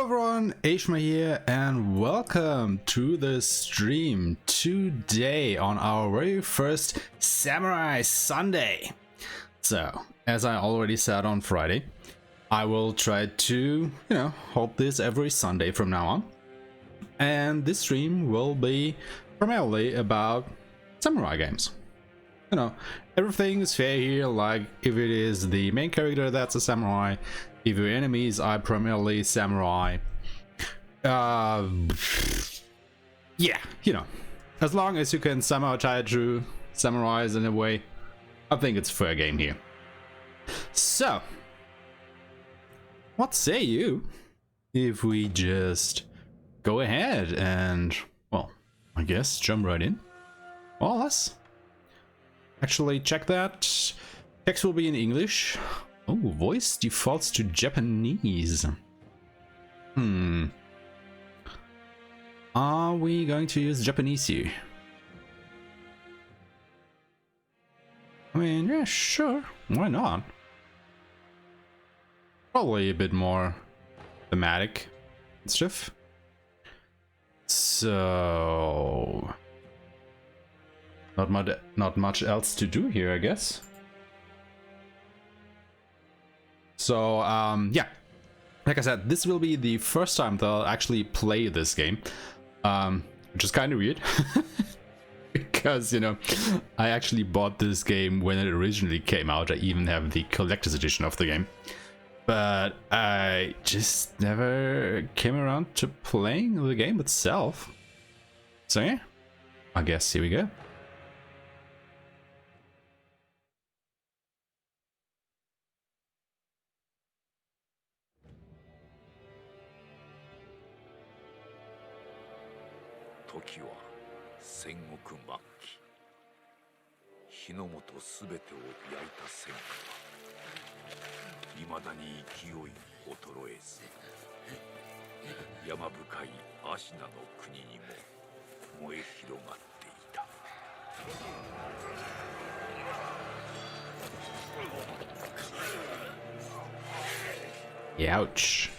Hello everyone, Aeshmah here and welcome to the stream today on our very first Samurai Sunday. So, as I already said on Friday, I will try to, hold this every Sunday from now on. And this stream will be primarily about samurai games. Everything is fair here, like if it is the main character that's a samurai, if your enemies are primarily samurai, yeah, as long as you can somehow tie it through samurais in a way, I think it's fair game here. So, what say you if we just go ahead and, well, I guess jump right in? Well, let's actually check that. Text will be in English. Oh, voice defaults to Japanese. Are we going to use Japanese here? I mean, yeah, sure. Why not? Probably a bit more thematic and stuff. So, not much else to do here, I guess. So, yeah, like I said, this will be the first time that I'll actually play this game, which is kind of weird, because, I actually bought this game when it originally came out. I even have the collector's edition of the game, but I just never came around to playing the game itself. So yeah, I guess here we go. Ouch.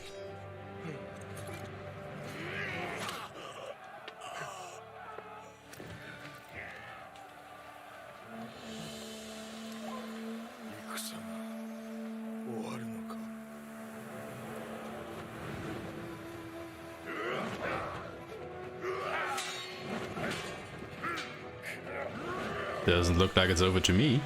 Doesn't look like it's over to me.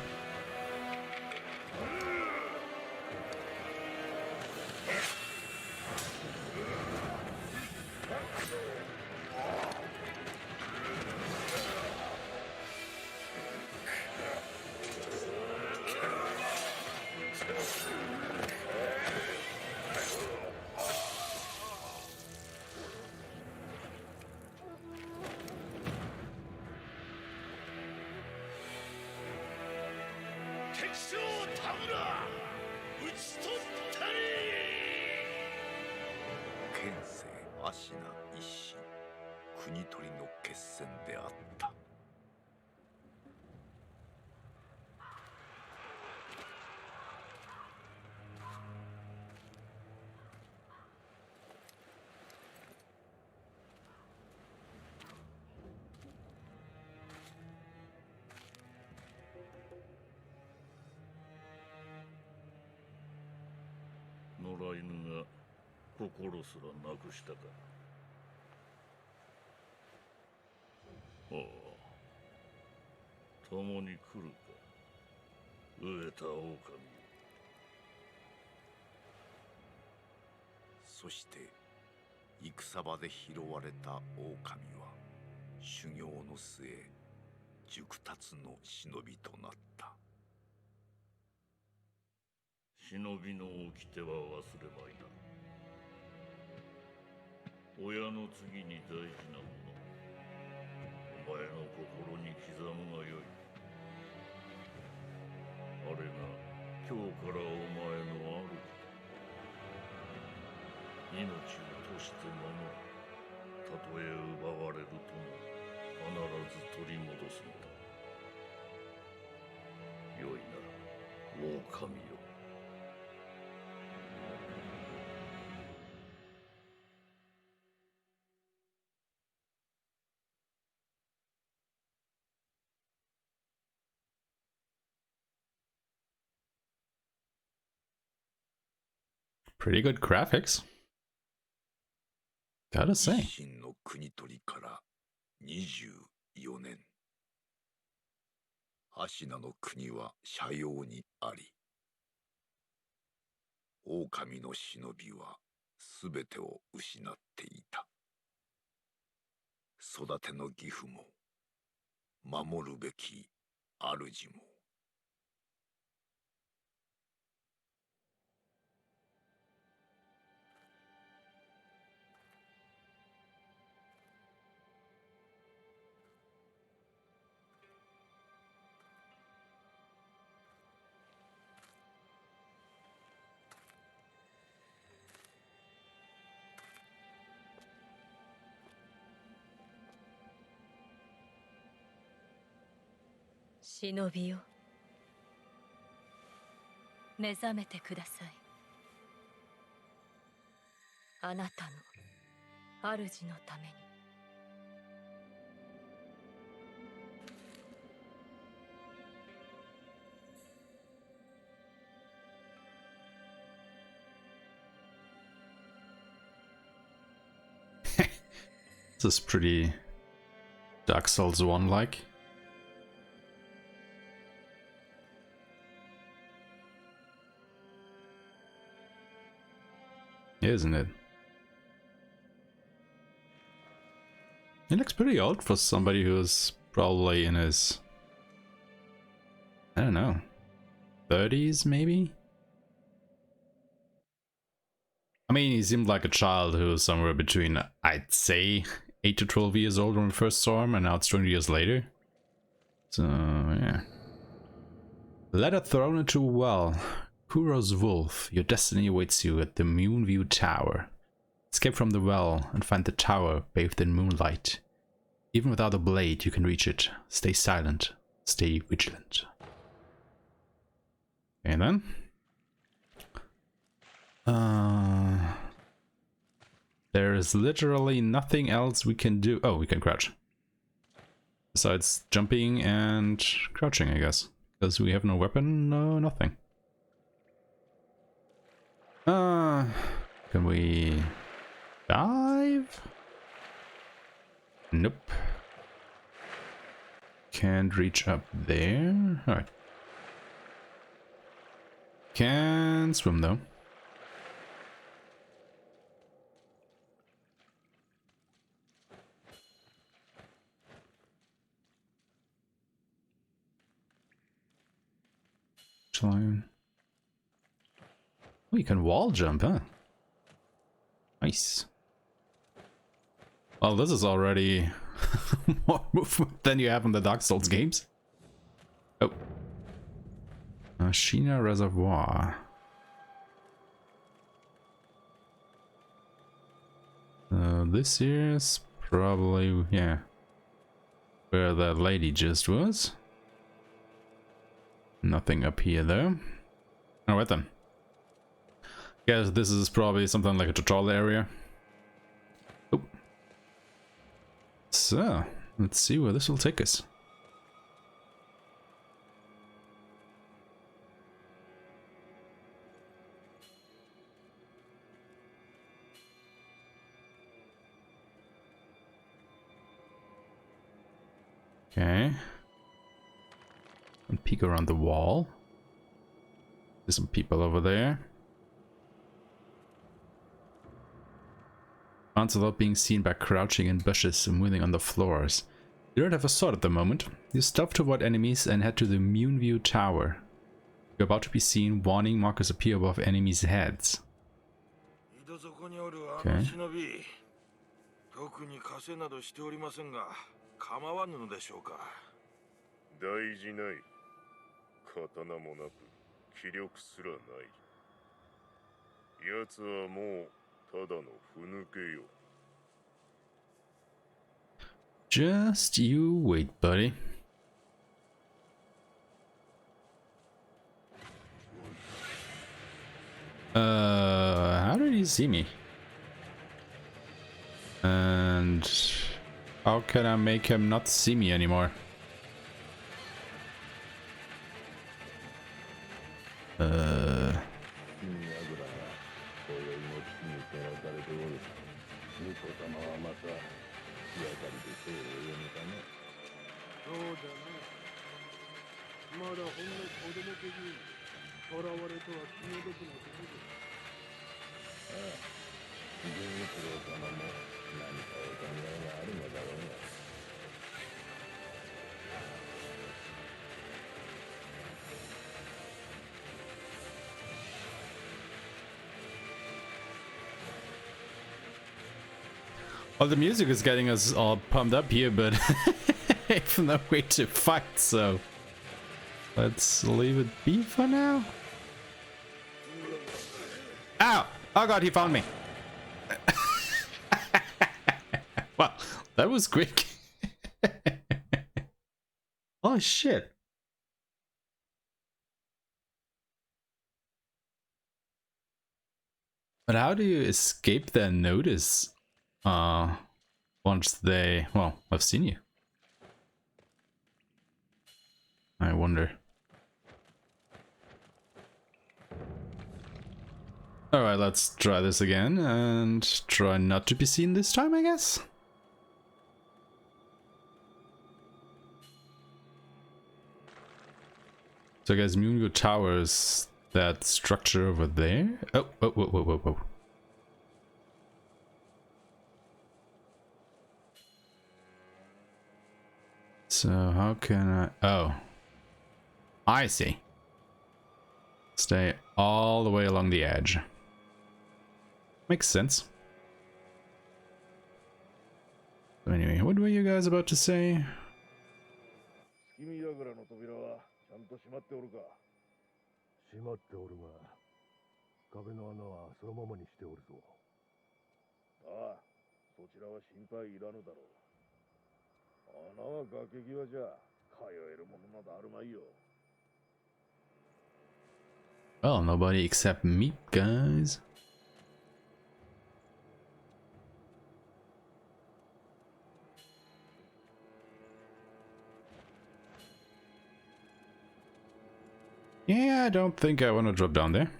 Pretty good graphics, gotta say. 維新の国取りから24年。アシナの国は斜陽にあり。狼の忍びはすべてを失っていた。育ての義父も、守るべき主も。忍びよ、目覚めてください。あなたの主のために。This is pretty Dark Souls 1-like. Isn't it? He looks pretty old for somebody who's probably in his, I don't know, 30s maybe? I mean, he seemed like a child who was somewhere between, I'd say, 8 to 12 years old when we first saw him, and now it's 20 years later. So, yeah. Letter thrown into a well. Kuro's wolf, your destiny awaits you at the Moonview Tower. Escape from the well and find the tower bathed in moonlight. Even without a blade, you can reach it. Stay silent. Stay vigilant. And then? There is literally nothing else we can do. Oh, we can crouch. Besides jumping and crouching, I guess. Because we have no weapon, no nothing. Can we dive? Nope. Can't reach up there. Alright. Can swim though. Oh, you can wall jump, huh? Nice. Well, this is already more movement than you have in the Dark Souls games. Oh. Ashina Reservoir. This here is probably, yeah, where that lady just was. Nothing up here though. Alright then. Guess this is probably something like a tutorial area. Oh. So, let's see where this will take us. Okay. And peek around the wall. There's some people over there. Bounce without being seen by crouching in bushes and moving on the floors. You don't have a sword at the moment. You stealth to avoid enemies and head to the Moonview Tower. You're about to be seen. Warning markers appear above enemies' heads. Okay. 特に稼などしておりませんが、構わぬのでしょうか。大事ない。刀もなく、気力すらない。奴はもうただのふぬけよ。Just you wait, buddy. How did he see me? And how can I make him not see me anymore? Well, the music is getting us all pumped up here, but I have no way to fight, so let's leave it be for now. Ow! Oh god, he found me. Well, that was quick. Oh shit. But how do you escape their notice once they, well, I've seen you? I wonder. Alright, let's try this again and try not to be seen this time, I guess. So I guess Mungo Tower is that structure over there. Oh, whoa, whoa, whoa, whoa, whoa. So how can I... Oh. I see. Stay all the way along the edge. Makes sense. So anyway, what were you guys about to say? 穴は崖際じゃ通えるものなどあるまいよ。 Well, nobody except me, guys. Yeah, I don't think I want to drop down there.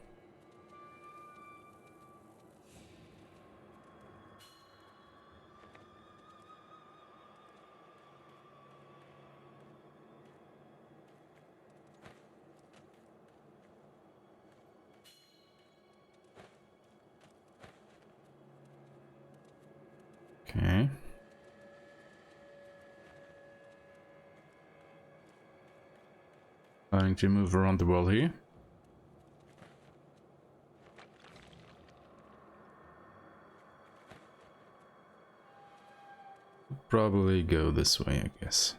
Okay. Trying to move around the world here. Probably go this way, I guess.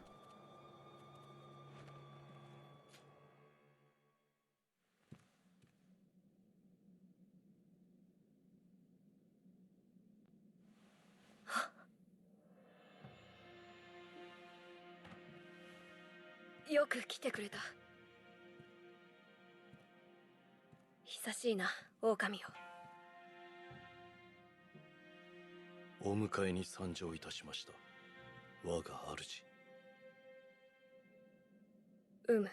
よく来てくれた。久しいな、狼よ。お迎えに参上いたしました。我が主。うむ。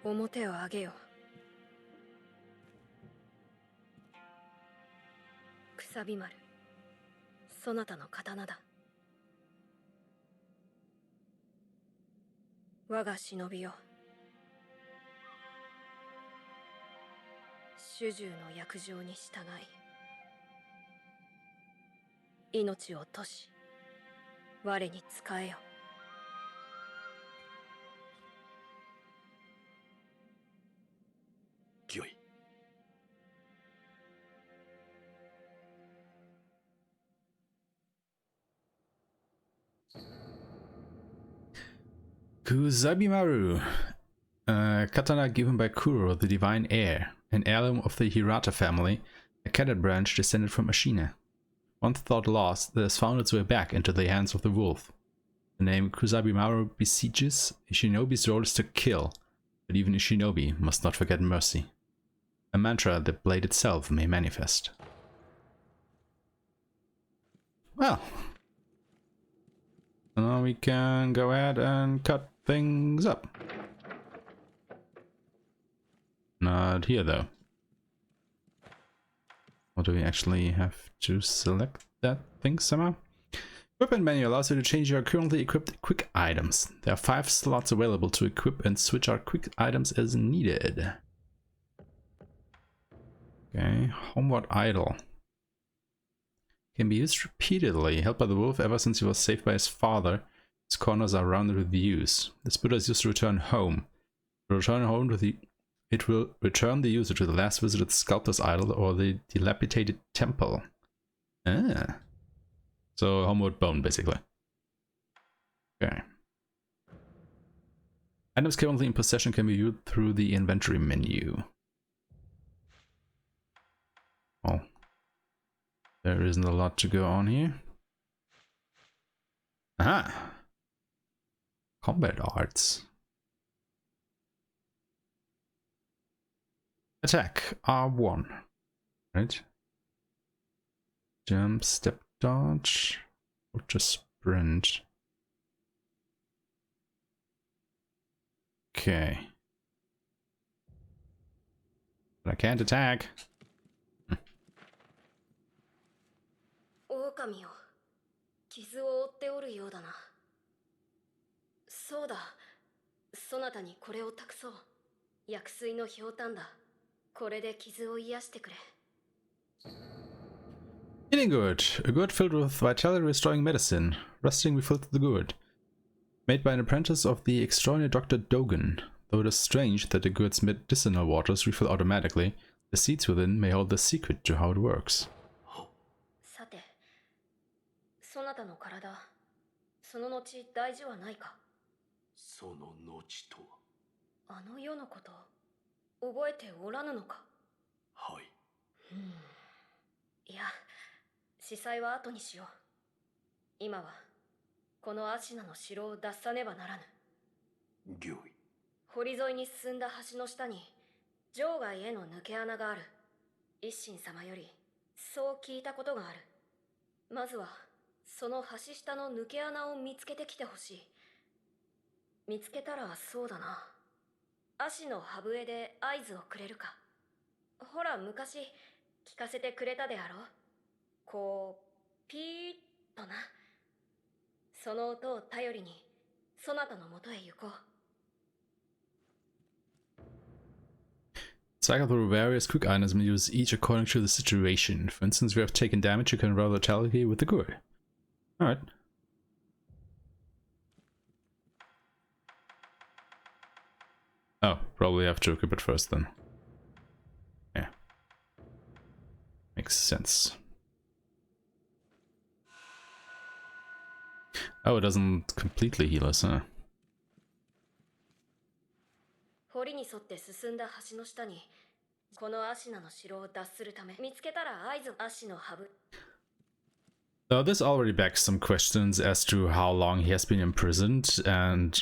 表を上げよ。くさび丸、そなたの刀だ。我が忍びよ。主従の約定に従い、命を賭し、我に仕えよ。御意。Kusabimaru, katana given by Kuro, the divine heir, an heirloom of the Hirata family, a cadet branch descended from Ashina. Once thought lost, it has found its way back into the hands of the wolf. The name Kusabimaru besieges, a shinobi's role is to kill, but even a shinobi must not forget mercy. A mantra the blade itself may manifest. Well, And now we can go ahead and cut things up. Not here though. Or do we actually have to select that thing somehow? Equipment menu allows you to change your currently equipped quick items. There are 5 slots available to equip and switch out quick items as needed. Okay, homeward idol. Can be used repeatedly, held by the wolf ever since he was saved by his father. Its corners are rounded with views. This Buddha is used to return home. To return home to it will return the user to the last visited sculptor's idol or the dilapidated temple. Ah. So homeward bone, basically. Okay. Items currently in possession can be viewed through the inventory menu. Well, there isn't a lot to go on here. Aha! Combat arts. Attack R1. Right? Jump, step, dodge, or just sprint. Okay. But I can't attack. 狼よ、傷を負っておるようだな。そうだ、そなたにこれを託そう。薬水のひょうたんだ。これで傷を癒してくれ。Healing gourd. A gourd filled with vitality restoring medicine. Rusting refilled the gourd. Made by an apprentice of the extraordinary Dr. Dogen. Though it is strange that the gourd's medicinal waters refill automatically, the seeds within may hold the secret to how it works. さて、そなたの体、その後大事はないか。その後とは。あの世のこと、覚えておらぬのか。はい。いや、司祭は後にしよう。今はこのアシナの城を脱さねばならぬ。御意。堀沿いに進んだ橋の下に場外への抜け穴がある。一心様よりそう聞いたことがある。まずはその橋下の抜け穴を見つけてきてほしい。見つけたらそうだな。足の歯笛で合図をくれるか。ほら昔聞かせてくれたであろう。こうピーッとな。その音を頼りにそなたのもとへ行こう。Cycle through various quick items and use each according to the situation. For instance, if you have taken damage, you can roll vitality with the gourd. Alright. Oh, probably have to equip it first then. Yeah. Makes sense. Oh, it doesn't completely heal us, huh? 堀に沿って進んだ橋の下にこのアシナの城を脱するため見つけたら合図足のハブ。 Now this already begs some questions as to how long he has been imprisoned and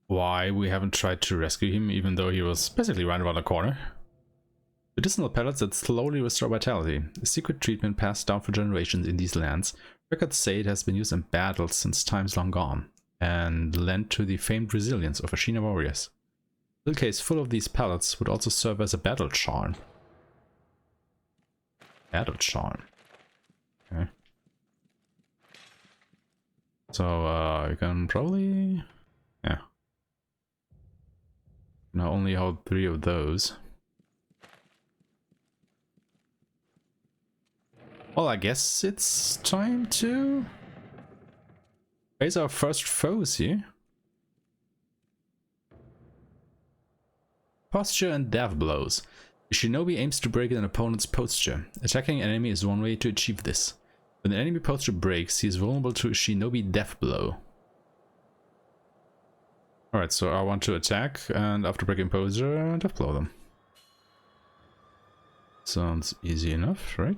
why we haven't tried to rescue him even though he was basically right around the corner. Medicinal pellets that slowly restore vitality. A secret treatment passed down for generations in these lands. Records say it has been used in battles since times long gone and lent to the famed resilience of Ashina warriors. A little case full of these pellets would also serve as a battle charm. Battle charm. Okay. So you can probably, yeah. Now only hold 3 of those. Well, I guess it's time to face our first foes here. Posture and death blows. The shinobi aims to break an opponent's posture. Attacking an enemy is one way to achieve this. When the enemy posture breaks, he is vulnerable to a shinobi death blow. Alright, so I want to attack, and after breaking posture, death blow them. Sounds easy enough, right?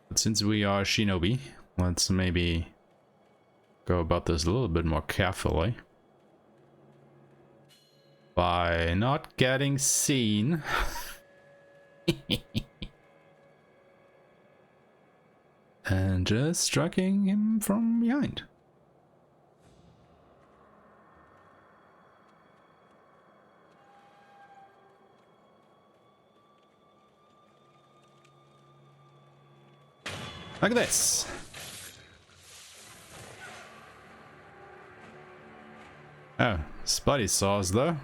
But since we are shinobi, let's maybe go about this a little bit more carefully. By not getting seen. And just striking him from behind. Like this. Oh, spotty saws though.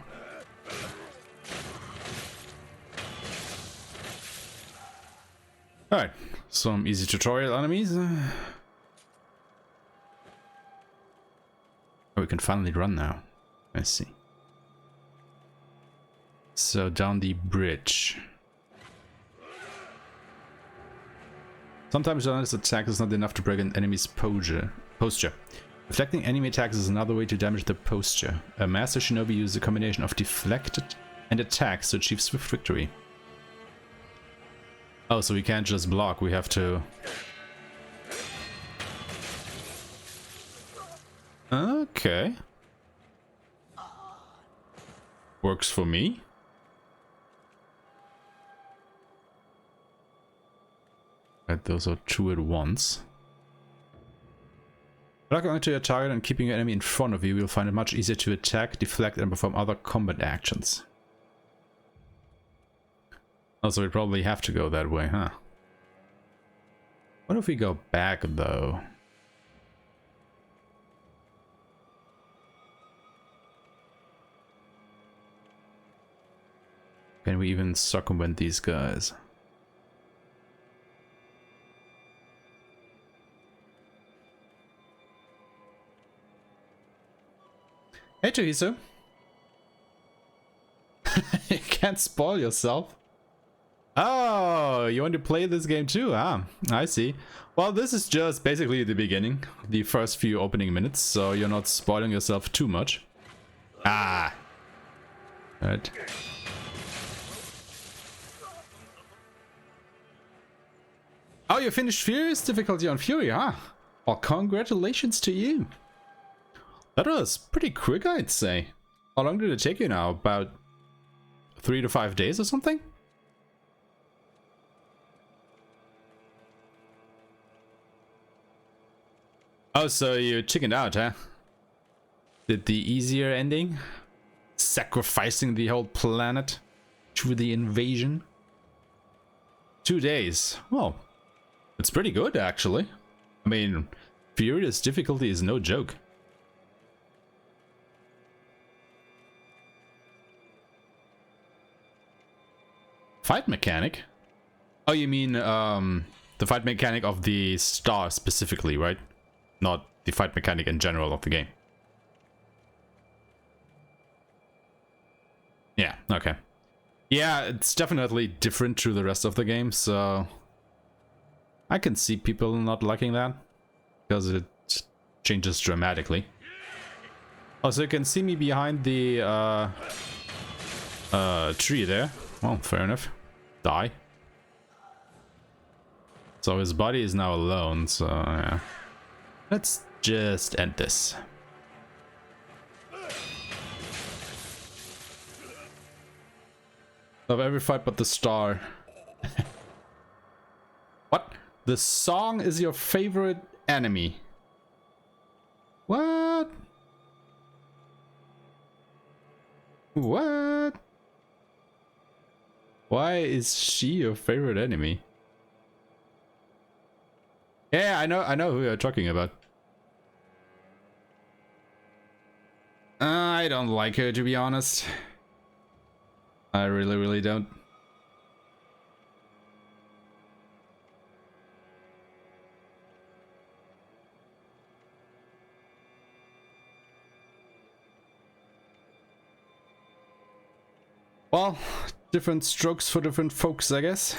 Alright, some easy tutorial enemies. Oh, we can finally run now. I see. So down the bridge. Sometimes John's attack is not enough to break an enemy's posture. Deflecting enemy attacks is another way to damage their posture. A master shinobi uses a combination of deflected and attacks to achieve swift victory. Oh, so we can't just block, we have to... Okay. Works for me. Right, those are two at once. Locking onto your target and keeping your enemy in front of you, you'll find it much easier to attack, deflect, and perform other combat actions. Also, we probably have to go that way, huh? What if we go back, though? Can we even circumvent these guys? Hey, Chihisu. You can't spoil yourself. Oh, you want to play this game too, huh? I see. Well, this is just basically the beginning, the first few opening minutes, so you're not spoiling yourself too much. Ah. Right. Oh, you finished Furious difficulty on Fury, huh? Well, congratulations to you. That was pretty quick, I'd say. How long did it take you now? About 3 to 5 days or something? Oh, so you chickened out, huh? Did the easier ending? Sacrificing the whole planet to the invasion? 2 days. Well, it's pretty good, actually. I mean, Furious difficulty is no joke. Fight mechanic? Oh, you mean the fight mechanic of the star specifically, right? Not the fight mechanic in general of the game. Yeah, okay. Yeah, it's definitely different to the rest of the game, so I can see people not liking that because it changes dramatically. Also, you can see me behind the tree there. Well, fair enough. Die. So his body is now alone, so yeah. Let's just end this. Love every fight but the star. What? The song is your favorite enemy? What? What? Why is she your favorite enemy? Yeah, I know who you're talking about. I don't like her, to be honest. I really don't. Well, different strokes for different folks, I guess.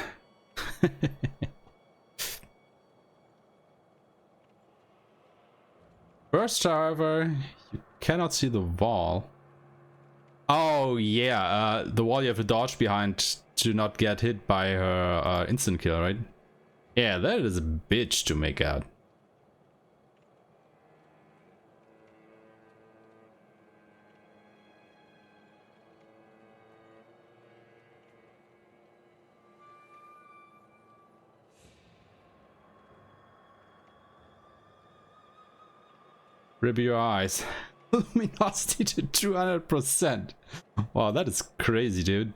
First, however, you cannot see the wall. Oh yeah, the wall you have to dodge behind to not get hit by her instant kill, right? Yeah, that is a bitch to make out. Rip your eyes. Luminosity to 200%. Wow, that is crazy, dude.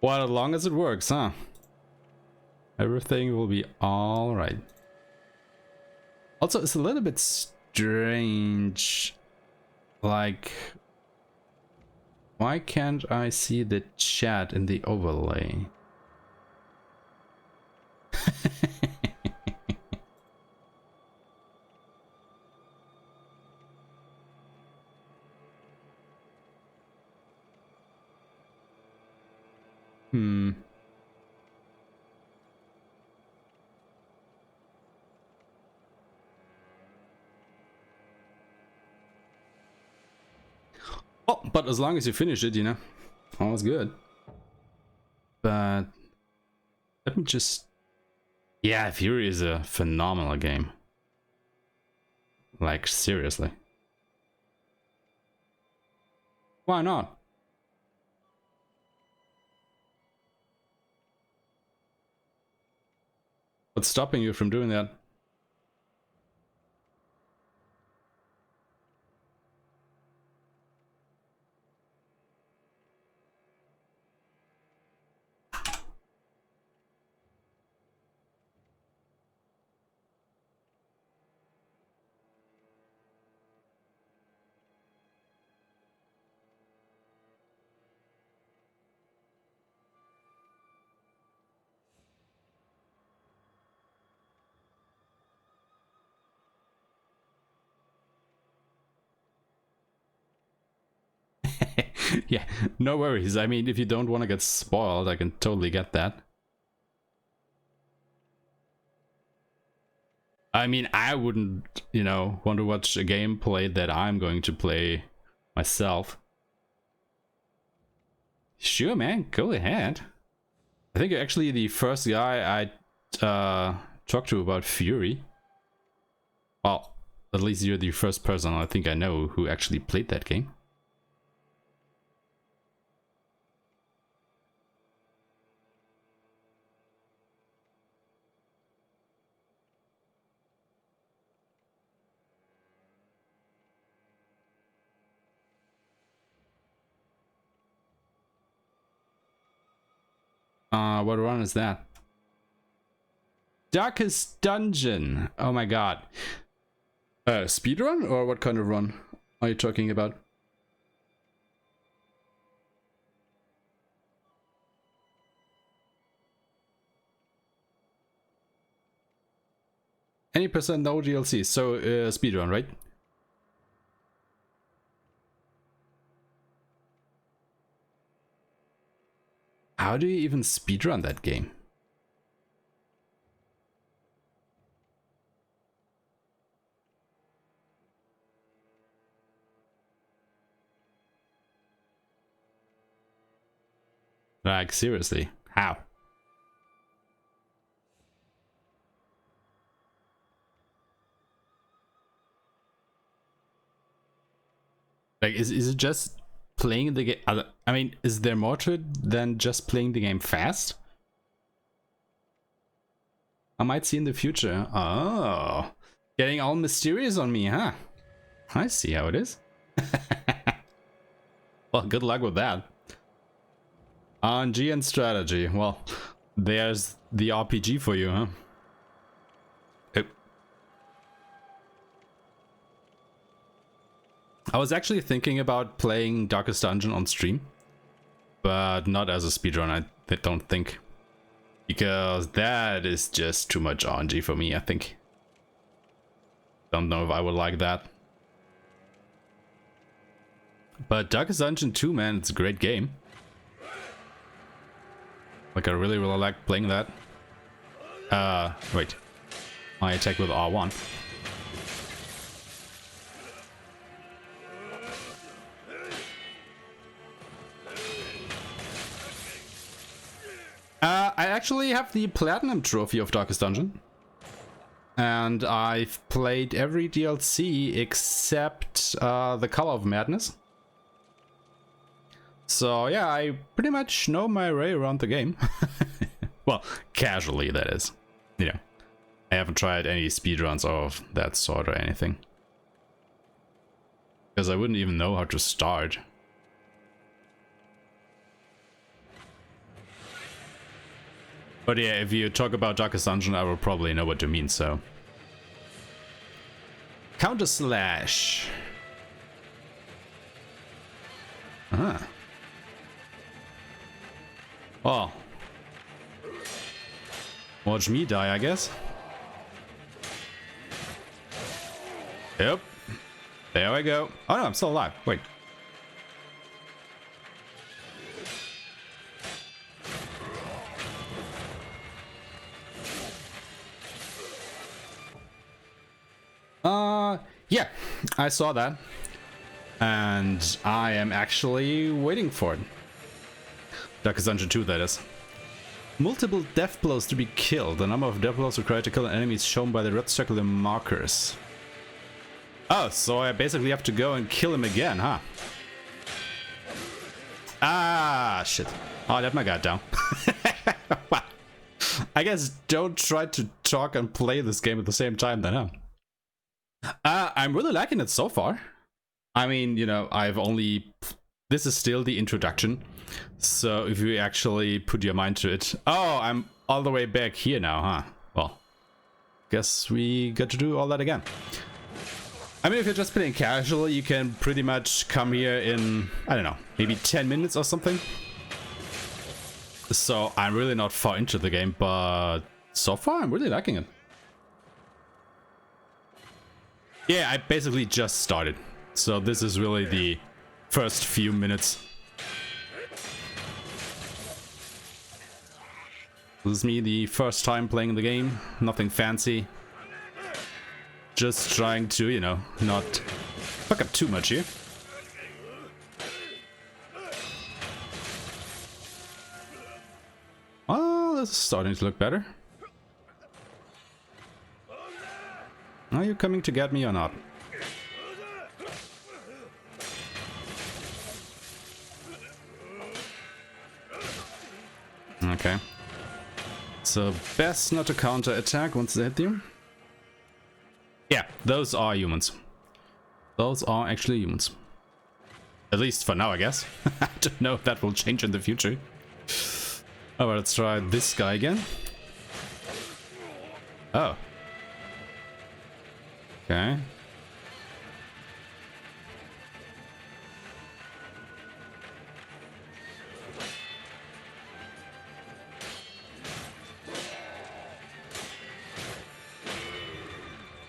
Well, as long as it works, huh? Everything will be alright. Also, it's a little bit strange. Like, why can't I see the chat in the overlay? Oh, but as long as you finish it, you know, all's good. But let me just... Yeah, Fury is a phenomenal game. Like, seriously. Why not? What's stopping you from doing that? Yeah, no worries. I mean, if you don't want to get spoiled, I can totally get that. I mean, I wouldn't, you know, want to watch a gameplay that I'm going to play myself. Sure, man, go ahead. I think you're actually the first guy I talked to about Fury. Well, at least you're the first person I think I know who actually played that game. What run is that? Darkest Dungeon. Oh my god. Speedrun or what kind of run are you talking about? Any percent no DLC, so speedrun, right? How do you even speedrun that game? Like, seriously, how? Like, is it just playing the game? I mean, is there more to it than just playing the game fast? I might see in the future. Oh, getting all mysterious on me, huh? I see how it is. Well, good luck with that. RNG and strategy. Well, there's the RPG for you, huh? Oh. I was actually thinking about playing Darkest Dungeon on stream, but not as a speedrun, I don't think. Because that is just too much RNG for me, I think. Don't know if I would like that. But Darkest Dungeon 2, man, it's a great game. Like, I really like playing that. Wait. I attack with R1. I actually have the Platinum Trophy of Darkest Dungeon. And I've played every DLC except the Color of Madness. So yeah, I pretty much know my way around the game. Well, casually, that is. You know. I haven't tried any speedruns of that sort or anything. Because I wouldn't even know how to start. But yeah, if you talk about Darkest Dungeon, I will probably know what you mean, so. Counter slash. Uh-huh. Oh. Watch me die, I guess. Yep. There we go. Oh no, I'm still alive. Wait. Yeah, I saw that. And I am actually waiting for it. Darkest Dungeon 2, that is. Multiple death blows to be killed. The number of death blows required to kill an enemy is shown by the red circular markers. Oh, so I basically have to go and kill him again, huh? Ah, shit. Oh, I let my guard down. Well, I guess don't try to talk and play this game at the same time then, huh? I'm really liking it so far. I mean, you know, this is still the introduction. So if you actually put your mind to it. Oh, I'm all the way back here now, huh? Well, guess we got to do all that again. I mean, if you're just playing casual, you can pretty much come here in, I don't know, maybe 10 minutes or something. So I'm really not far into the game, but so far I'm really liking it. Yeah, I basically just started. So this is really the first few minutes. This is me the first time playing the game. Nothing fancy. Just trying to, you know, not fuck up too much here. Well, this is starting to look better. Are you coming to get me or not? Okay. So best not to counter attack once they hit you. Yeah, those are humans. Those are actually humans. At least for now, I guess. I don't know if that will change in the future. Oh, well, let's try this guy again. Oh. Okay.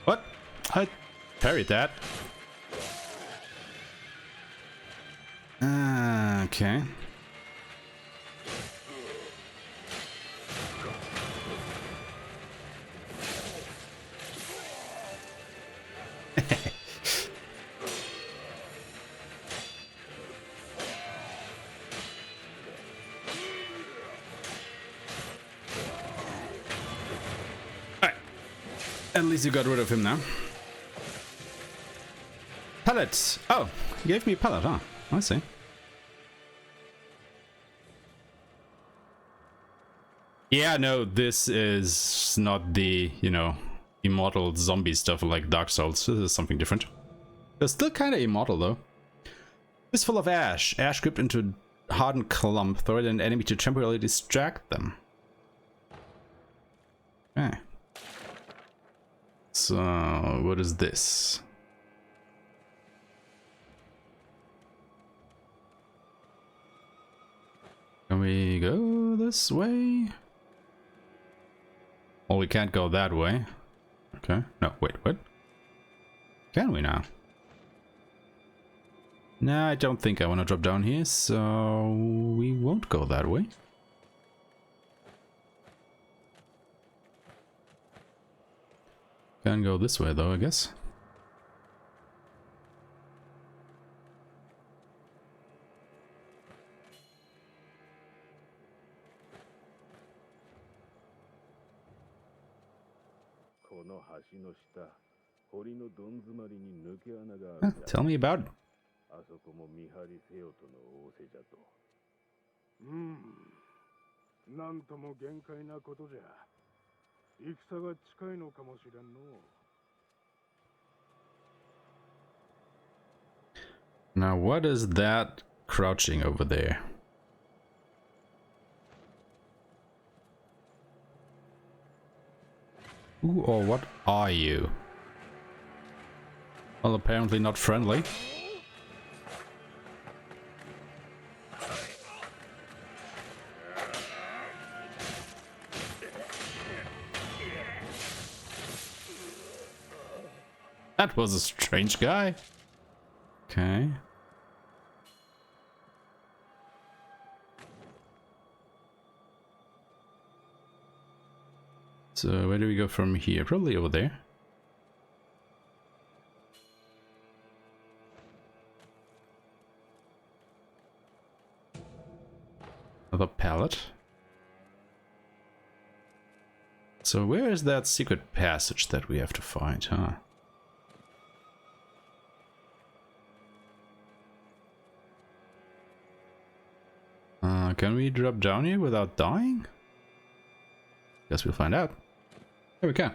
What? I parried that. Okay. At least you got rid of him now. Pellet! Oh, you gave me a pellet, huh? I see. Yeah, no, this is not the, you know, immortal zombie stuff like Dark Souls. This is something different. They're still kind of immortal, though. It's full of ash. Ash gripped into a hardened clump. Throw it at an enemy to temporarily distract them. Okay. So, what is this? Can we go this way? Well, we can't go that way. Okay. No, wait, what? Can we now? No, I don't think I want to drop down here, so we won't go that way. Can go this way though, I guess. Tell me about it. 戦が近いのかもしれんの。Now, what is that crouching over there? Who or what are you? Well, apparently not friendly. That was a strange guy. Okay. So where do we go from here? Probably over there. Another pallet. So where is that secret passage that we have to find, huh? Can we drop down here without dying? Guess we'll find out. There we go.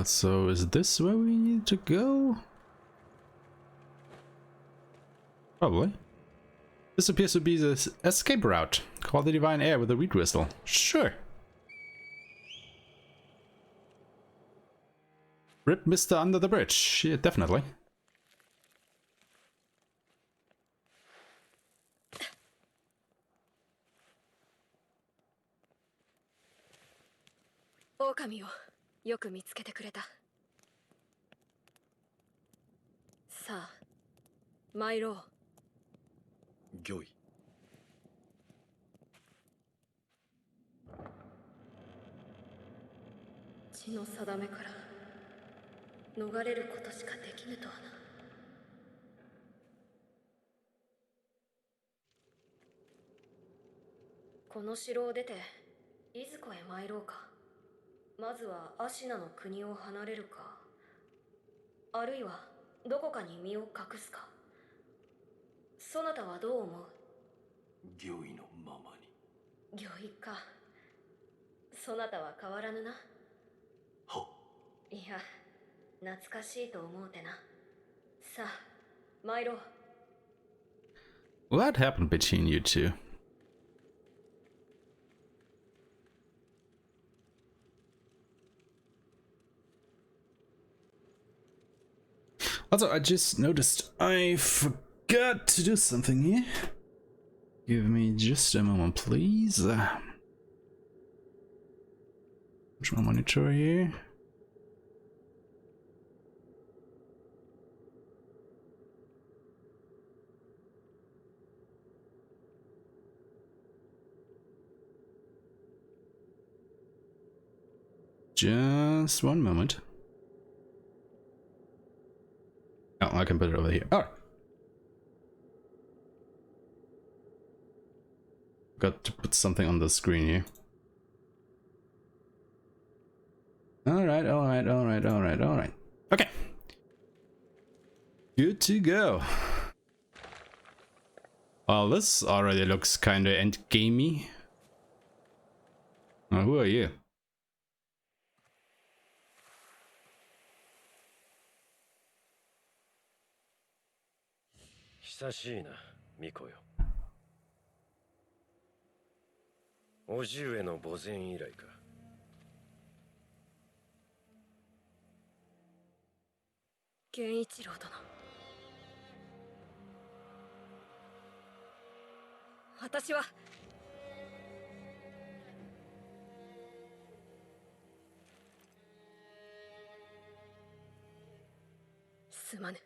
So is this where we need to go? Probably. This appears to be the escape route. Call the divine air with a reed whistle. Sure. Rip Mr. Under the Bridge. Yeah, definitely. Okamiをよく見つけてくれた。さあ、参ろう。御意。血の定めから逃れることしかできぬとはな。この城を出ていずこへ参ろうか。まずはアシナの国を離れるか、あるいはどこかに身を隠すか。そなたはどう思う？御意のままに。御意か。そなたは変わらぬな。は。いや、懐かしいと思うてな。さあ、参ろう。What happened between you two? Also, I just noticed I forgot to do something here. Give me just a moment, please. Watch my monitor here. Just one moment. Oh, I can put it over here. Alright. Got to put something on the screen here. Alright, alright, alright, alright, alright. Okay. Good to go. Well, this already looks kinda endgamey. Now, who are you?久しいな、巫女よ。叔父上の墓前以来か。源一郎殿。私はすまぬ。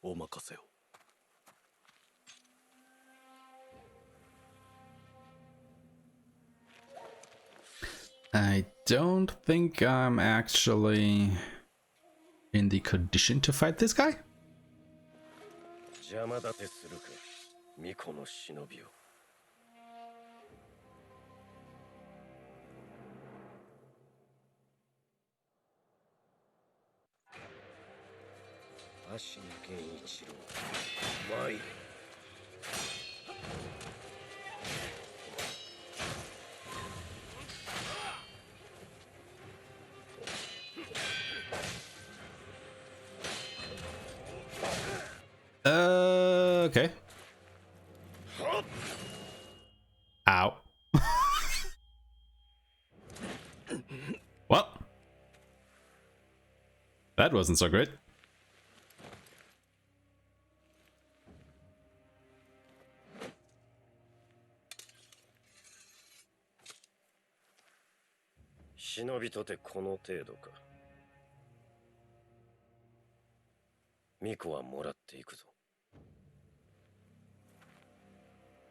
お任せを。I don't think I'm actually in the condition to fight this guy. 邪魔立てするか、巫女の忍びを。芦野源一郎参る。Okay. Ow. Well, that wasn't so great. Shinobiとてこの程度か。ミコはもらっていくぞ。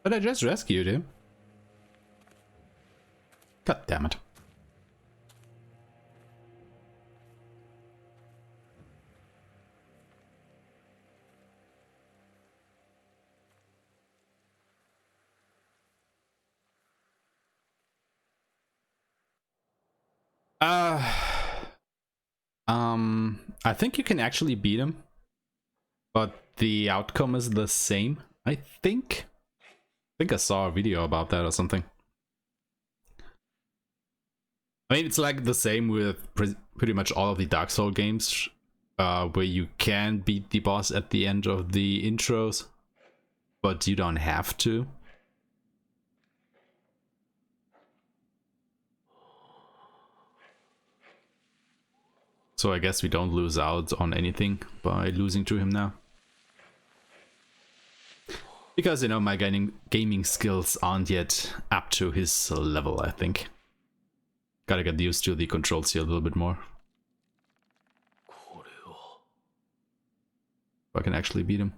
But I just rescued him. God damn it. I think you can actually beat him, but the outcome is the same. I think I saw a video about that or something. I mean, it's like the same with pretty much all of the Dark Souls games, where you can beat the boss at the end of the intros, but you don't have to. So I guess we don't lose out on anything by losing to him now. Because, you know, my gaming skills aren't yet up to his level, I think. Gotta get used to the controls here a little bit more. If I can actually beat him.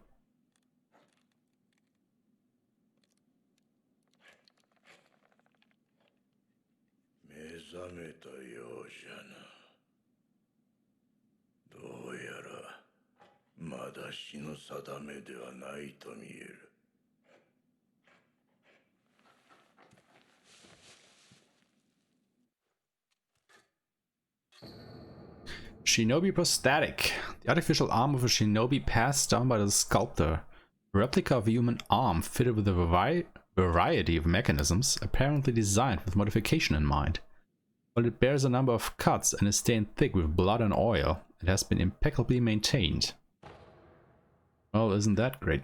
Shinobi prosthetic. The artificial arm of a shinobi passed down by the sculptor. A replica of a human arm fitted with a variety of mechanisms, apparently designed with modification in mind. While it bears a number of cuts and is stained thick with blood and oil, it has been impeccably maintained. Well, isn't that great?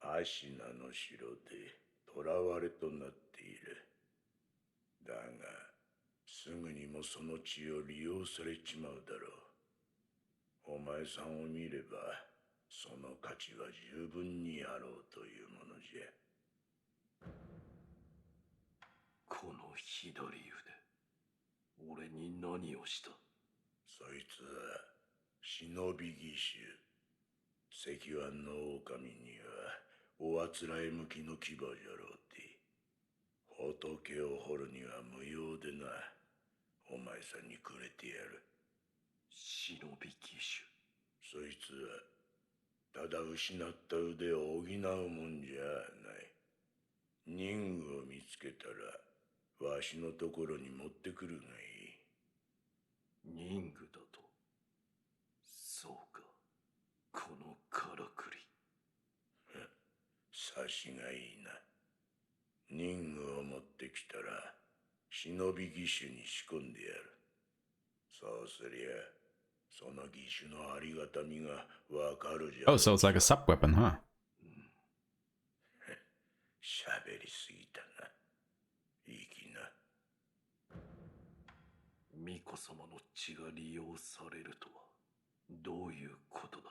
Ashinaの城で囚われとなっている。だが、すぐにもその血を利用されちまうだろう。お前さんを見れば、その価値は十分にあろうというものじゃ。この左腕、俺に何をした？そいつは、忍び義手。石腕の狼には、おあつらえ向きの牙じゃろうて。仏を掘るには無用でな。お前さんにくれてやる。忍び義手。そいつは、ただ失った腕を補うもんじゃない。任具を見つけたら、わしのところに持ってくるがいい。任具だと？そうか、このからくり。察しがいいな。任具を持ってきたら、忍び義手に仕込んでやる。そうすりゃ、その義手のありがたみがわかるじゃ Oh, ろう so it's like a sub weapon, huh? 喋りすぎたな。いい気な。巫女様の血が利用されるとはどういうことだ。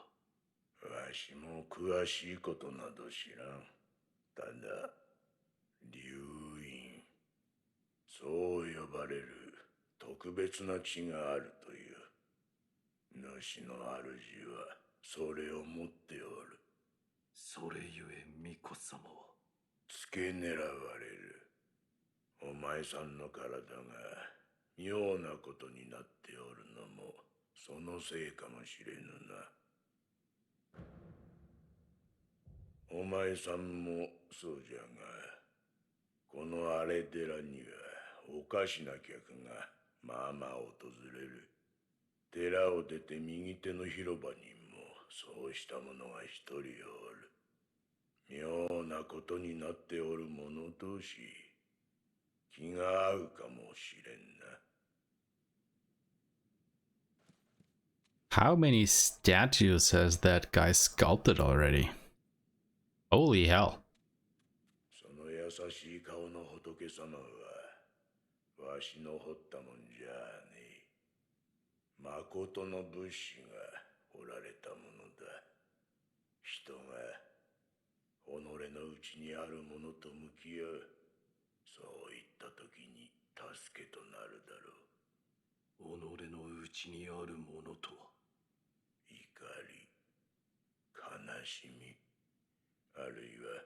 わしも詳しいことなど知らん。ただ、流院、そう呼ばれる特別な血があるという。主の主はそれを持っておる。それゆえ巫女様は付け狙われる。お前さんの体が妙なことになっておるのもそのせいかもしれぬな。お前さんもそうじゃが、この荒れ寺にはおかしな客がまあまあ訪れる。寺を出て右手の広場にもそうした者が一人おる。妙なことになっておる者同士、気が合うかもしれんな。How many statues has that guy sculpted already? Holy hell. その優しい顔の仏様は、わしの彫ったもんじゃねえ。まことの仏師がおられたものだ。人が己の内にあるものと向き合う、そういった時に助けとなるだろう。己の内にあるものとは怒り、悲しみ、あるいは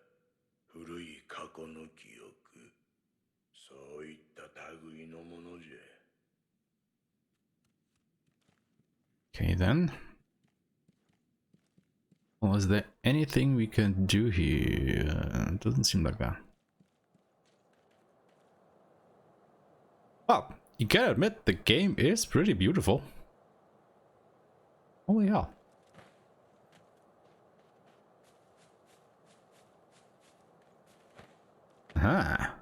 古い過去の記憶、そういった類のものじゃ。Okay, then. Well, is there anything we can do here? Doesn't seem like that. Well, you gotta admit, the game is pretty beautiful. Holy hell. Ah.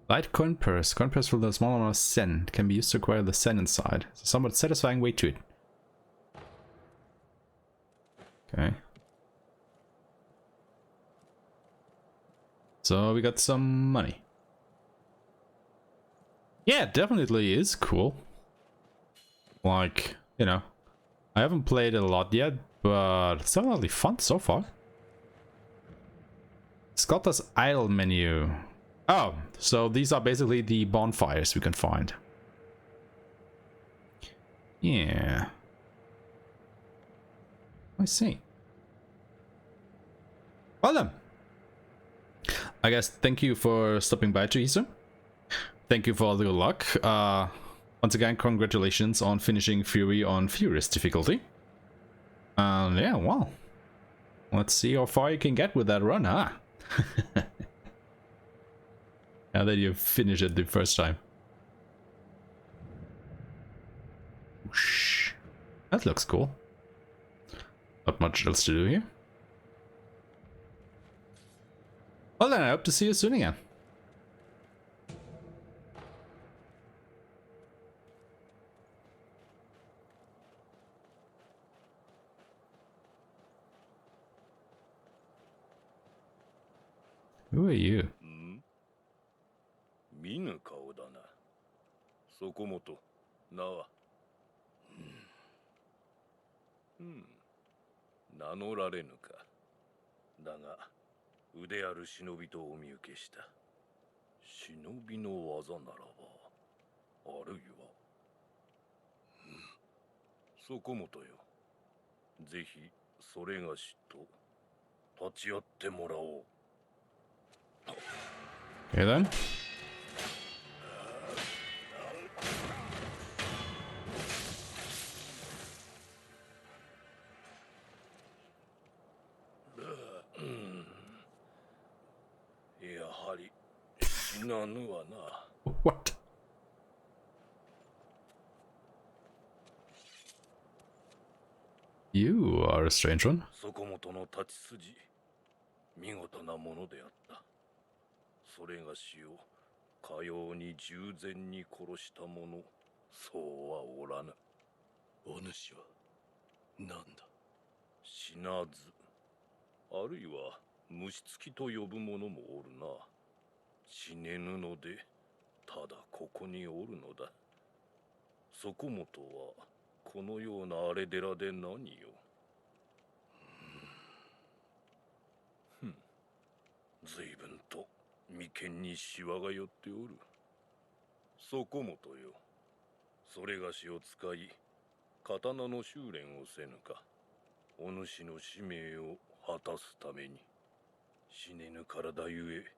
Light coin purse. Coin purse with a small amount of sen. It can be used to acquire the sen inside. It's a somewhat satisfying weight to it. Okay. So we got some money. Yeah, it definitely is cool. Like, you know, I haven't played it a lot yet, but it's definitely fun so far. Sculptor's idle menu. Oh, so these are basically the bonfires we can find. Yeah. I see. Well then. I guess thank you for stopping by, Chihisu. Thank you for all the good luck. Once again, congratulations on finishing Fury on Furious difficulty. Yeah, well. Let's see how far you can get with that run, huh? Now that you've finished it the first time. Whoosh. That looks cool. Not much else to do here. Well then, I hope to see you soon again. Who are you? 見ぬ顔だな。そこもと、名は。名乗られぬか。だが、腕ある忍びとお見受けした。忍びの技ならば、あるいは。そこもとよ。ぜひ、それがしと、立ち会ってもらおう。Okay then. What? You are a strange one. そこもとの立ち筋、見事なものであった。それがしをかように従前に殺した者、そうはおらぬ。お主は何だ。死なず、あるいは虫つきと呼ぶ者もおるな。死ねぬのでただここにおるのだ。そこもとはこのような荒れ寺で何よ。随分と眉間にシワが寄っておる。そこもとよ、それがしを使い刀の修練をせぬか。お主の使命を果たすために。死ねぬ体ゆえ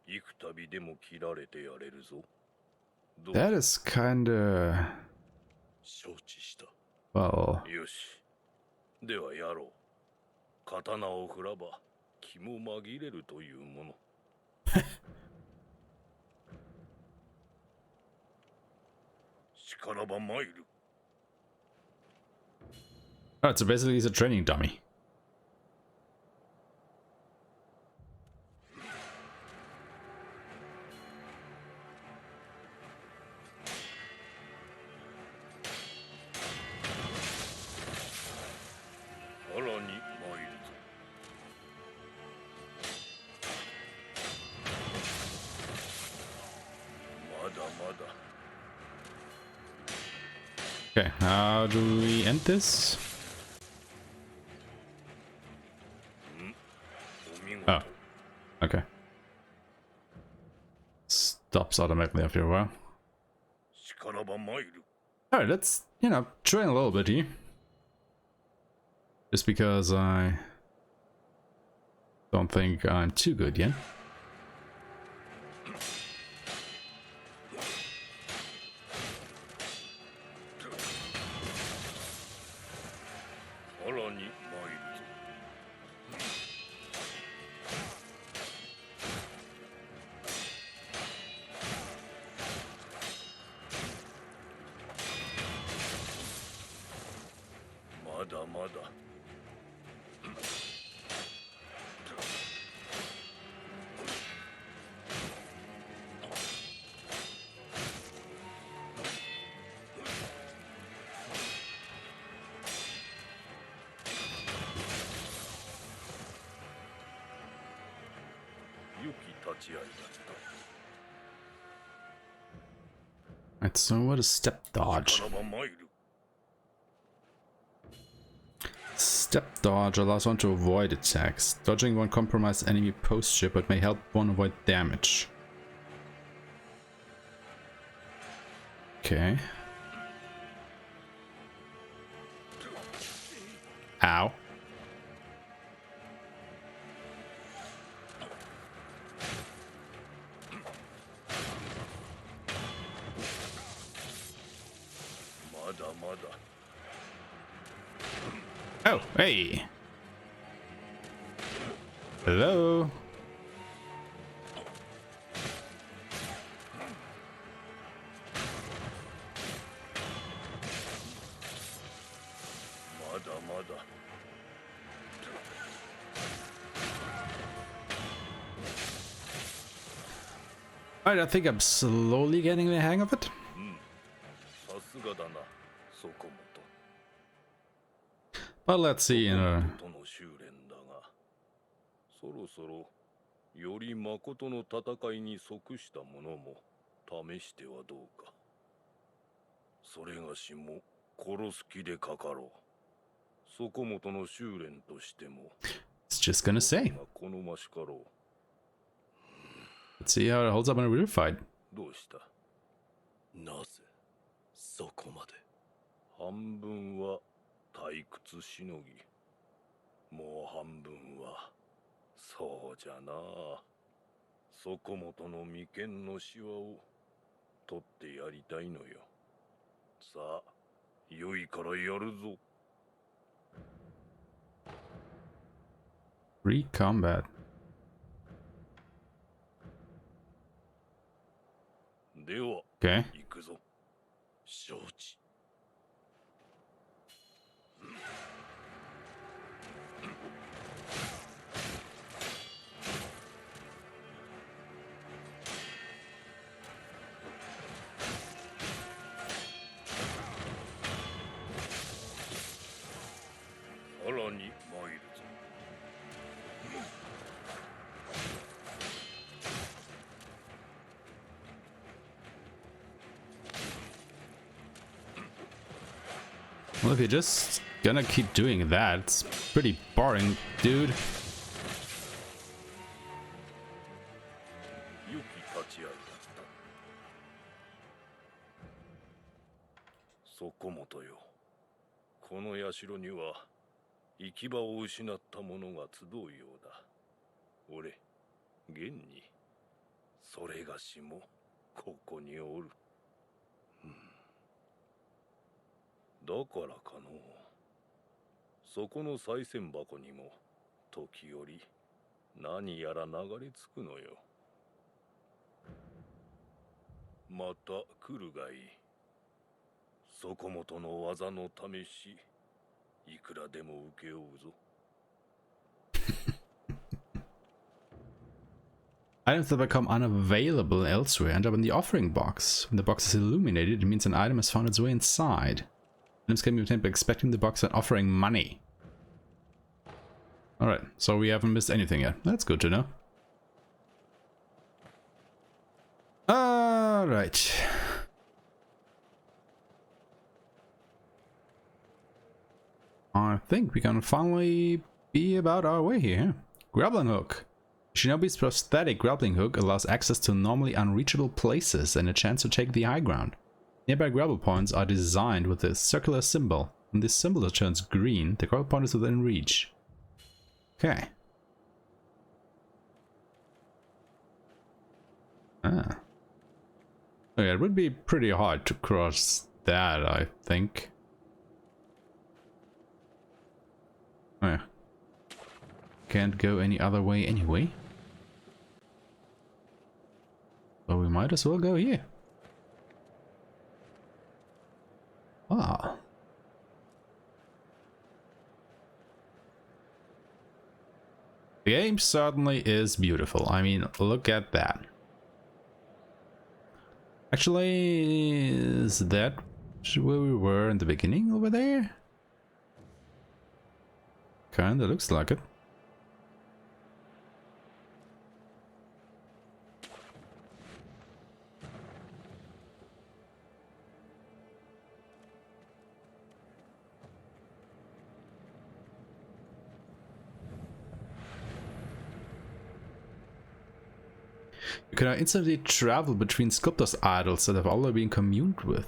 幾度でも切られてやれるぞ。どう That is kinda... 承知した。 well... よし、ではやろう。刀を振らば気も紛れるというもの。しからば参る。 Alright, so basically he's a training dummy. Okay, how do we end this? Oh, okay. Stops automatically after a while. Alright, let's, you know, train a little bit here. Just because I don't think I'm too good yet. Alright, so what is step dodge? Step dodge allows one to avoid attacks. Dodging won't compromise enemy posture but may help one avoid damage. Okay. Ow. Oh, hey. Hello. Alright, I think I'm slowly getting the hang of it. But let's see, you know. そろそろより誠の戦いに即したものも試してはどうか。それがしも殺す気でかかろう。そこもとの修練としても。It's just gonna say. 好ましかろう。 Let's see how it holds up in a real fight. どうした？なぜそこまで。半分は退屈しのぎ、もう半分はそうじゃなあ。そこもとの眉間のシワを取ってやりたいのよ。さあ、良いからやるぞ。Free combat. では、Okay. 行くぞ。承知。Well, if you're just gonna keep doing that, it's pretty boring, dude. 良き立ち合いだった。そこもとよ。この社には行き場を失った者が集うようだ。俺、現にそれがしもここにおる。だからかの。そこの賽銭箱にも時折何やら流れ着くのよ。また来るがいい。そこもとの技の試し、いくらでも受けようぞ。Items that become unavailable elsewhere end up in the offering box. When the box is illuminated, it means an item has found its way inside. Items can be obtained by expecting the box and offering money. Alright, so we haven't missed anything yet. That's good to know. Alright. I think we can finally be about our way here. Grappling hook. Shinobi's prosthetic grappling hook allows access to normally unreachable places and a chance to take the high ground. Nearby grapple points are designed with a circular symbol. When this symbol turns green, the grapple point is within reach. Okay. Ah. Oh yeah, it would be pretty hard to cross that, I think. Oh yeah. Can't go any other way anyway. So we might as well go here. Ah. The game certainly is beautiful. I mean, look at that. Actually, is that where we were in the beginning over there? Kinda looks like it. You can now instantly travel between sculptors' idols that have already been communed with.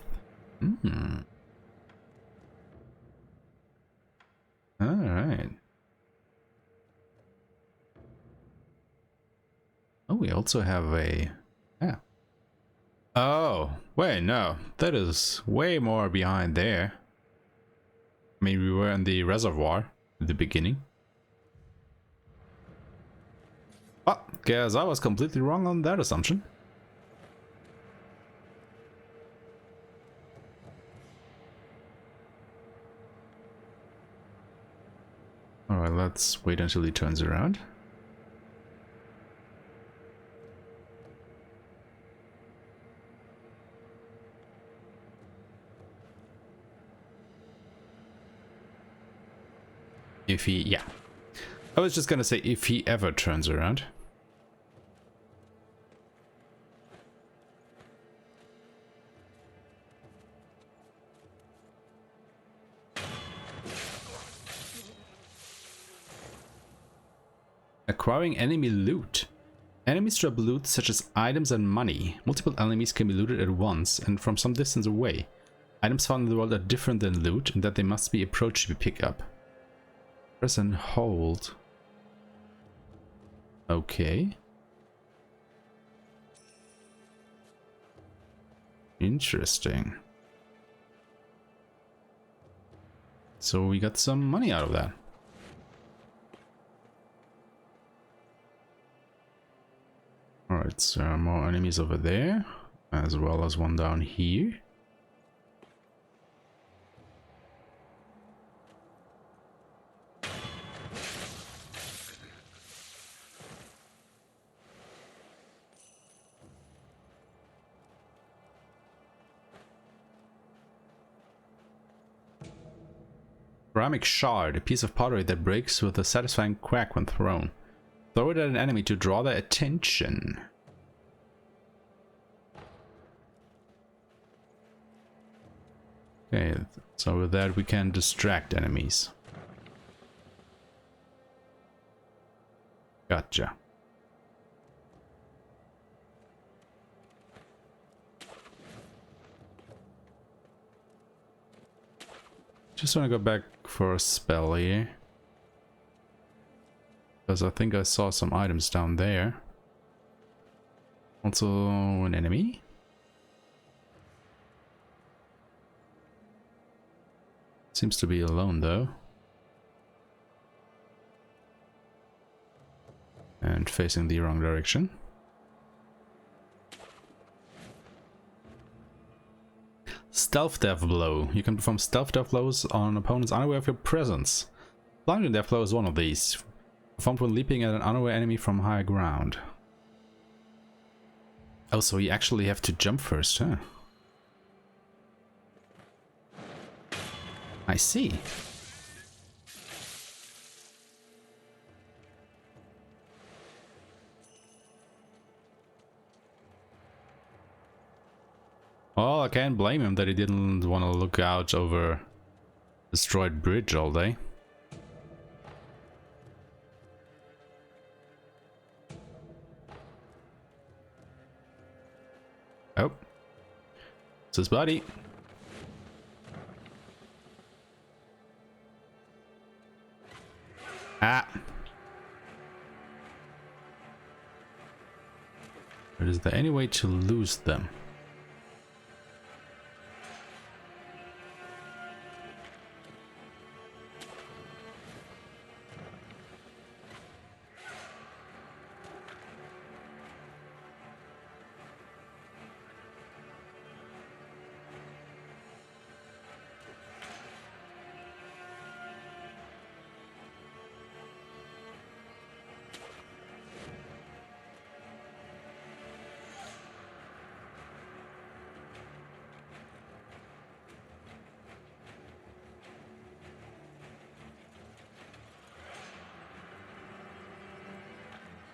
Alright. Oh, we also have a... Yeah. Oh, wait, no. That is way more behind there. I mean, we were in the reservoir at the beginning. Oh, guess I was completely wrong on that assumption. Alright, let's wait until he turns around. If he... yeah. I was just gonna say if he ever turns around. Acquiring enemy loot. Enemies drop loot such as items and money. Multiple enemies can be looted at once and from some distance away. Items found in the world are different than loot and that they must be approached to be picked up. Press and hold. Okay. Interesting. So we got some money out of that. Alright, so more enemies over there, as well as one down here. Ceramic shard, a piece of pottery that breaks with a satisfying crack when thrown. Throw it at an enemy to draw their attention. Okay, so with that we can distract enemies. Gotcha. Just want to go back for a spell here. Because I think I saw some items down there. Also an enemy. Seems to be alone though. And facing the wrong direction. Stealth death blow. You can perform stealth death blows on opponents unaware of your presence. Blinding death blow is one of these. Performed when leaping at an unaware enemy from high ground. Oh, so you actually have to jump first, huh? I see. Well, I can't blame him that he didn't want to look out over destroyed bridge all day. Oh. It's his buddy. Ah. But is there any way to lose them?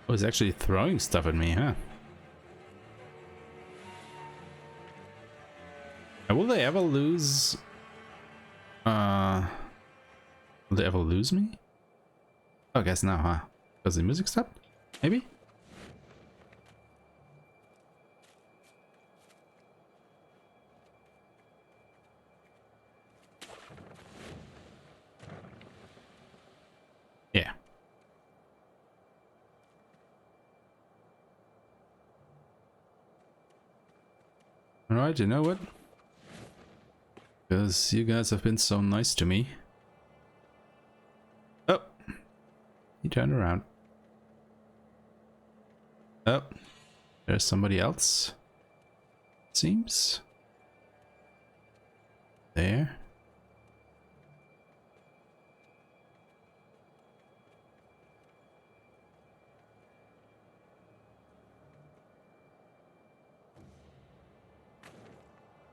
Oh, he's actually throwing stuff at me, huh? And will they ever lose... Will they ever lose me? Oh, I guess now, huh? Because the music stopped? Maybe? Yeah. Alright, you know what? Because you guys have been so nice to me. Oh! He turned around. Oh! There's somebody else. Seems. There.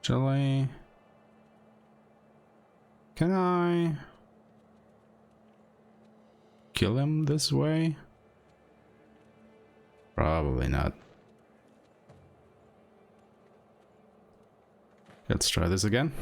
Shall I? Can I kill him this way? Probably not. Let's try this again.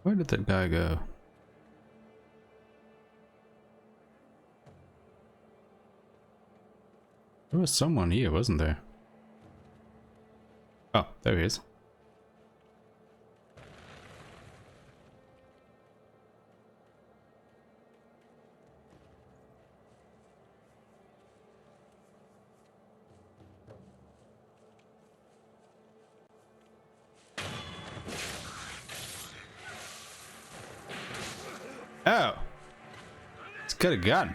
Where did that guy go? There was someone here, wasn't there? Oh, there he is. Oh! It's got a gun.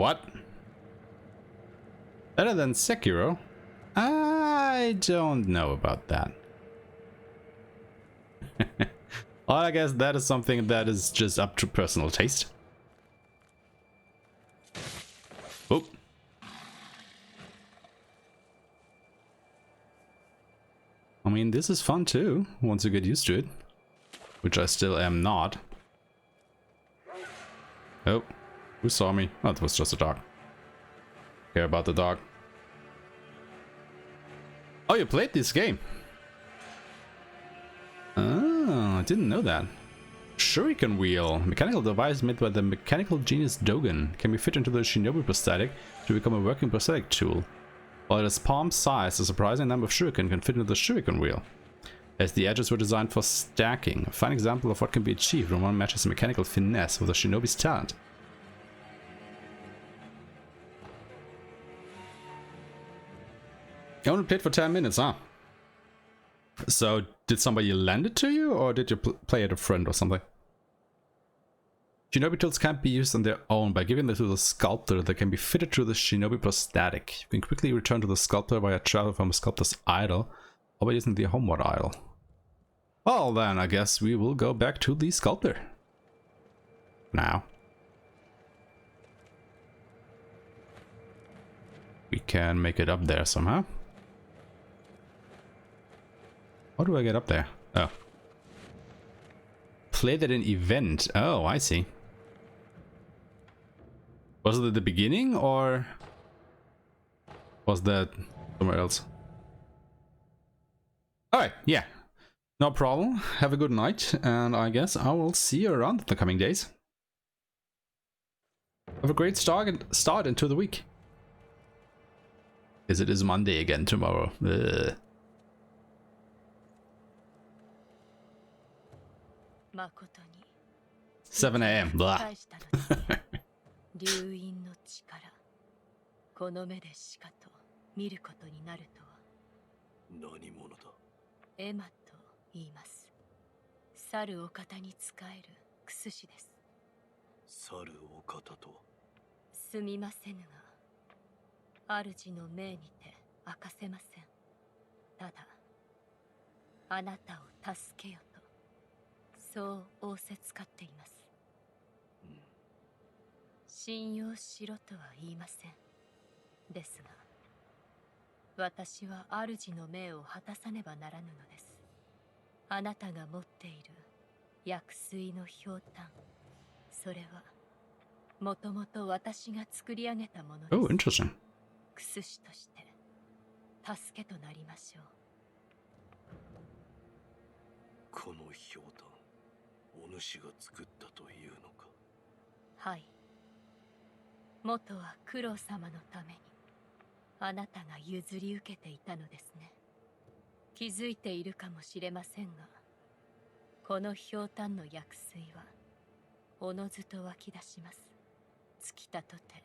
What? Better than Sekiro? I don't know about that. Well, I guess that is something that is just up to personal taste. Oh. I mean, this is fun too, once you get used to it. Which I still am not. Oh, who saw me? Oh, it was just a dog. Care about the dog. Oh, you played this game? Oh, I didn't know that. Shuriken wheel. Mechanical device made by the mechanical genius Dogen. Can be fit into the shinobi prosthetic to become a working prosthetic tool. While it is palm size, a surprising number of shuriken can fit into the shuriken wheel, as the edges were designed for stacking. A fine example of what can be achieved when one matches mechanical finesse with a shinobi's talent. You only played for 10 minutes, huh? So, did somebody lend it to you, or did you play it a friend or something? Shinobi tools can't be used on their own. By giving them to the sculptor, they can be fitted to the shinobi prosthetic. You can quickly return to the sculptor via travel from a sculptor's idol, or by using the homeward idol. Well then, I guess we will go back to the sculptor. Now. We can make it up there somehow. How do I get up there? Oh. Played at an event. Oh, I see. Was it at the beginning, or was that somewhere else? Alright, yeah. No problem. Have a good night, and I guess I will see you around the coming days. Have a great start into the week. Because it is Monday again tomorrow. Ugh. 7 a.m. Blah. 流因の力、この目でしかと見ることになるとは。何者だ。エマと言います。猿お方に仕えるクス氏です。猿お方とは。すみませぬが、主の命にて明かせません。ただ、あなたを助けよと、そう仰せつかっています。信用しろとは言いません。ですが、私は主の命を果たさねばならぬのです。あなたが持っている薬水のひょうたん、それはもともと私が作り上げたものです。Oh, interesting. クス師として助けとなりましょう。このひょうたん、お主が作ったというのか。はい。元は九郎様のためにあなたが譲り受けていたのですね。気づいているかもしれませんが、このひょうたんの薬水はおのずと湧き出します。尽きたとて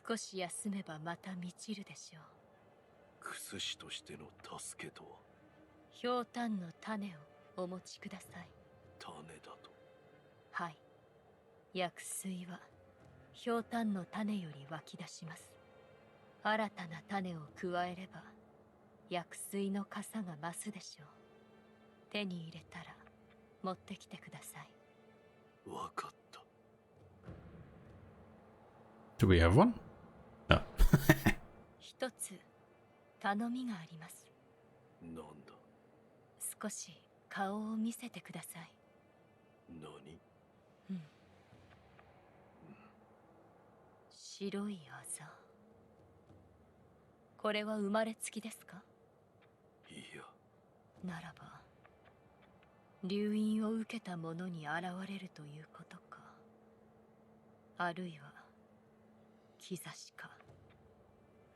少し休めばまた満ちるでしょう。クス師としての助けとは。ひょうたんの種をお持ちください。種だと。はい。薬水はひょうたんの種より湧き出します。新たな種を加えれば薬水の傘が増すでしょう。手に入れたら持ってきてください。わかった。Do we have one? No. 一つ頼みがあります。なんだ。少し顔を見せてください。何？うん。白いあざ。これは生まれつきですか？いや。ならば流因を受けた者に現れるということか。あるいは兆しか。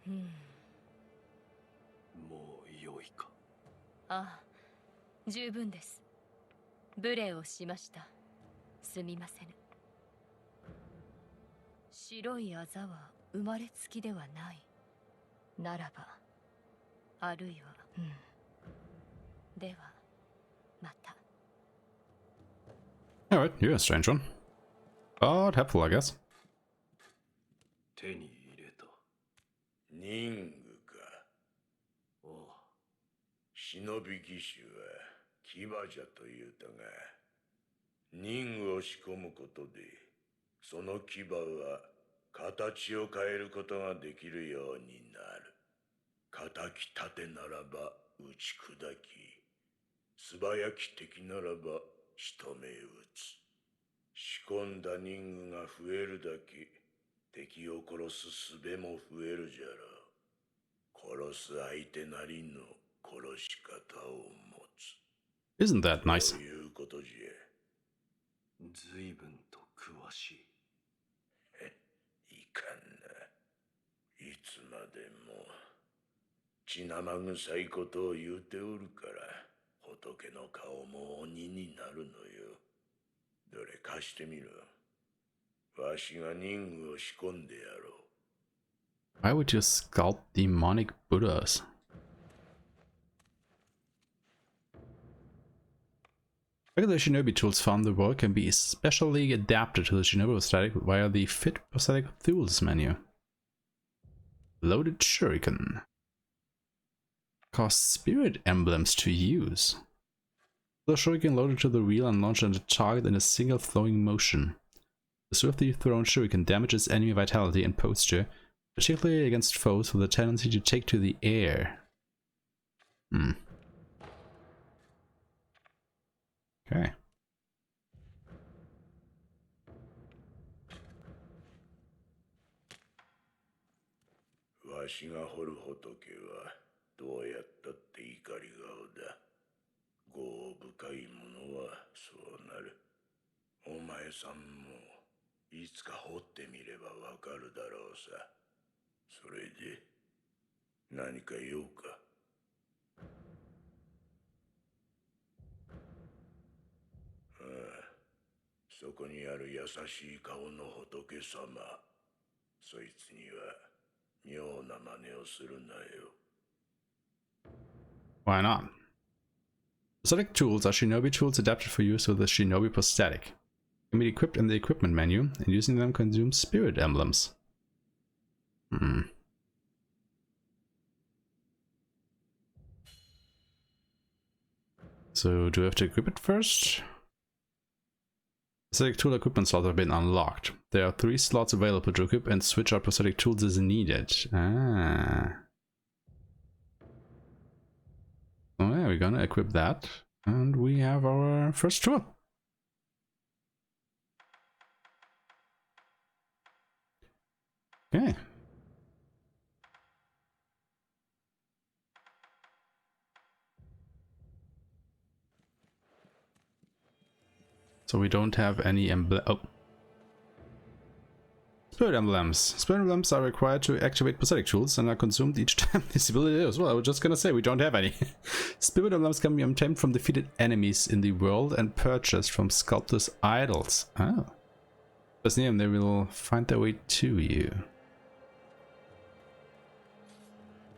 もう良いか。ああ、十分です。無礼をしました。すみませぬ。白いあざは生まれつきではない。ならば、あるいは、では、また。Alright, you're a strange one. But helpful, I guess. 忍び騎手は騎馬じゃと言うたが、任務を仕込むことで、その騎馬は形を変えることができるようになる。敵盾ならば打ち砕き、素早き敵ならば仕留め撃つ。仕込んだ任務が増えるだけ、敵を殺す術も増えるじゃろう。殺す相手なりの殺し方を持つ。 Isn't that nice? そういうことじゃ。随分と詳しい。いかんな。いつまでも血生臭いことを言うておるから、仏の顔も鬼になるのよ。どれ貸してみろ。わしが任務を仕込んでやろう。Why would you sculpt demonic Buddhas? Regular shinobi tools found in the world can be specially adapted to the shinobi prosthetic via the Fit Prosthetic Tools menu. Loaded shuriken. Cost spirit emblems to use. The shuriken loaded to the wheel and launched at a target in a single flowing motion. The swiftly thrown shuriken damages enemy vitality and posture, particularly against foes with a tendency to take to the air. Okay. わしが掘る仏はどうやったって怒り顔だ。業深いものはそうなる。お前さんもいつか掘ってみればわかるだろうさ。それで何か用か。ああ、そこにある優しい顔の仏様。そいつには妙な真似をするなよ。 Why not? Prosthetic tools are shinobi tools adapted for use with a shinobi prosthetic. Can be equipped in the equipment menu, and using them consumes spirit emblems. So do I have to equip it first? Prosthetic tool equipment slots have been unlocked. There are 3 slots available to equip and switch out prosthetic tools as needed. Ah. Oh yeah, we're gonna equip that. And we have our first tool. Okay. So we don't have any emblem. Oh. Spirit emblems. Spirit emblems are required to activate prosthetic tools and are consumed each time this ability as well. I was just gonna say we don't have any. Spirit emblems can be obtained from defeated enemies in the world and purchased from sculptors' idols. Oh. Press near them, they will find their way to you.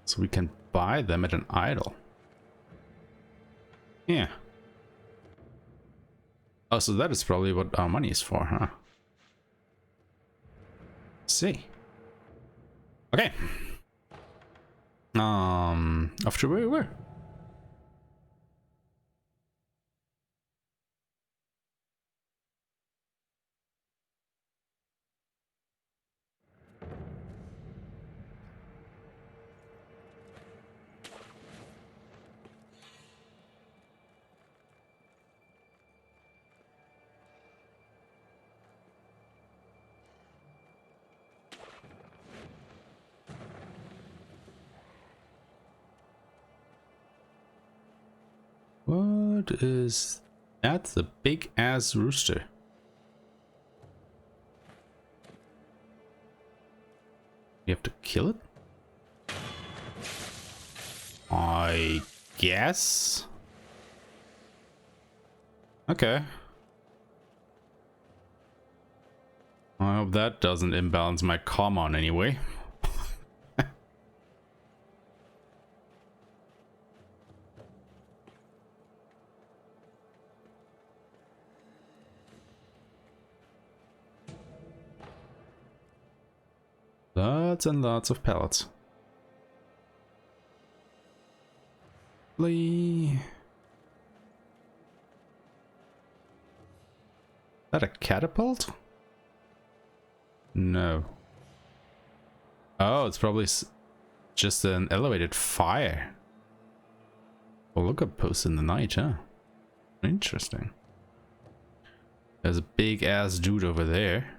So we can buy them at an idol. Yeah. Oh, so that is probably what our money is for, huh? Let's see. Okay. Off to where we were. What is that? The big ass rooster. You have to kill it? I guess. Okay. I hope that doesn't imbalance my karma in any way. Lots and lots of pellets. Is that a catapult? No. Oh, it's probably just an elevated fire. A lookup post in the night, huh? Interesting. There's a big ass dude over there.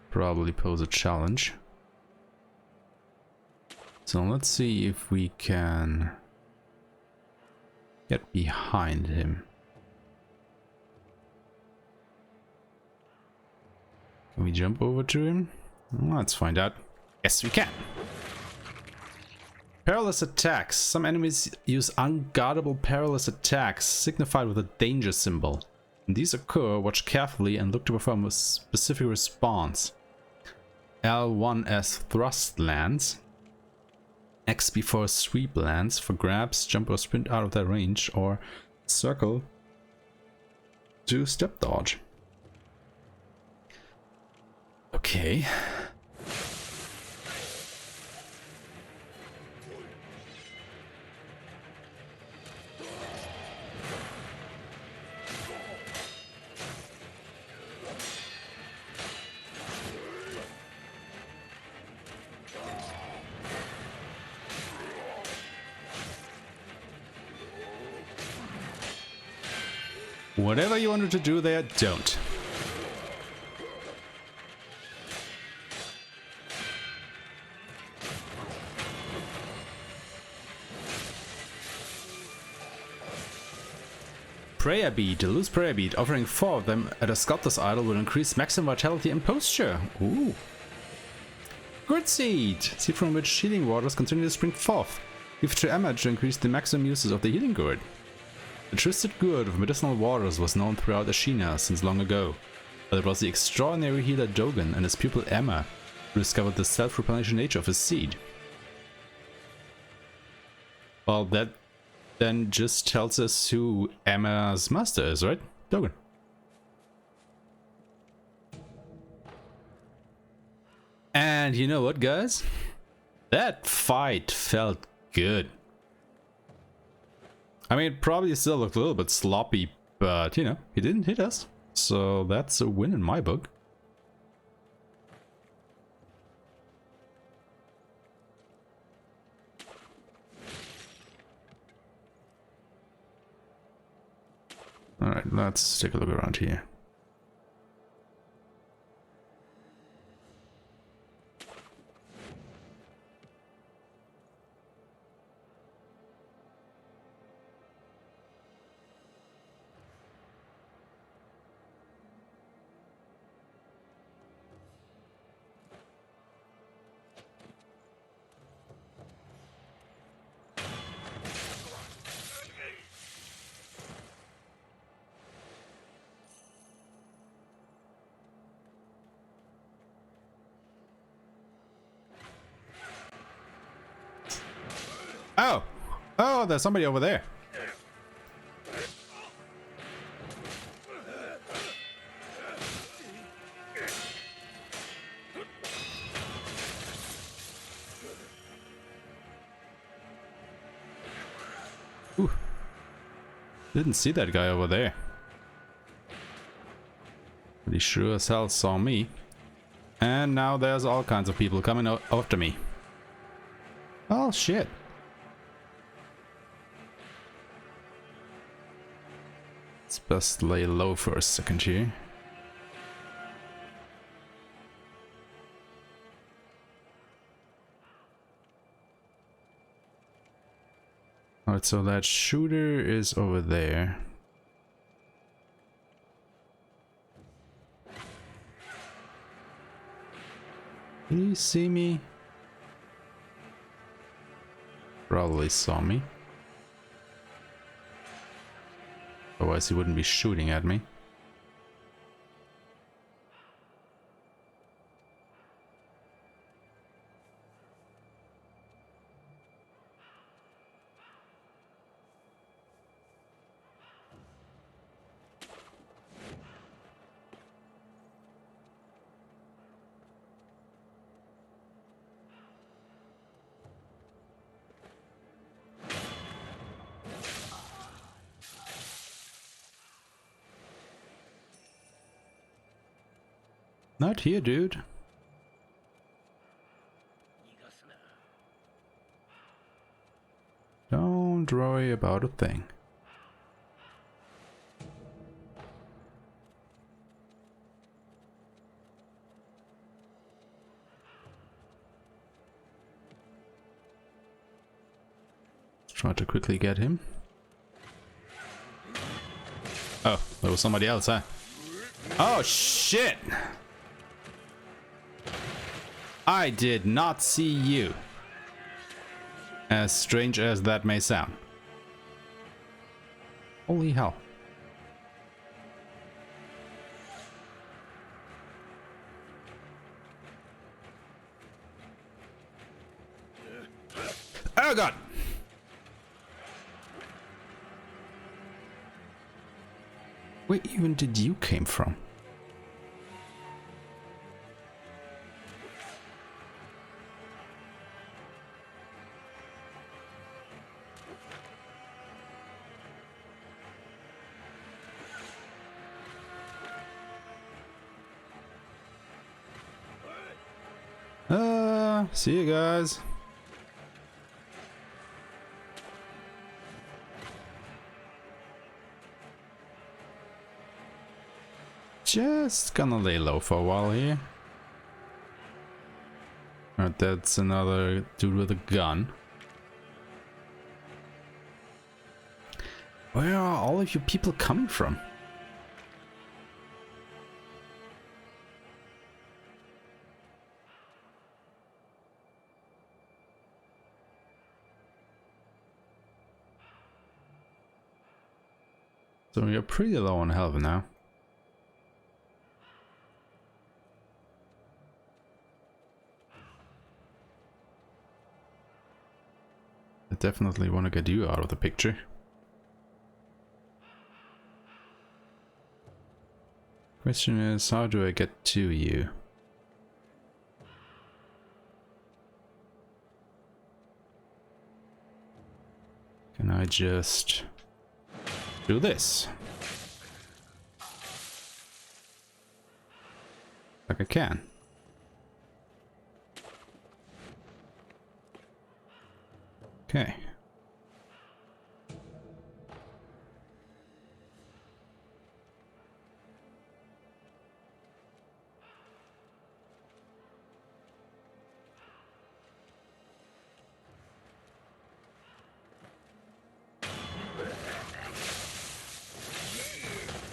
Probably pose a challenge. So let's see if we can get behind him. Can we jump over to him? Let's find out. Yes, we can. Perilous attacks. Some enemies use unguardable perilous attacks, signified with a danger symbol. When these occur, watch carefully and look to perform a specific response. L1 as thrust lands. X before sweep lands for grabs, jump or sprint out of their range, or circle to step dodge. Okay. Whatever you wanted to do there, don't. Prayer bead. A loose prayer bead. Offering 4 of them at a sculptor's idol will increase maximum vitality and posture. Ooh. Good seed. Seed from which healing waters continue to spring forth. Give to Aeshmah to increase the maximum uses of the healing gourd. The twisted gourd of medicinal waters was known throughout Ashina since long ago, but it was the extraordinary healer Dogen and his pupil Aeshmah who discovered the self-replenishing nature of his seed. Well, that then just tells us who Aeshmah's master is, right? Dogen. And you know what, guys? That fight felt good. I mean, it probably still looked a little bit sloppy, but, you know, he didn't hit us. So that's a win in my book. Alright, let's take a look around here. Oh! Oh, there's somebody over there. Ooh. Didn't see that guy over there. But he sure as hell saw me. And now there's all kinds of people coming after me. Oh, shit. Let's best lay low for a second here. Alright, so that shooter is over there. Did he see me? Probably saw me. Otherwise he wouldn't be shooting at me. Not here, dude. Don't worry about a thing. Let's try to quickly get him. Oh, there was somebody else, huh? Oh, shit! I did not see you. As strange as that may sound. Holy hell. Oh god! Where even did you came from? See you guys. Just gonna lay low for a while here. Alright, that's another dude with a gun. Where are all of you people coming from? So you're pretty low on health now. I definitely want to get you out of the picture. Question is, how do I get to you? Can I just do this? Like I can. Okay.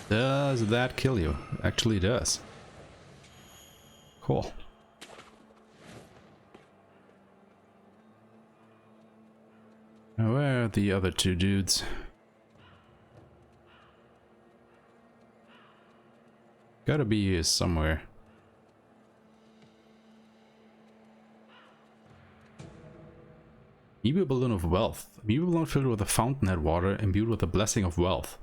Does that kill you? Actually does. Cool. Now where are the other two dudes? Gotta be here somewhere. Meeble Balloon of Wealth. A Meeble Balloon filled with a fountainhead water imbued with the blessing of wealth.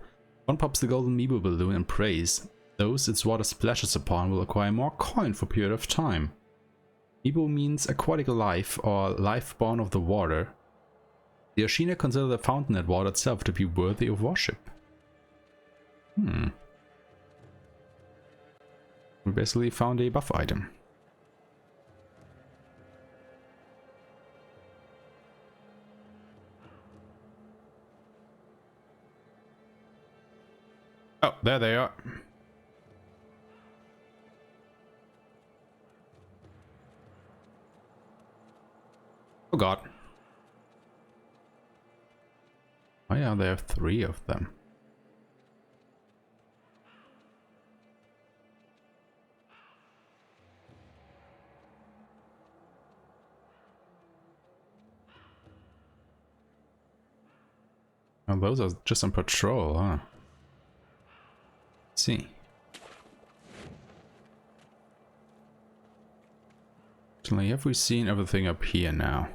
One pops the golden Meeble Balloon and prays. Those its water splashes upon will acquire more coin for a period of time. Meeble means aquatic life or life born of the water. The Ashina consider the fountainhead water itself to be worthy of worship. We basically found a buff item. Oh, there they are. Oh god. Oh yeah, there are 3 of them. Oh, those are just on patrol, huh? See. Actually, have we seen everything up here now?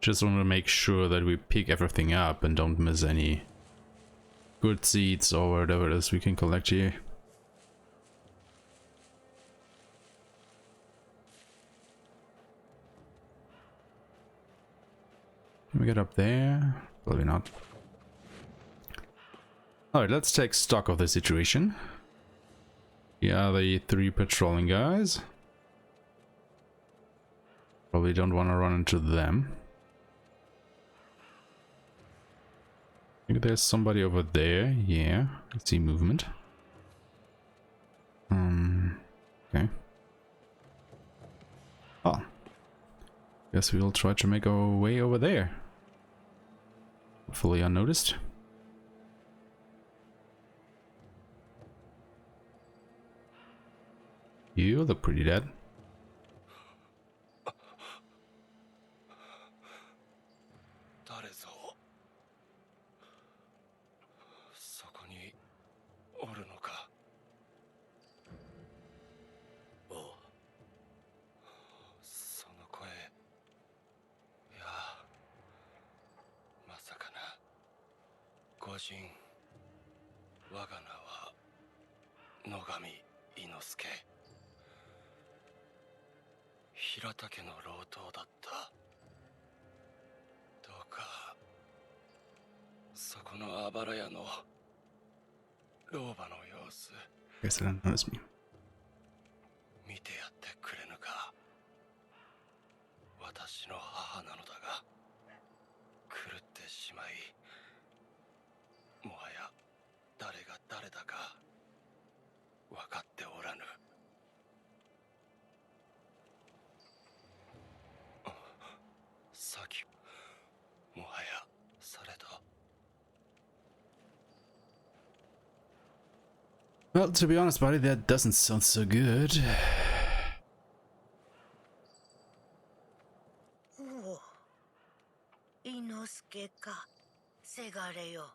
Just want to make sure that we pick everything up and don't miss any good seeds or whatever it is we can collect here. Can we get up there? Probably not. Alright, let's take stock of the situation. Here are the 3 patrolling guys. Probably don't want to run into them. I think there's somebody over there. Yeah, I see movement. Okay. Oh. Guess we'll try to make our way over there. Hopefully unnoticed. You look pretty dead. 誰ぞそこにおるのか。おう、その声。いや、まさかな。御神、我が名は野上伊之助。平田家の老頭だった。どうかそこのあばら屋の老婆の様子 Guess they don't notice me. 見てやってくれぬか。私の母なのだが狂ってしまい、もはや誰が誰だか分かっておらぬ。さっきもはやされた。 Well, to be honest, buddy, that doesn't sound so good. おお、伊之助か、せがれよ。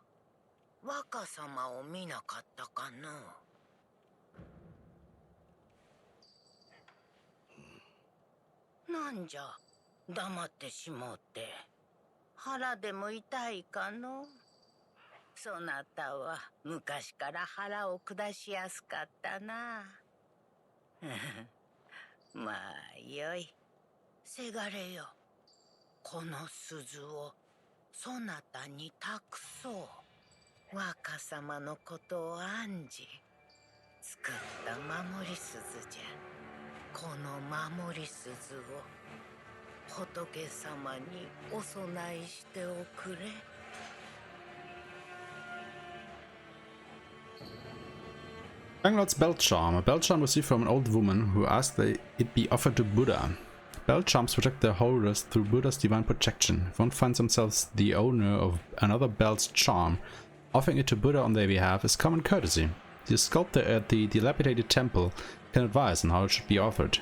若様を見なかったかの。なんじゃ、黙ってしもうて。腹でも痛いかの。そなたは昔から腹を下しやすかったな。まあよい。せがれよ、この鈴をそなたに託そう。若様のことを案じ作った守り鈴じゃ。この守り鈴を仏様にお供えしておくれ。Banglot's belt charm. A belt charm received from an old woman who asked that it be offered to Buddha. Belt charms protect their holders through Buddha's divine protection. If one finds themselves the owner of another belt's charm, offering it to Buddha on their behalf is common courtesy. The sculptor at the dilapidated temple can advise on how it should be offered.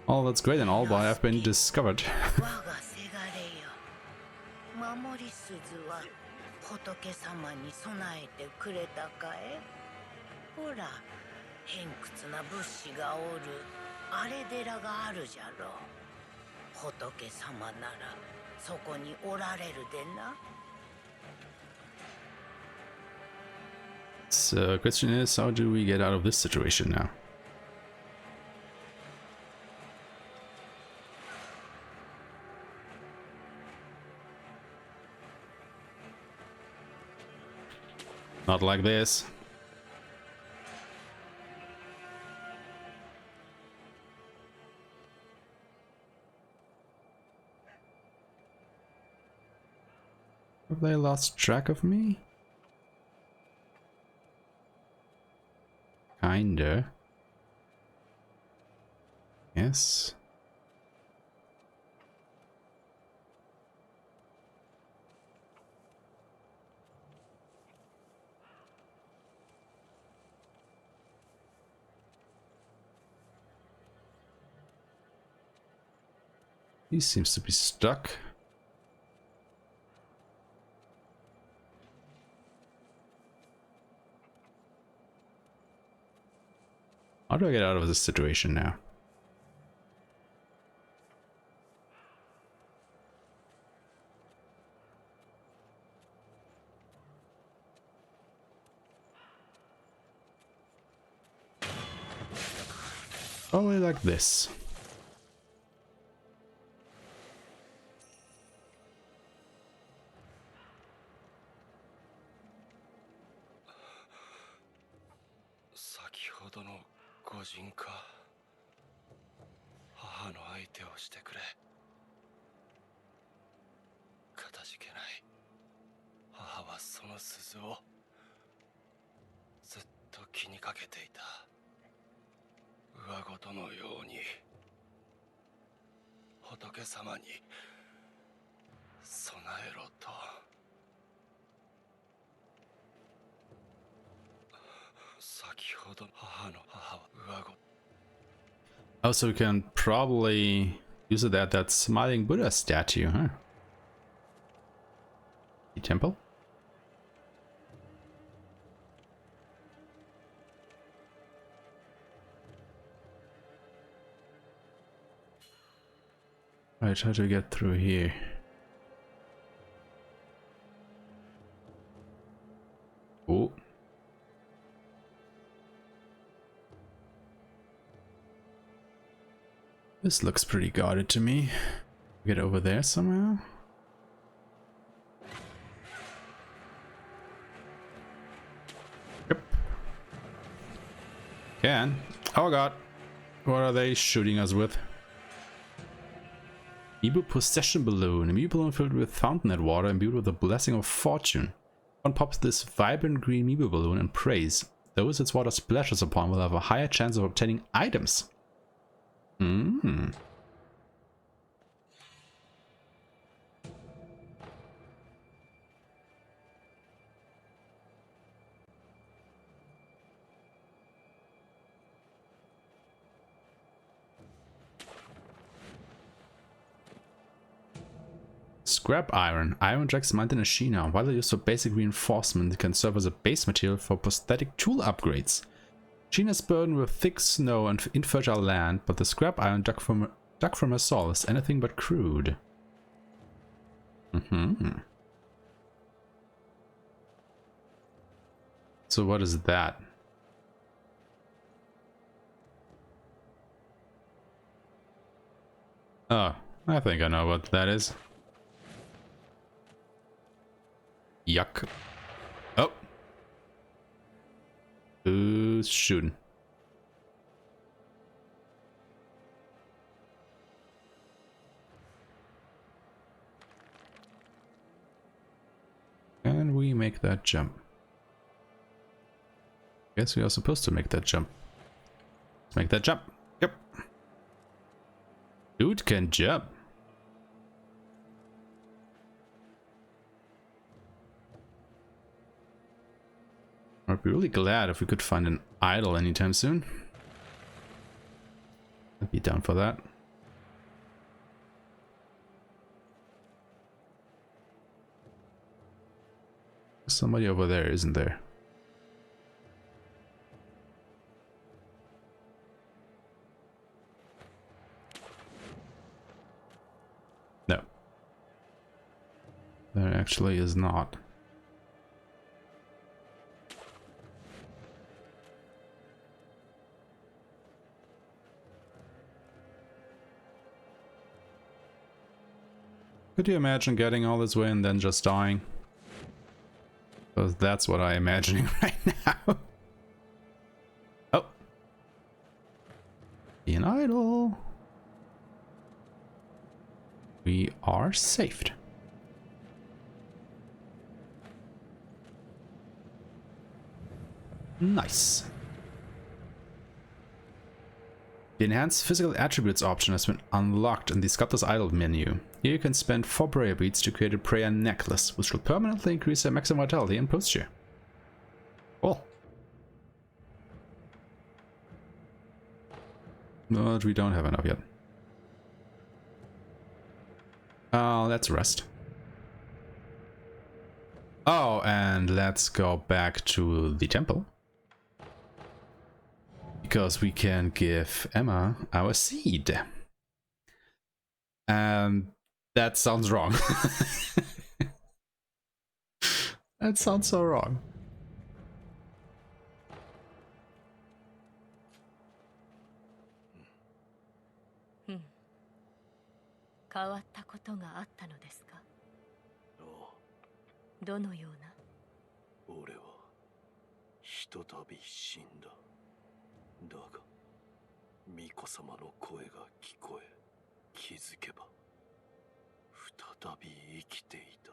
Oh, that's great and all, but I've been discovered. 我がせがれよ、守り鈴は仏様に備えてくれたかえ。ほら、偏屈な仏師がおるあれ寺があるじゃろう。仏様ならそこにおられるでな。 So, question is, how do we get out of this situation now? Not like this. Have they lost track of me? Kinda. Yes. He seems to be stuck. How do I get out of this situation now? Probably like this. どの御人か。母の相手をしてくれ。かたじけない。母はその鈴をずっと気にかけていた。上事のように仏様に備えろと。先ほど母は上事。Also, we can probably use it at that smiling Buddha statue, huh? The temple? Right, how do we get through here? Oh. This looks pretty guarded to me. Get over there somehow? Yep. Can. Oh god. What are they shooting us with? Amiibo possession balloon. Amiibo balloon filled with fountainhead water imbued with the blessing of fortune. One pops this vibrant green Amiibo balloon and prays. Those its water splashes upon will have a higher chance of obtaining items. Scrap iron. Iron jacks mined in Ashina. While used for basic reinforcement, it can serve as a base material for prosthetic tool upgrades. Ashina is burdened with thick snow and infertile land, but the scrap iron dug from her soil is anything but crude. So what is that? Oh, I think I know what that is. Yuck. Oh. Who's shooting? Can we make that jump? Guess we are supposed to make that jump. Let's make that jump. Yep. Dude can jump. I'd be really glad if we could find an idol anytime soon. I'd be down for that. Somebody over there, isn't there? No. There actually is not. Could you imagine getting all this way and then just dying? Because that's what I'm imagining right now. Oh. An idol. We are saved. Nice. The enhanced physical attributes option has been unlocked in the Sculptor's Idol menu. Here you can spend 4 prayer beads to create a prayer necklace, which will permanently increase their maximum vitality and posture. Cool. But we don't have enough yet. Let's rest. Oh, and let's go back to the temple. Because we can give Emma our seed. That sounds wrong. That sounds so wrong. 巫女様の声が聞こえ、気づけば再び生きていた。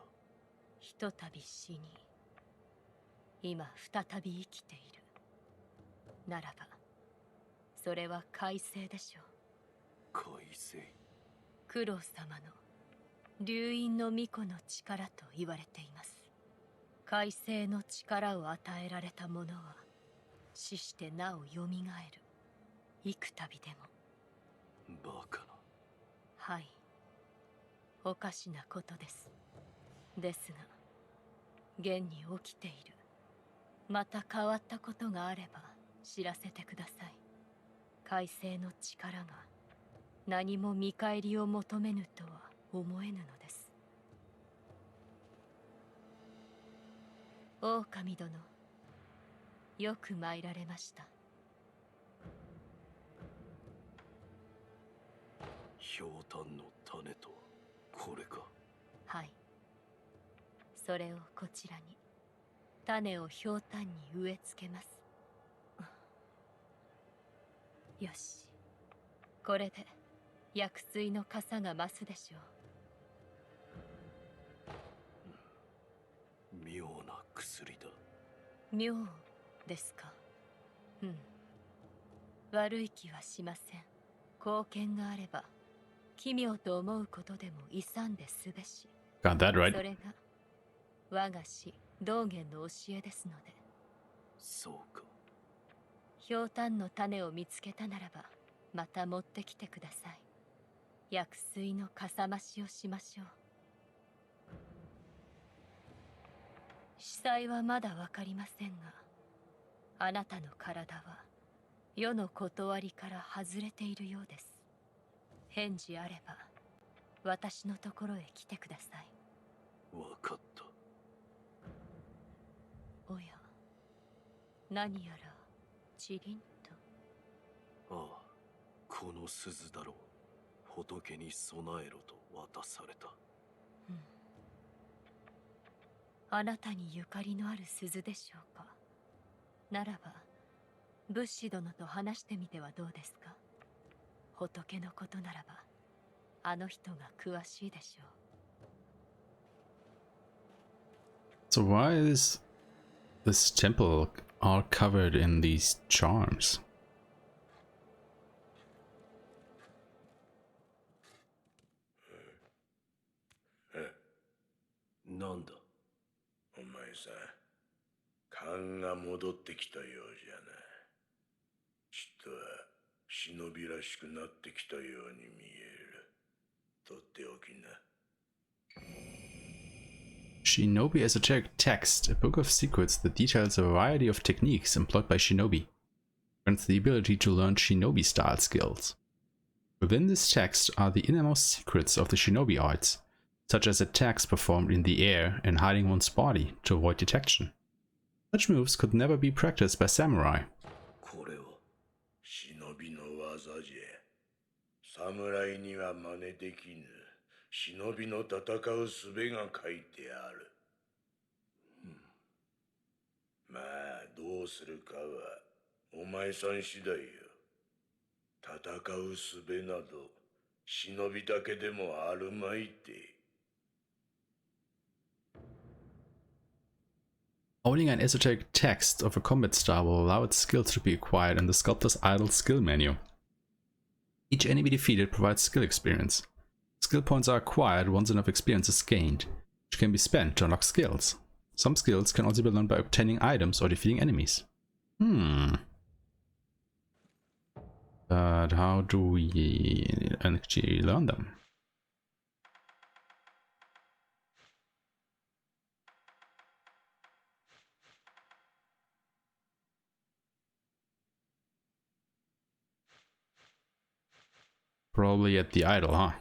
ひとたび死に、今再び生きている。ならばそれは快晴でしょう。快晴。九郎様の流因の巫女の力と言われています。快晴の力を与えられた者は死してなおよみがえる。幾度でも。バカな。はい、おかしなことです。ですが現に起きている。また変わったことがあれば知らせてください。快晴の力が何も見返りを求めぬとは思えぬのです。狼殿、よく参られました。ひょうたんの種とはこれか。はい、それをこちらに。種をひょうたんに植え付けます。よし、これで薬水の傘が増すでしょう。妙な薬だ。妙ですか。うん、悪い気はしません。貢献があれば奇妙と思うことでも勇んですべし。 Got that right. それが我が師道元の教えですので。そうか。ひょうたんの種を見つけたならばまた持ってきてください。薬水のかさ増しをしましょう。司祭はまだわかりませんが、あなたの体は世の断りから外れているようです。返事あれば私のところへ来てください。わかった。おや、何やらチリンと。ああ、この鈴だろう。仏に備えろと渡された。うん、あなたにゆかりのある鈴でしょうか。ならば仏師殿と話してみてはどうですか。仏のことならばあの人が詳しいでしょう。 So why is this temple all covered in these charms? なんだ。お前さ、勘が戻ってきたようじゃな。ちっとは忍びらしくなってきたように見える。とっておきな。Shinobi Esoteric Text, a book of secrets that details a variety of techniques employed by shinobi. Grants the ability to learn shinobi style skills. Within this text are the innermost secrets of the shinobi arts, such as attacks performed in the air and hiding one's body to avoid detection. Such moves could never be practiced by samurai. これは忍びの技じゃ。侍には真似できぬ忍びの戦う術が書いてある。まあどうするかはお前さん次第よ。戦う術など忍びだけでもあるまいて。Owning an esoteric text of a combat style will allow its skills to be acquired in the Sculptor's Idle skill menu. Each enemy defeated provides skill experience. Skill points are acquired once enough experience is gained, which can be spent to unlock skills. Some skills can also be learned by obtaining items or defeating enemies. But how do we actually learn them? Probably at the idol, huh?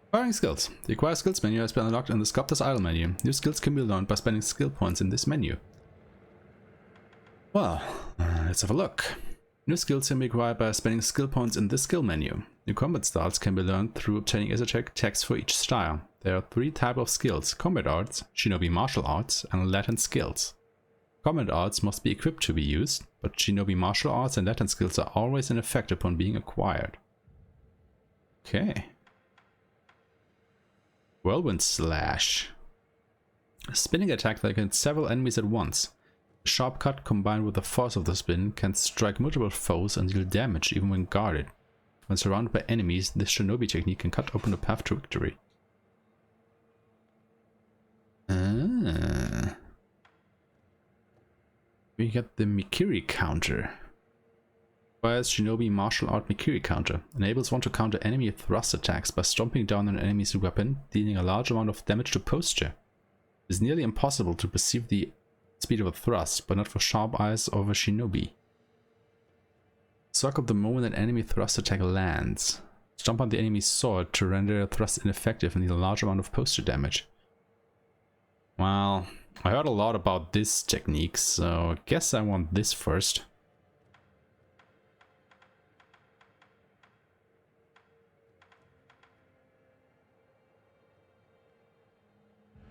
Acquiring skills. The Acquire Skills menu has been unlocked in the Sculptor's Idle menu. New skills can be learned by spending skill points in this menu. Well, let's have a look. New skills can be acquired by spending skill points in this skill menu. New combat styles can be learned through obtaining esoteric texts for each style. There are 3 types of skills: combat arts, shinobi martial arts, and Latin skills. Combat arts must be equipped to be used, but shinobi martial arts and Latin skills are always in effect upon being acquired. Okay. Whirlwind Slash. A spinning attack that can hit several enemies at once. A sharp cut combined with the force of the spin can strike multiple foes and deal damage even when guarded. When surrounded by enemies, this shinobi technique can cut open the path to victory. We get the Mikiri counter. Requires shinobi martial art Mikiri counter. Enables one to counter enemy thrust attacks by stomping down an enemy's weapon, dealing a large amount of damage to posture. It is nearly impossible to perceive the speed of a thrust, but not for sharp eyes of a shinobi. Suck up the moment an enemy thrust attack lands. Stomp on the enemy's sword to render a thrust ineffective and deal a large amount of posture damage. Well, I heard a lot about this technique, so I guess I want this first.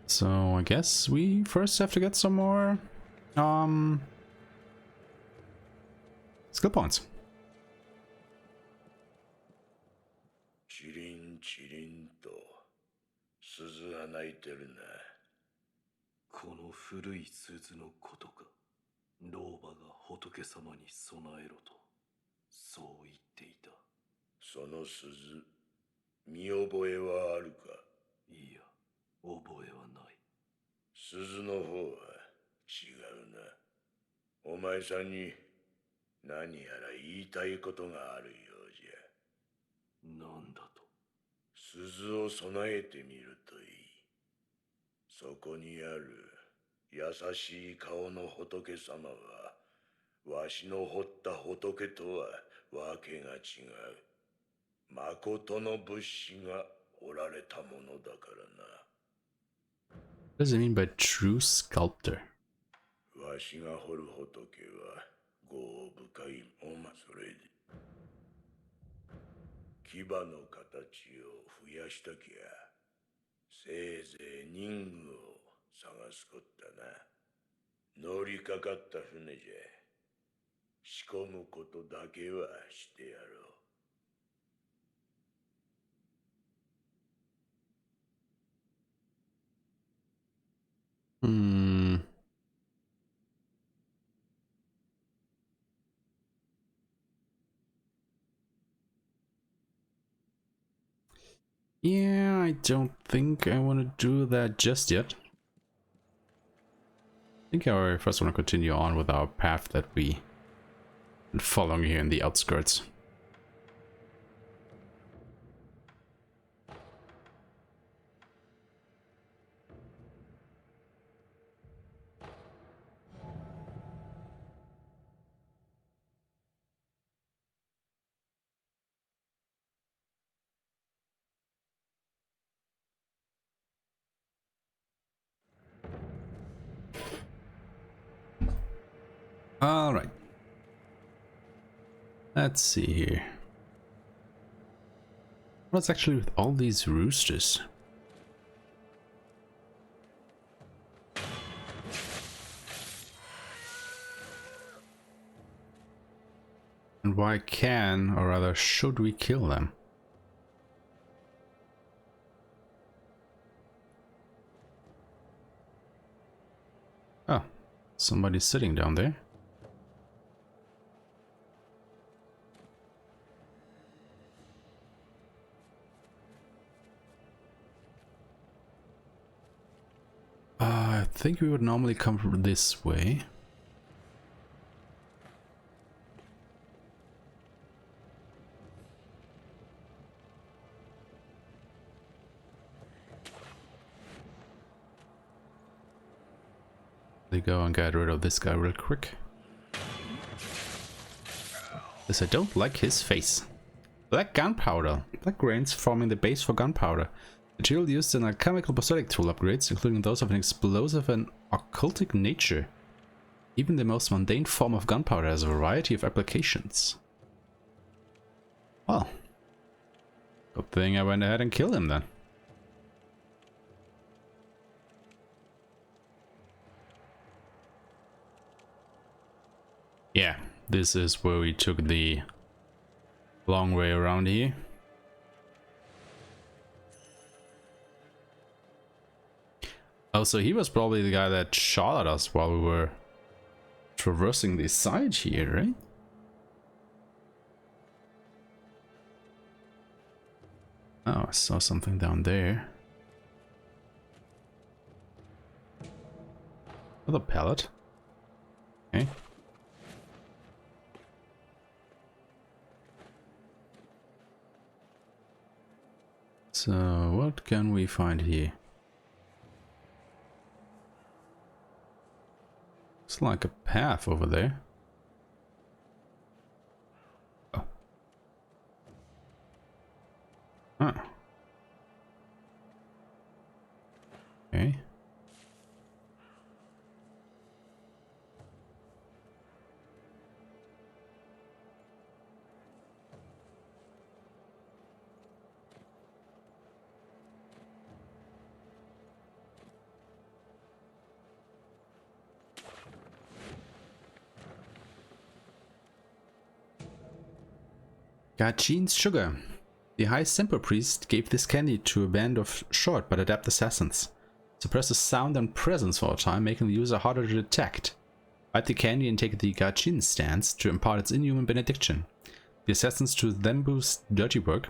So I guess we first have to get some more skill points. チリンチリンと鈴が鳴いてるな。この古い鈴のことか。老婆が仏様に備えろと、そう言っていた。その鈴、見覚えはあるか？いや、覚えはない。鈴の方は違うな。お前さんに何やら言いたいことがあるようじゃ。なんだと？鈴を備えてみるといい。そこにある優しい顔の仏様は、わしの彫った仏とはわけが違う。誠の仏師が彫られたものだからな。What does it mean by true sculptor? わしが彫る仏は業深いおまそれで牙の形を増やしたきゃせいぜい人具を探すこったな。乗りかかった船じゃ仕込むことだけはしてやろう。Yeah, I don't think I want to do that just yet. I think I first want to continue on with our path that we been following here in the outskirts. All right. Let's see here. What's actually with all these roosters? And why can, or rather should we kill them? Oh, somebody's sitting down there. I think we would normally come from this way. They go and get rid of this guy real quick. This, I don't like his face. Black gunpowder. Black grains forming the base for gunpowder. Material used in alchemical prosthetic tool upgrades, including those of an explosive and occultic nature. Even the most mundane form of gunpowder has a variety of applications. Well, Good thing I went ahead and killed him then. Yeah, this is where we took the long way around here. Oh, so he was probably the guy that shot at us while we were traversing this side here, right? Oh, I saw something down there. Another pallet. Okay. So, what can we find here? It's like a path over there. Oh. Huh. Okay. Gachin's sugar. The High Semper Priest gave this candy to a band of short but adept assassins. Suppresses sound and presence for a time, making the user harder to detect. Bite the candy and take the Gachin stance to impart its inhuman benediction. The assassins choose Thembu's dirty work.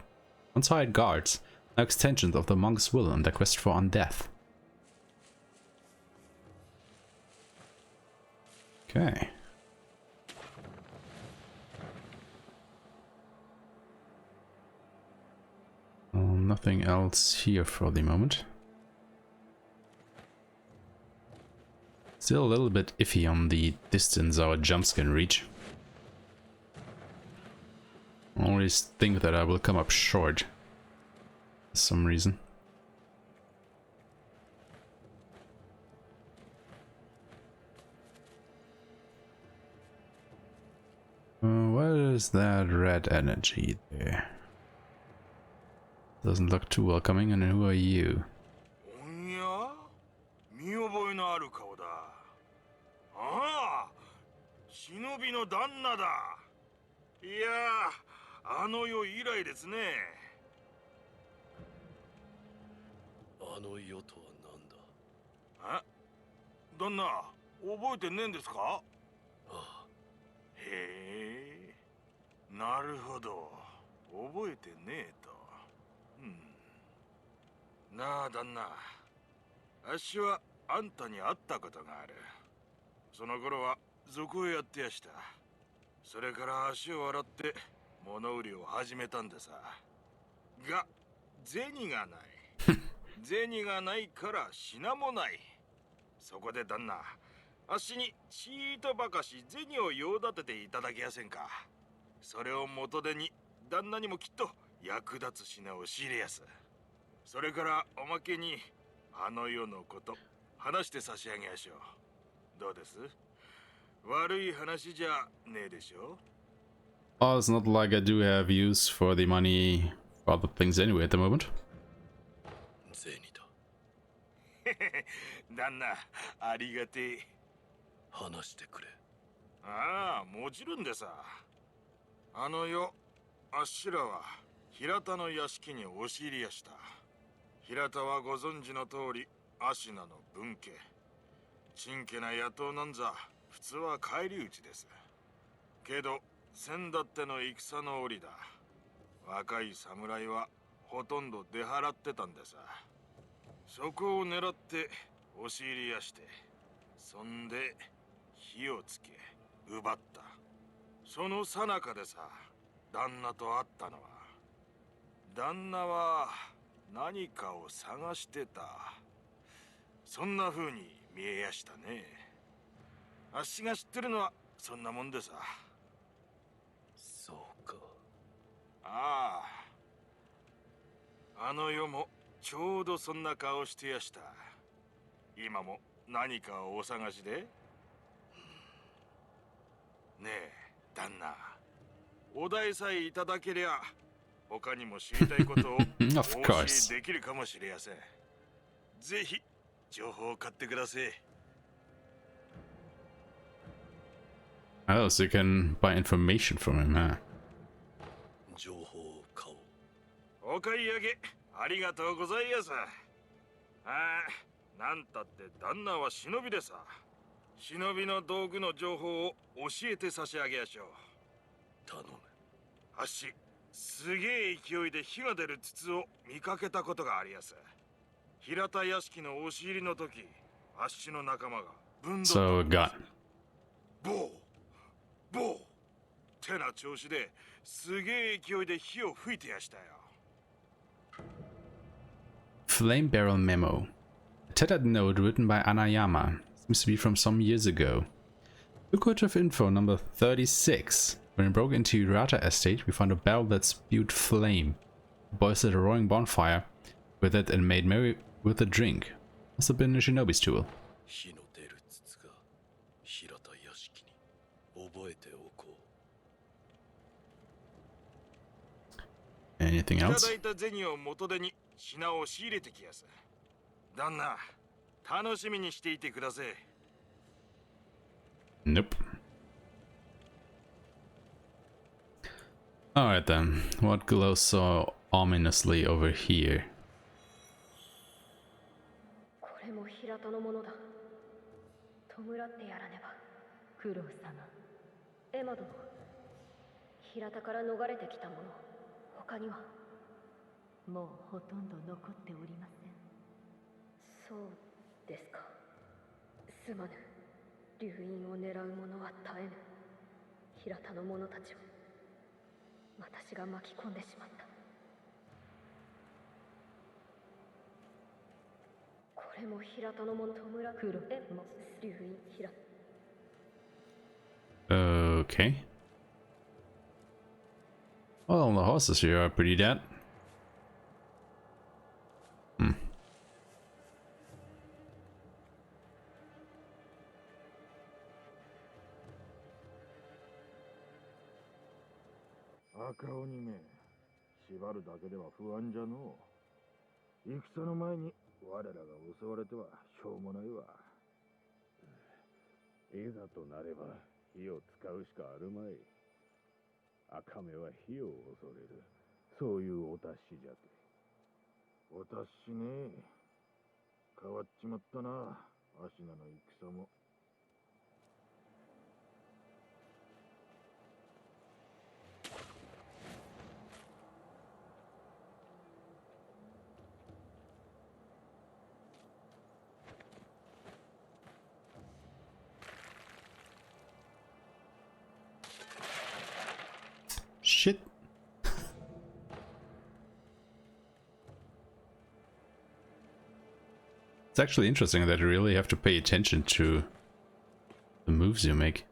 Once hired guards, now extensions of the monk's will in their quest for undeath. Okay. Nothing else here for the moment. Still a little bit iffy on the distance our jumps can reach. I always think that I will come up short for some reason. What is that red energy there? Doesn't look too welcoming, and who are you? 見覚えのある顔だ。ああ、忍びの旦那だ。いやあの世以来ですね。あの世とは何だ。え、旦那、覚えてねえんですか？ああ、へえ、なるほど、覚えてねえと。なあ旦那、あっしはあんたに会ったことがある。その頃は賊をやってやした。それから足を洗って物売りを始めたんでさ。が、銭がない。銭がないから品もない。そこで旦那、あっしにちーとばかし銭を用立てていただけやせんか。それを元手に旦那にもきっと役立つ品を仕入れやす。それからおまけにあの世のこと話して差し上げやしょう。どうです？悪い話じゃねえでしょ。 Oh, it's not like I do have use for the money for other things anyway at the moment. 銭だ。旦那、ありがてえ。話してくれ。ああ、もちろんでさ。あの世、あっしらは平田の屋敷に押し入りやした。平田はご存知の通り、アシナの分家。ちんけな野党なんざ、普通は返り討ちです。けど、先だっての戦の折だ。若い侍はほとんど出払ってたんでさ。そこを狙って押し入りやして、そんで火をつけ、奪った。その最中でさ、旦那と会ったのは。旦那は何かを探してた。そんな風に見えやしたね。あっしが知ってるのはそんなもんでさ。そうか。ああ。あの世もちょうどそんな顔してやした。今も何かをお探しで？ねえ、旦那。お代さえいただけりゃ、他にも知りたいことをお教 Of course. えできるかもしれません。ぜひ情報を買ってください。 Oh, so you can buy information from him, huh? 情報を買おう。お買い上げありがとうございます。なんたって旦那は忍びでさ。忍びの道具の情報を教えて差し上げやしょう。頼む。あっし、すげえ勢いで火が出る筒を見かけたことがありやす。平田屋敷の押し入りの時、あっしの仲間がぶんどった So a gun. ボーってな調子ですげえ勢いで火を吹いてやしたよ。 Flame barrel memo. A tattered note written by Anayama. Seems to be from some years ago. Lucrative info number 36. When we broke into Hirata Estate, we found a barrel that spewed flame. The boys lit a roaring bonfire with it and made merry with a drink. Must have been a shinobi's tool. 火の出る筒が平田屋敷に覚えておこう。 Anything いた else? だいた銭を元手に品を仕入れてきやす。旦那、楽しみにしていてください。 Nope. Alright then, what glows so ominously over here? これも平田のものだ。弔ってやらねば。九郎様、エマ殿、平田から逃れてきた者、他にはもうほとんど残っておりません。そうですか。すまぬ。流飲を狙う者は絶えぬ。平田の者たちを私が巻き込んでしまった。これも平田のもの。弔黒えも流飲平田。 Okay. Well, the horses here are pretty dead. Hmm. 赤鬼め、縛るだけでは不安じゃのう。戦の前に我らが襲われてはしょうもないわ。いざとなれば火を使うしかあるまい。赤目は火を恐れる。そういうお達しじゃて。お達しねえ。変わっちまったな、アシナの戦も。 Shit. It's actually interesting that you really have to pay attention to the moves you make.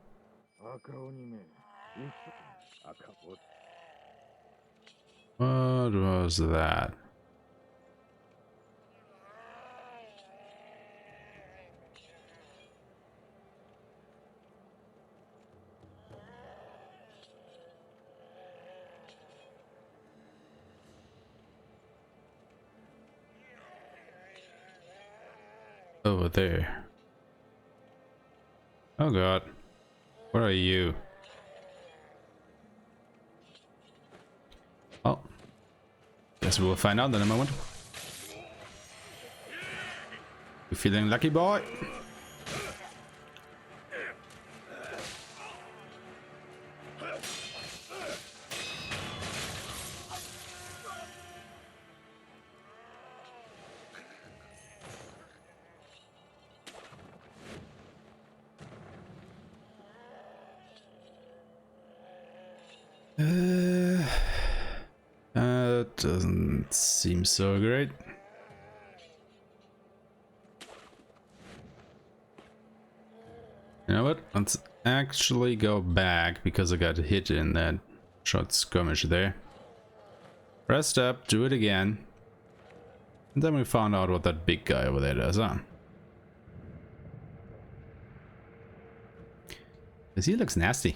What was that? Over there. Oh god. What are you? Oh. Guess we'll find out in a moment. You feeling lucky, boy? Doesn't seem so great. You know what? Let's actually go back because I got hit in that short skirmish there. Rest up, do it again. And then we found out what that big guy over there does, huh? Because he looks nasty.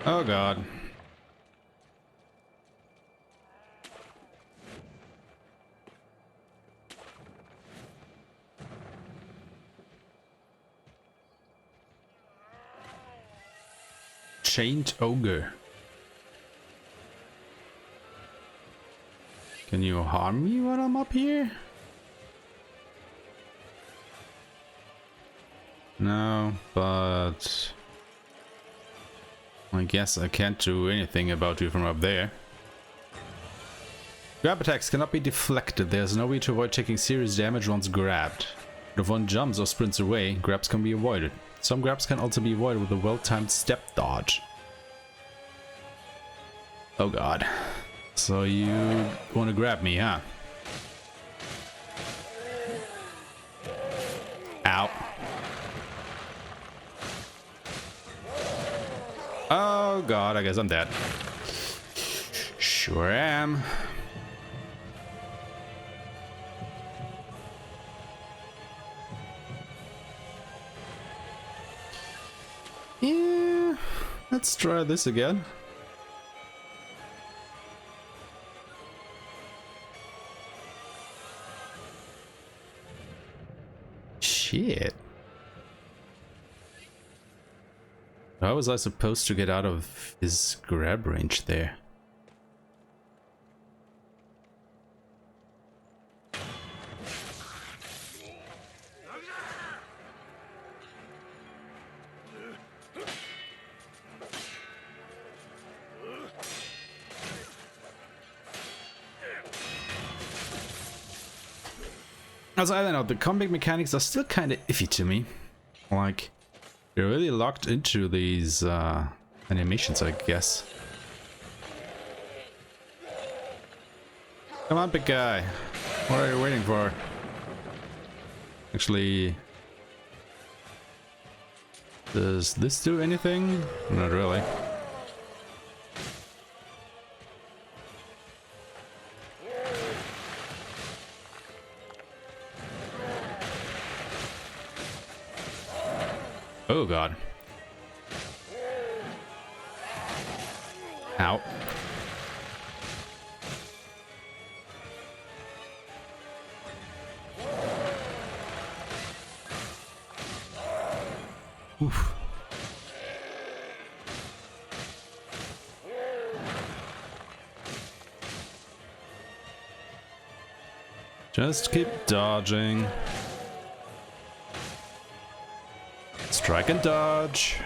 Oh god. Chained ogre. Can you harm me when I'm up here? No, but I guess I can't do anything about you from up there. Grab attacks cannot be deflected. There's no way to avoid taking serious damage once grabbed. But if one jumps or sprints away, grabs can be avoided. Some grabs can also be avoided with a well-timed step dodge. Oh god. So you want to grab me, huh? Ow. Oh god, I guess I'm dead. Sure am. Yeah, let's try this again. Shit. How was I supposed to get out of his grab range there? Also, I don't know, the combat mechanics are still kind of iffy to me. Like, they're really locked into these animations, I guess. Come on, big guy. What are you waiting for? Actually, does this do anything? Not really. Oh god. Ow. Oof. Just keep dodging. Strike and dodge.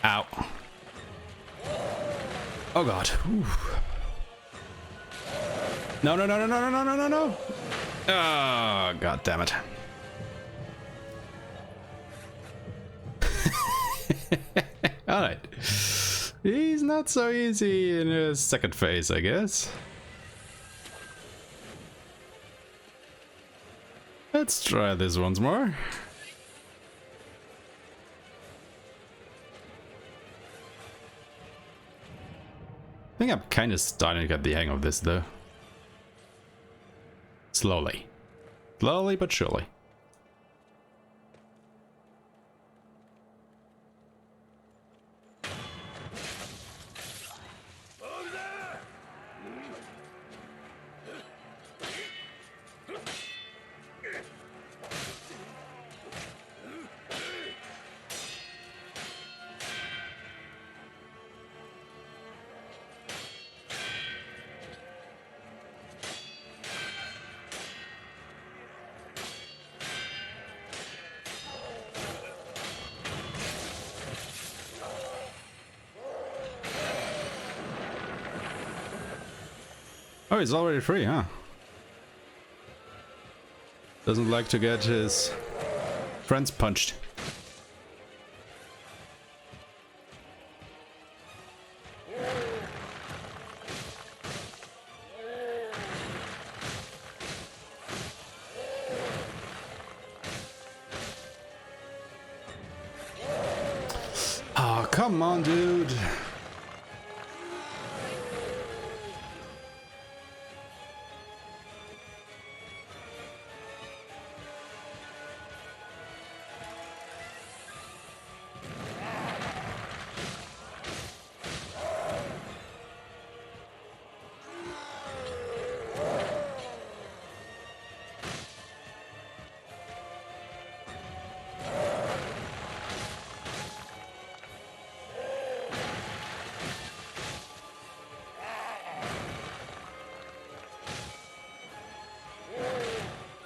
Ow. Oh god. Ooh. No, no, no, no, no, no, no, no, no. Oh, god damn it. Alright. He's not so easy in his second phase, I guess. Let's try this once more. I think I'm kind of starting to get the hang of this, though. Slowly. Slowly but surely. Oh, he's already free, huh? Doesn't like to get his friends punched. Come on, dude.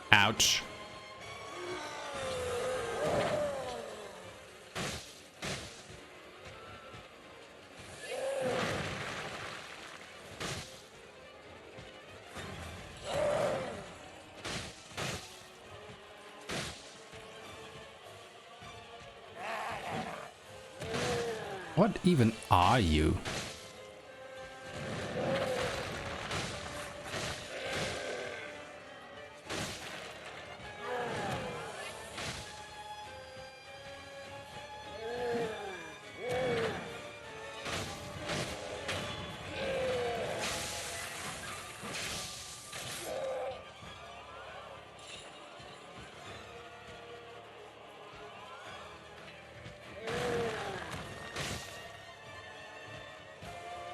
Ouch. What even are you?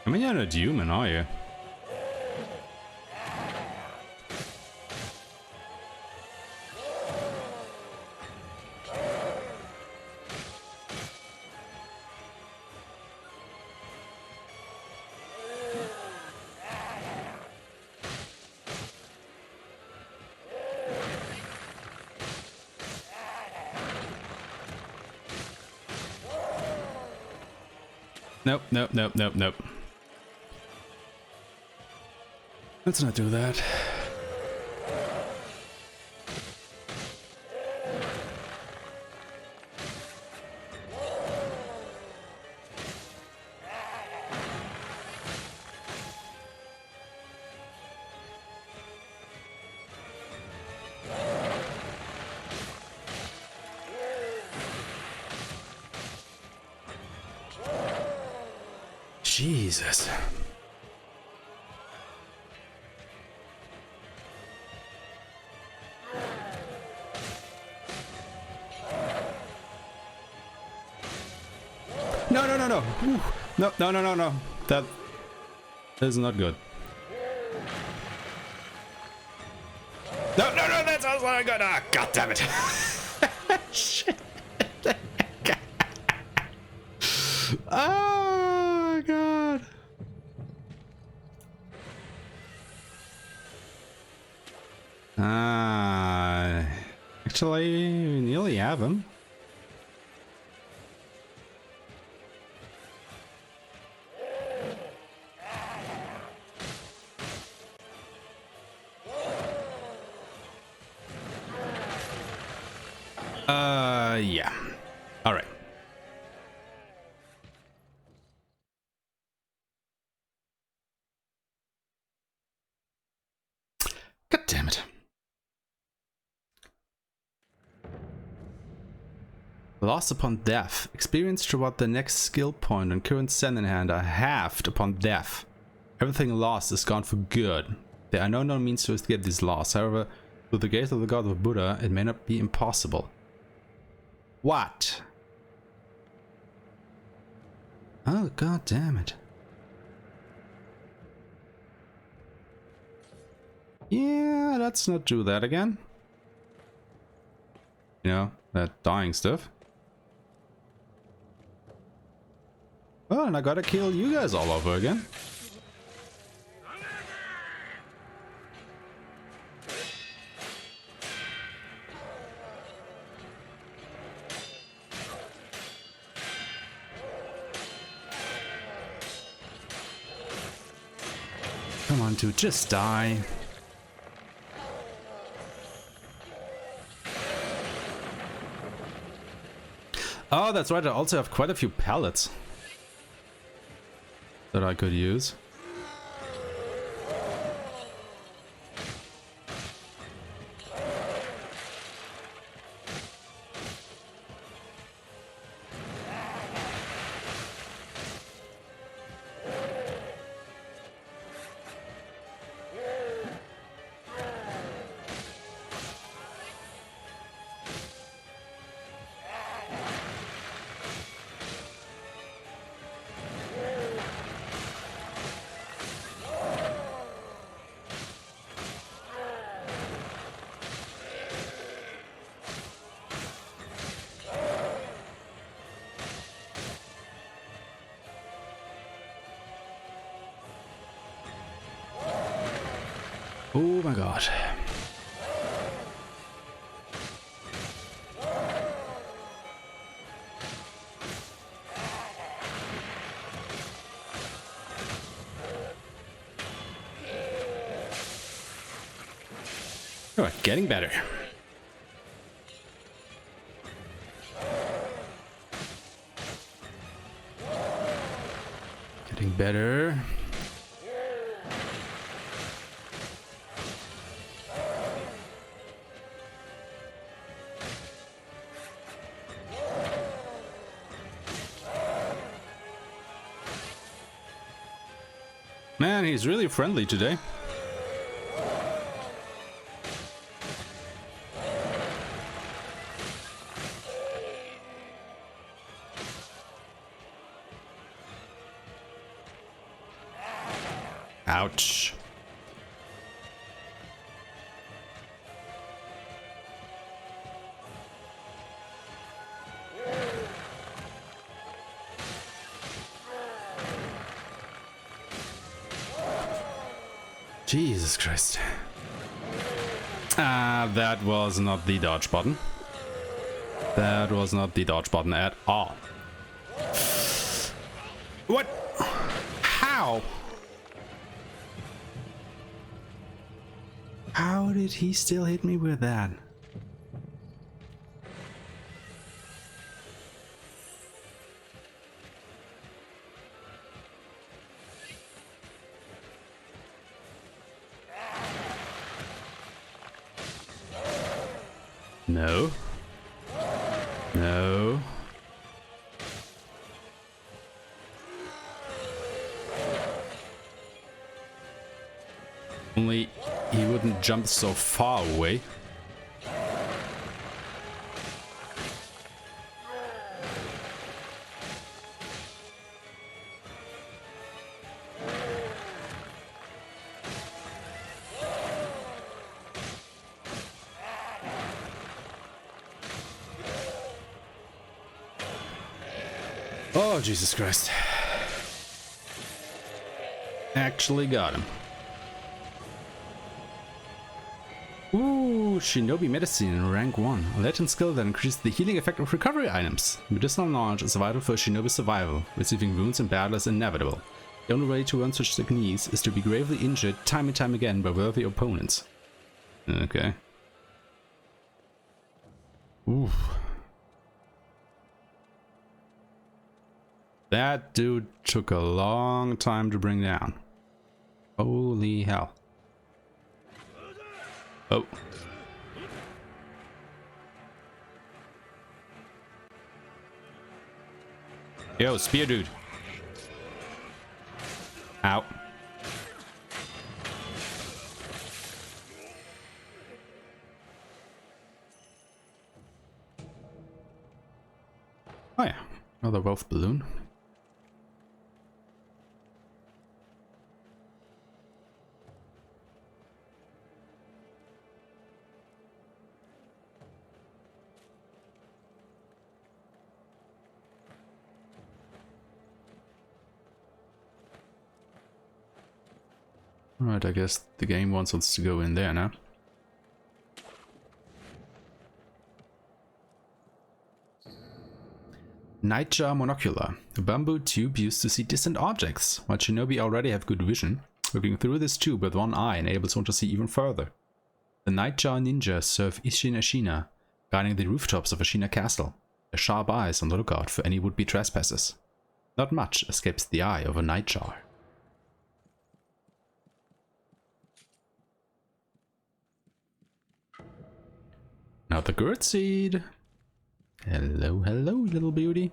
I mean, you're not human, are you? Nope, nope, nope, nope, nope. Let's not do that. Jesus. No, no, no, no. Ooh. No, no, no, no, no. That is not good. No, no, no, that's also not good. Ah, God damn it. Shit. Oh, God. Actually, we nearly have him. Yeah. All right. God damn it. Lost upon death. Experience toward the next skill point and current send in hand are halved upon death. Everything lost is gone for good. There are no known means to escape this loss. However, with the gaze of the god of Buddha, it may not be impossible. What? Oh, god damn it. Yeah, let's not do that again. You know, that dying stuff. Oh, and I gotta kill you guys all over again. Come on, dude, just die. Oh, that's right, I also have quite a few pallets that I could use. Oh my god. Alright, getting better. Getting better. Man, he's really friendly today. Ouch. Jesus Christ. That was not the dodge button. That was not the dodge button at all. What? How? How did he still hit me with that? No. No. Only he wouldn't jump so far away. Oh, Jesus Christ. Actually got him. Ooh, Shinobi Medicine, rank 1. A legend skill that increases the healing effect of recovery items. Medicinal knowledge is vital for Shinobi survival. Receiving wounds in battle is inevitable. The only way to learn such techniques is to be gravely injured time and time again by worthy opponents. Okay. Oof. That dude took a long time to bring down. Holy hell. Oh. Yo, spear dude. Ow. Oh yeah, another wealth balloon. Alright, I guess the game wants us to go in there now. Nightjar monocular, a bamboo tube used to see distant objects. While Shinobi already have good vision, looking through this tube with one eye enables one to see even further. The Nightjar ninja serve Ashina, guarding the rooftops of Ashina Castle. Their sharp eyes on the lookout for any would-be trespassers. Not much escapes the eye of a Nightjar. Now the gourd seed. Hello, hello, little beauty.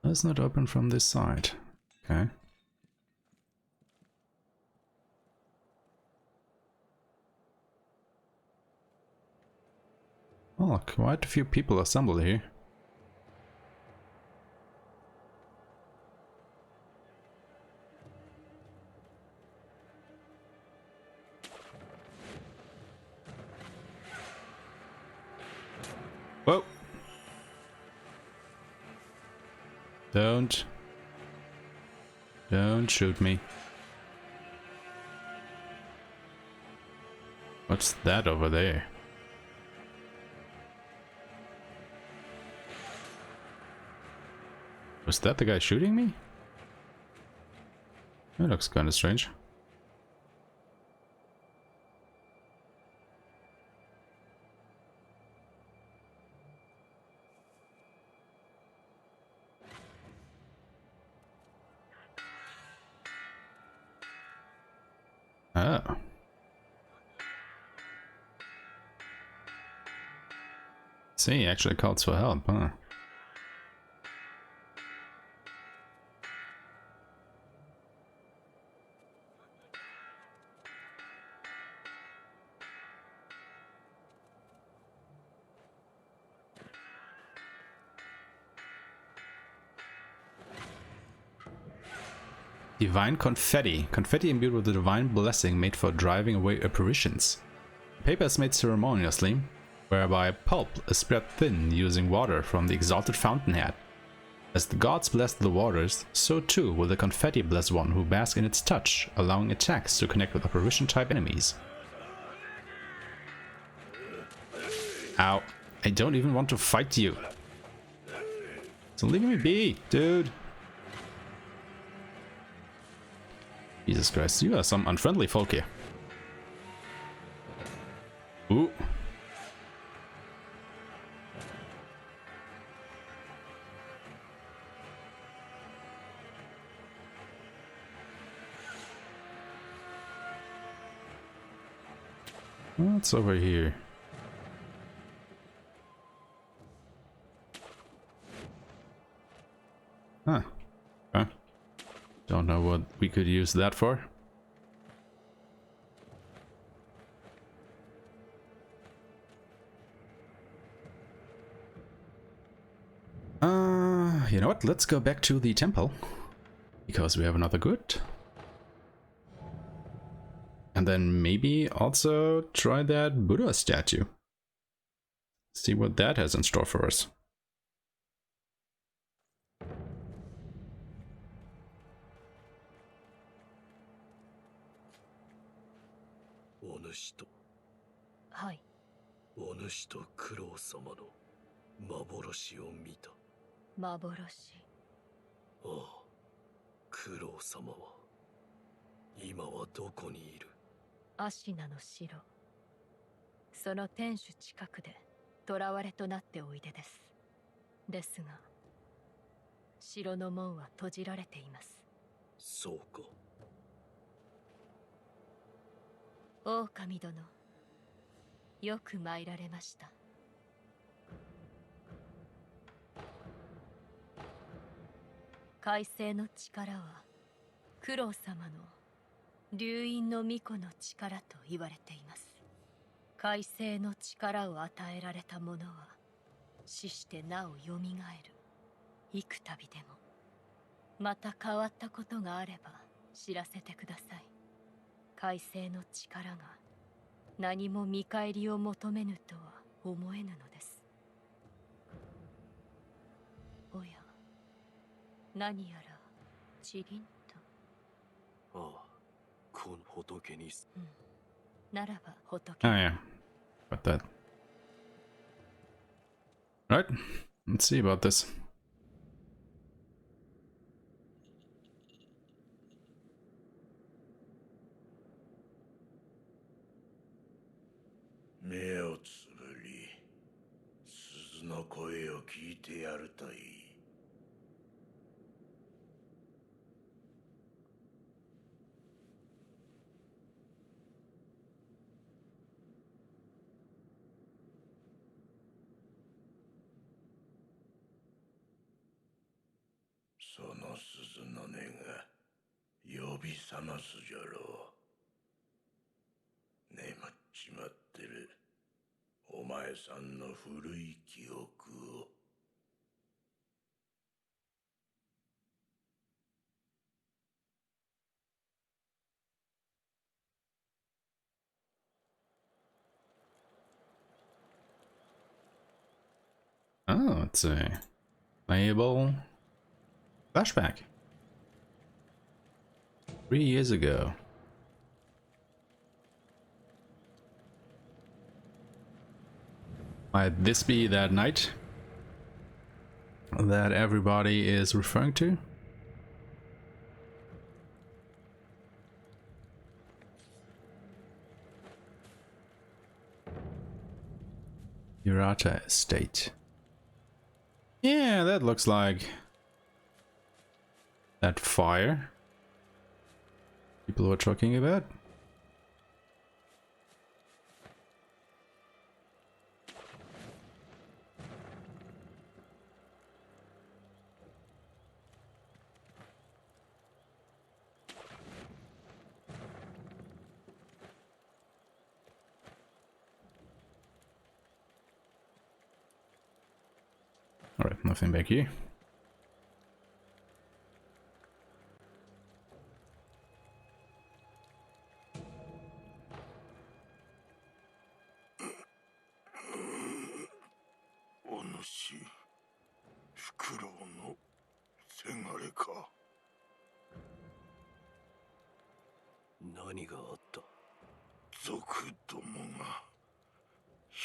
That's not open from this side. Okay. Oh, quite a few people assembled here. Whoa! Don't shoot me. What's that over there? Was that the guy shooting me? That looks kind of strange. Oh. See, actually calls for help, huh? Divine confetti. Confetti imbued with a divine blessing made for driving away apparitions. The paper is made ceremoniously, whereby pulp is spread thin using water from the exalted fountainhead. As the gods bless the waters, so too will the confetti bless one who basks in its touch, allowing attacks to connect with apparition-type enemies. Ow. I don't even want to fight you. So leave me be, dude. Jesus Christ, you are some unfriendly folk here. Ooh. What's over here? Huh. Okay. Don't know what we could use that for. You know what? Let's go back to the temple. Because we have another good. And then maybe also try that Buddha statue. See what that has in store for us. Hi. お主と九郎様の幻を見た。幻。ああ、九郎様は今はどこにいる？アシナの城。その天守近くで囚われとなっておいでです。ですが、城の門は閉じられています。そうか。狼殿、よく参られました。海星の力は九郎様の流因の巫女の力と言われています。海星の力を与えられた者は死してなおよみがえる。幾度でもまた変わったことがあれば知らせてください。海星の力が何も見返りを求めぬとは思えぬのです。おや、何やらチリンと。ああ、この仏に。ならば仏。Oh yeah, got that. Right, let's see about this. 目をつぶり、鈴の声を聞いてやるといい。その鈴の音が呼び覚ますじゃろう。眠っちまってるお前さんの古い記憶を。Oh, it's a playable flashback. 3 years ago. Might this be that night that everybody is referring to? Hirata Estate. Yeah, that looks like that fire people were talking about. Alright, nothing back here.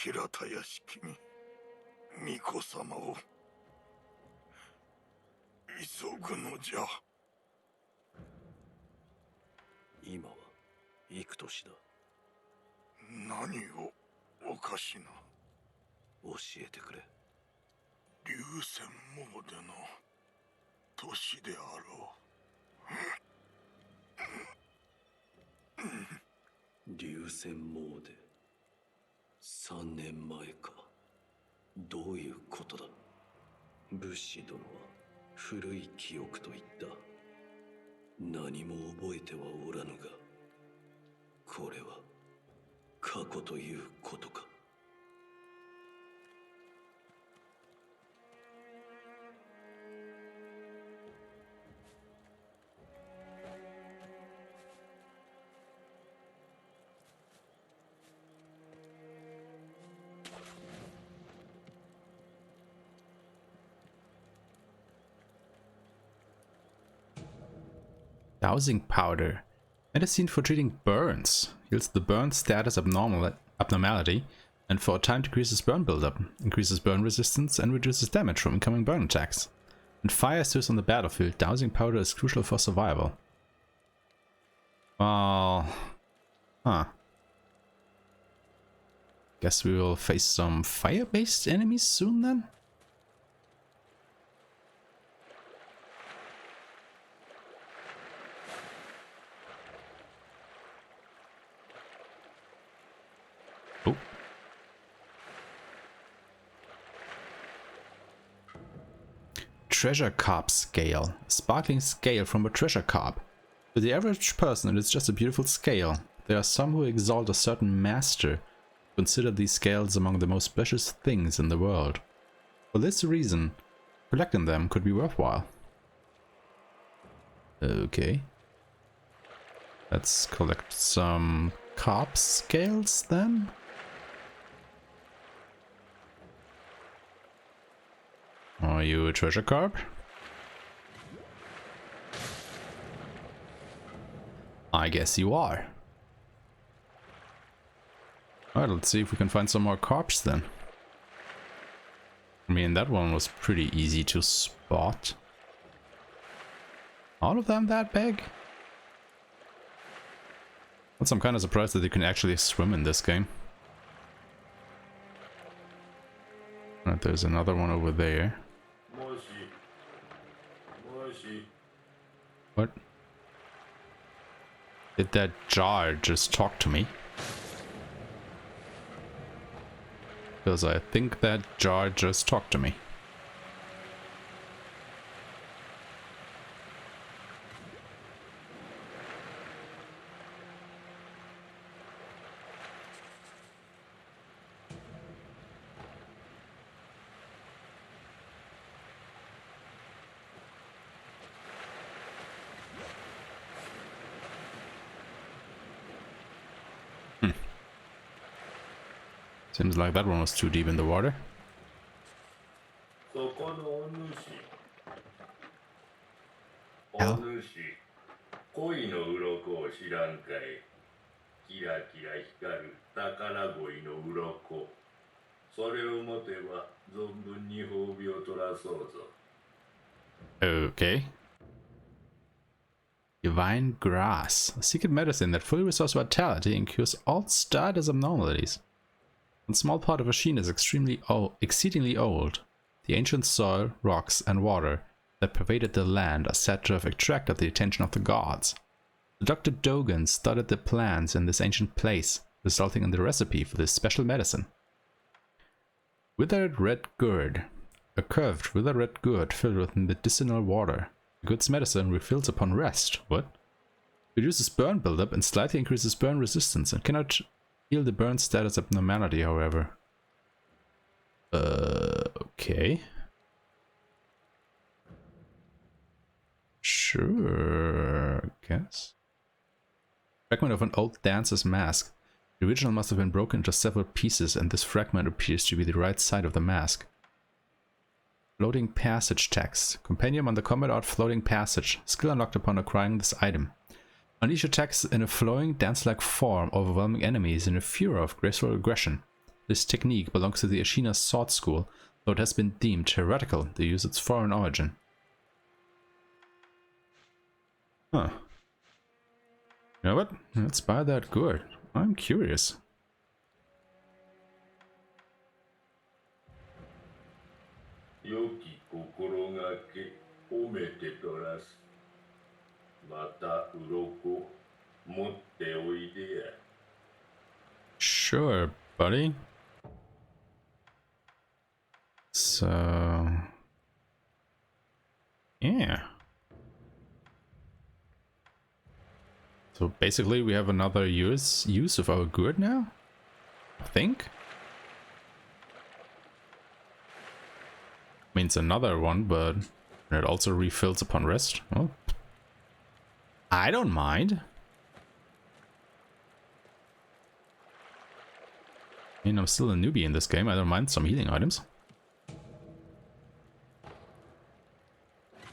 Hirata 屋敷に巫女様を急ぐのじゃ。今は幾年だ。何をおかしな。教えてくれ。流泉詣の年であろう。流泉詣。3年前か。どういうことだ。武士殿は古い記憶と言った。何も覚えてはおらぬが、これは過去ということか。Dowsing powder. Medicine for treating burns. Heals the burn status abnormality and for a time decreases burn buildup, increases burn resistance and reduces damage from incoming burn attacks. When fire stirs on the battlefield, dowsing powder is crucial for survival. Well... Huh. Guess we will face some fire-based enemies soon then? Oh. Treasure carp scale. A sparkling scale from a treasure carp. To the average person, it is just a beautiful scale. There are some who exalt a certain master, consider these scales among the most precious things in the world. For this reason, collecting them could be worthwhile. Okay. Let's collect some carp scales then. Are you a treasure carp? I guess you are. Alright, let's see if we can find some more carps then. I mean, that one was pretty easy to spot. All of them that big? But I'm kind of surprised that you can actually swim in this game. Alright, there's another one over there. What? Did that jar just talk to me? Because I think that jar just talked to me. Seems like that one was too deep in the water. そこのお主。お Hell. 主、恋の鱗を知らんかい。キラキラ光る宝鯉の鱗。それを持てば存分に褒美を取らそうぞ。 Okay. Divine Grass. A secret medicine that fully restores vitality and cures all status abnormalities. One small part of Ashina is exceedingly old. The ancient soil, rocks, and water that pervaded the land are said to have attracted the attention of the gods. Dr. Dogan studied the plants in this ancient place, resulting in the recipe for this special medicine. Withered red gourd. A curved withered red gourd filled with medicinal water. The gourd's medicine refills upon rest. What? Reduces burn buildup and slightly increases burn resistance and cannot heal the burn status abnormality, however. Okay. Sure, guess. Fragment of an old dancer's mask. The original must have been broken into several pieces, and this fragment appears to be the right side of the mask. Floating passage text. Compendium on the combat art floating passage. Skill unlocked upon acquiring this item. Unleash attacks in a flowing, dance-like form, overwhelming enemies in a furor of graceful aggression. This technique belongs to the Ashina sword school, though it has been deemed heretical to use its foreign origin. Huh. You know what? Let's buy that gourd. I'm curious. Yoki kokoro ga ke omete torasu. Mata uroko motte oide ya. Sure, buddy. So... yeah. So basically we have another use of our gourd now? I think? Means another one, but it also refills upon rest. Well, I don't mind. I mean, I'm still a newbie in this game. I don't mind some healing items.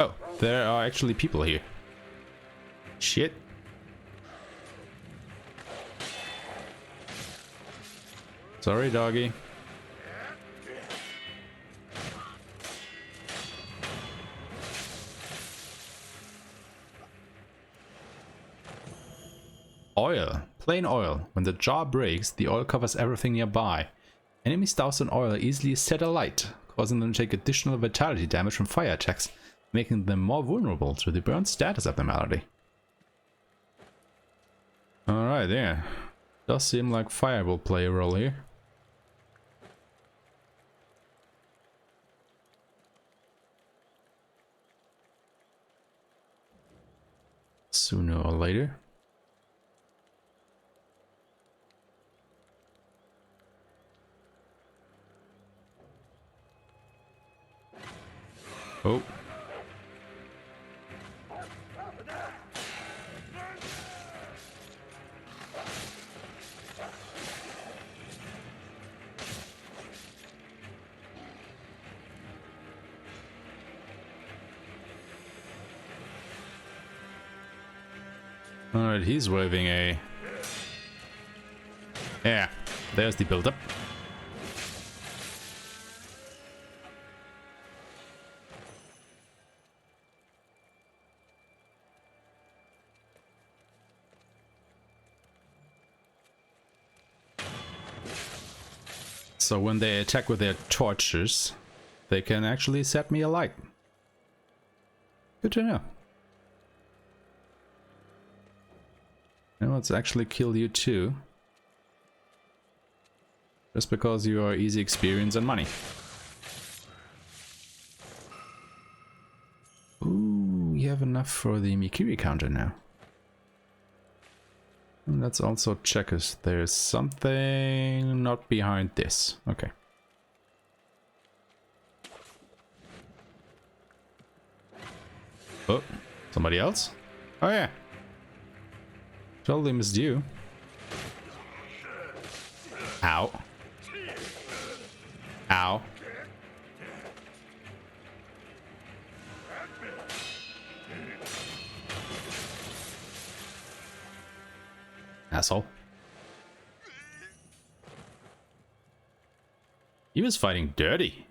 Oh, there are actually people here. Shit. Sorry, doggy. Oil. Plain oil. When the jar breaks, the oil covers everything nearby. Enemies doused in oil are easily set alight, causing them to take additional vitality damage from fire attacks, making them more vulnerable to the burn status abnormality. Alright, yeah. Does seem like fire will play a role here. Sooner or later. Oh. Alright, he's waving a... yeah, there's the build-up. So when they attack with their torches, they can actually set me alight. Good to know. And let's actually kill you too. Just because you are easy experience and money. Ooh, we have enough for the Mikiri counter now. And let's also check if there's something not behind this. Okay. Oh, somebody else? Oh yeah. Totally missed you. Ow. Ow. asshole. He was fighting dirty.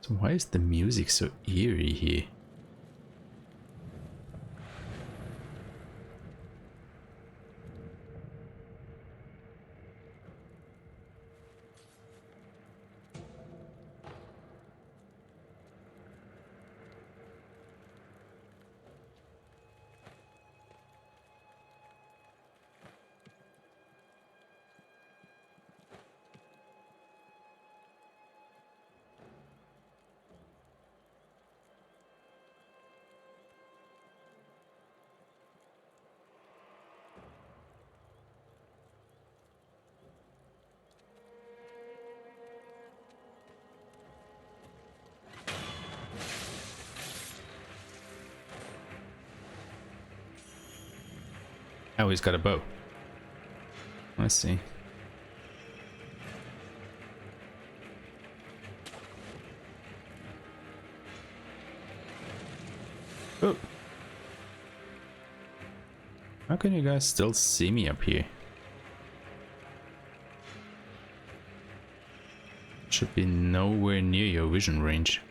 So why is the music so eerie here? Oh, he's got a bow. I see. Oh. How can you guys still see me up here? Should be nowhere near your vision range.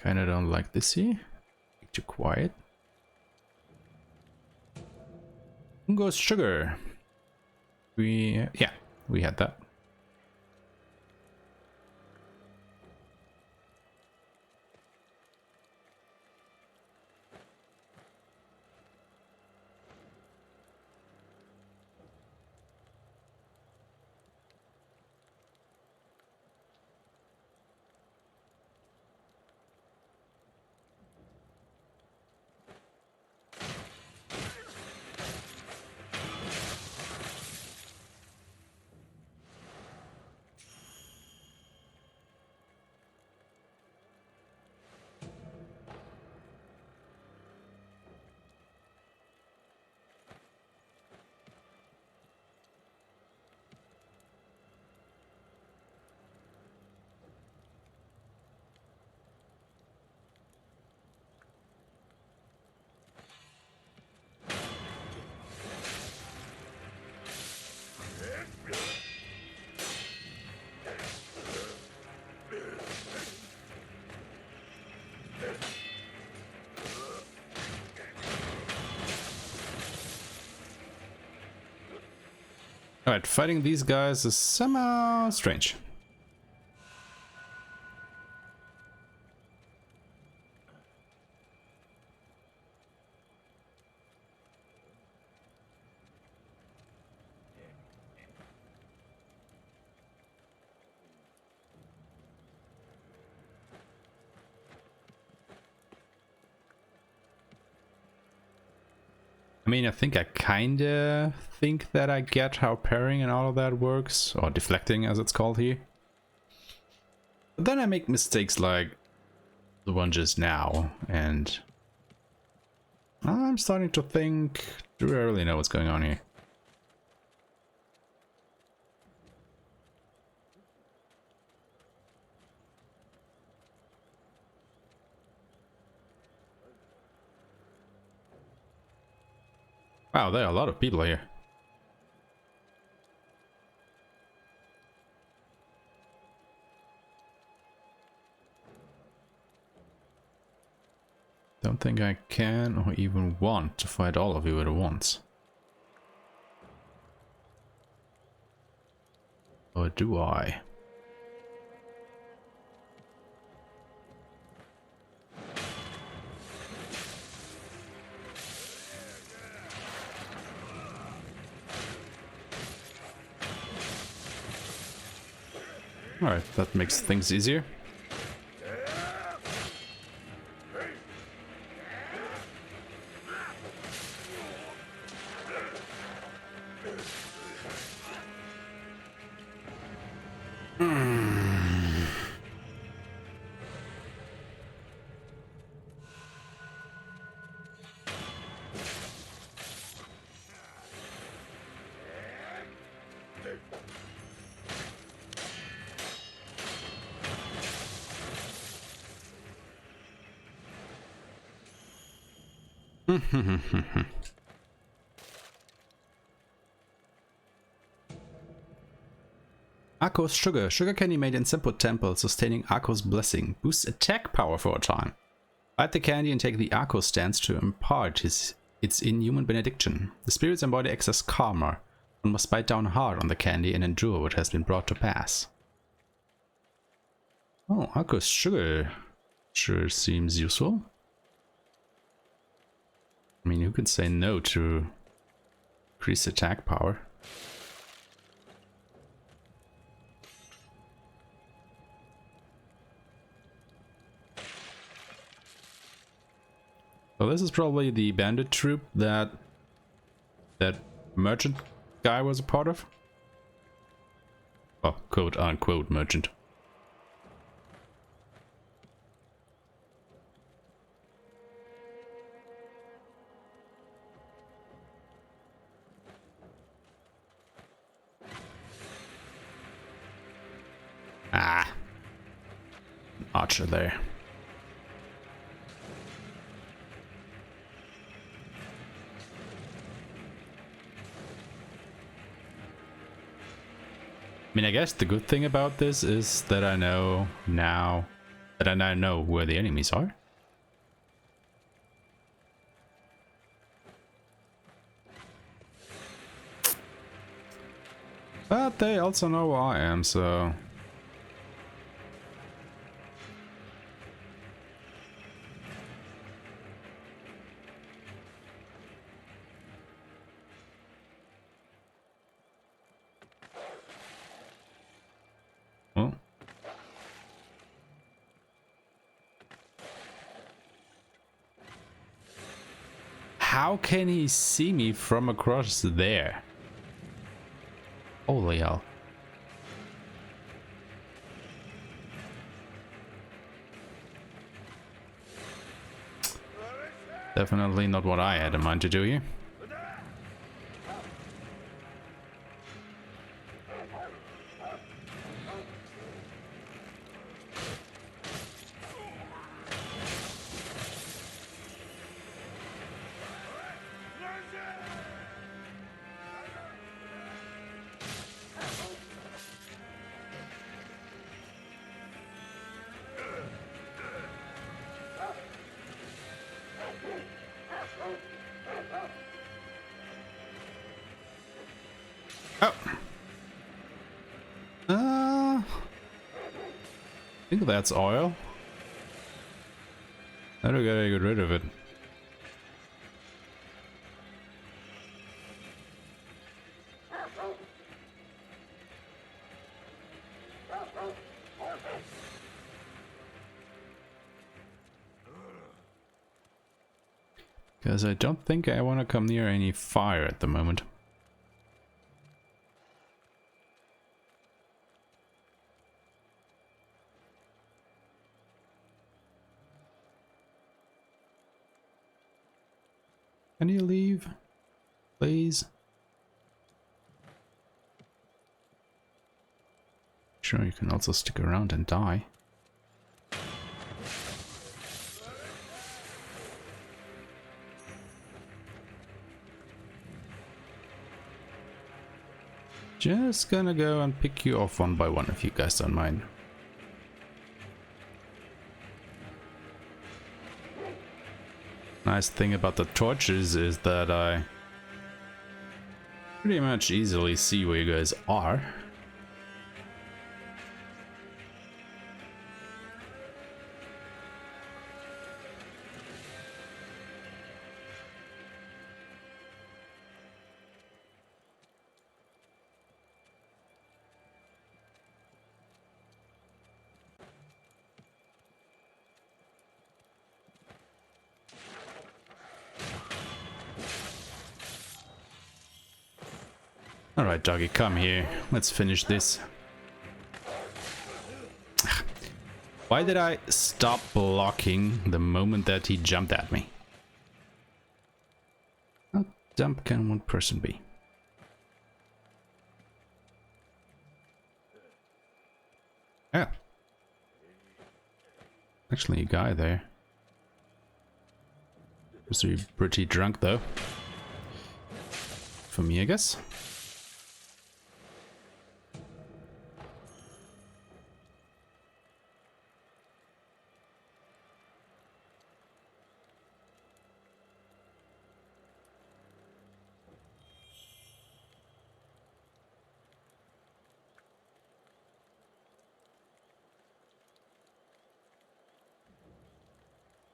Kinda don't like this here. Too quiet. Goes sugar. We had that. Alright, fighting these guys is somehow strange. I mean, I think I kinda think that I get how parrying and all of that works, or deflecting as it's called here. But then I make mistakes like the one just now, and I'm starting to think, do I really know what's going on here? Wow, there are a lot of people here. Don't think I can or even want to fight all of you at once. Or do I? Alright, that makes things easier. Akko's sugar. Sugar candy made in simple temple, sustaining Akko's blessing. Boosts attack power for a time. Bite the candy and take the Akko stance to impart its inhuman benediction. The spirits embody excess karma. One must bite down hard on the candy and endure what has been brought to pass. Oh, Akko's sugar sure seems useful. I mean, who can say no to increase attack power? Well, this is probably the bandit troop that merchant guy was a part of. Oh, quote unquote merchant. Ah, archer there. I mean, I guess the good thing about this is that I know now that I now know where the enemies are. But they also know where I am, so... Well. How can he see me from across there? Holy hell. Definitely not what I had in mind to do here. I think that's oil. How do I get rid of it? Because I don't think I want to come near any fire at the moment. Can you leave, please? Sure, you can also stick around and die. Just gonna go and pick you off one by one if you guys don't mind. Nice thing about the torches is that I pretty much easily see where you guys are. Alright, doggy, come here. Let's finish this. Why did I stop blocking the moment that he jumped at me? How dumb can one person be? Actually, a guy there. Must be pretty drunk though. For me, I guess.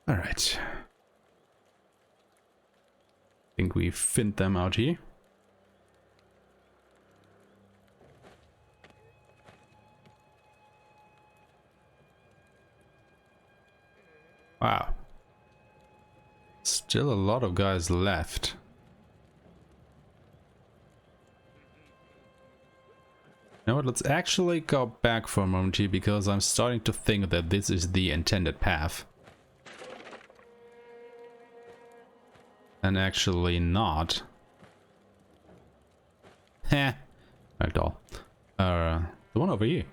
All right. Think we thinned them out here. Wow. Still a lot of guys left. You know what, let's actually go back for a moment here because I'm starting to think that this is the intended path. And actually not. Heh. Ragdoll. The one over here.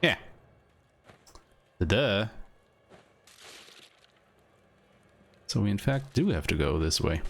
Yeah. Duh. So we in fact do have to go this way.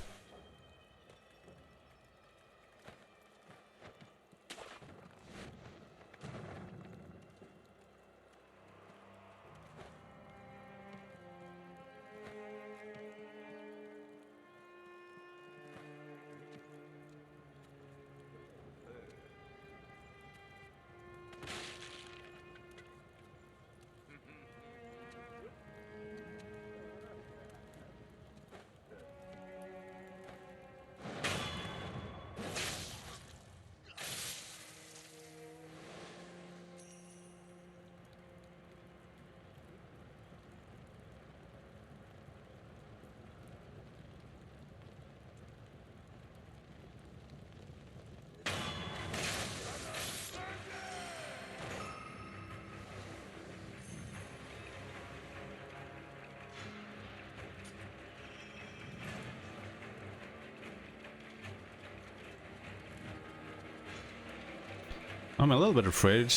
I'm a little bit afraid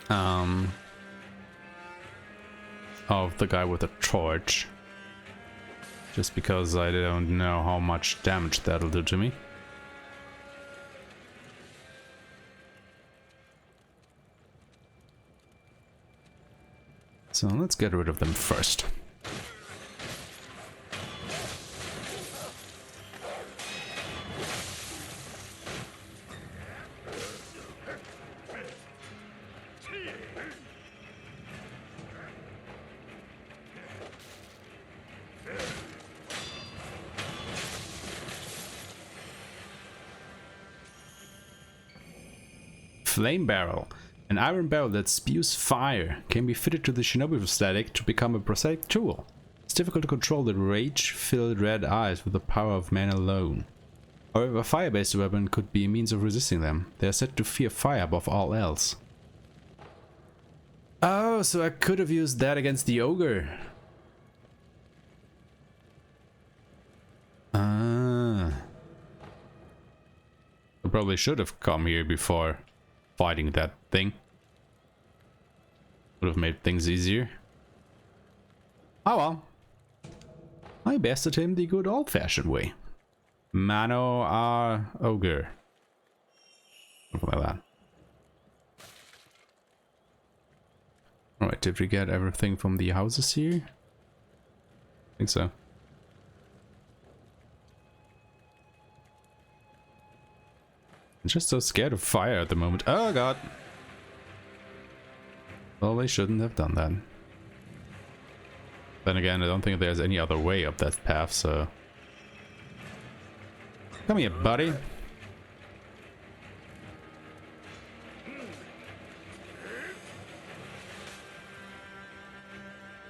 of the guy with the torch, just because I don't know how much damage that'll do to me. So let's get rid of them first. Flame barrel. An iron barrel that spews fire can be fitted to the shinobi prosthetic to become a prosthetic tool. It's difficult to control the rage-filled red eyes with the power of man alone. However, a fire-based weapon could be a means of resisting them. They are said to fear fire above all else. Oh, so I could have used that against the ogre. Ah. I probably should have come here before fighting that thing. Would have made things easier. Oh well. I bested him the good old-fashioned way. Mano ogre. Something like that. Alright, did we get everything from the houses here? I think so. I'm just so scared of fire at the moment. Oh god! Well, they shouldn't have done that. Then again, I don't think there's any other way up that path, so... Come here, buddy. I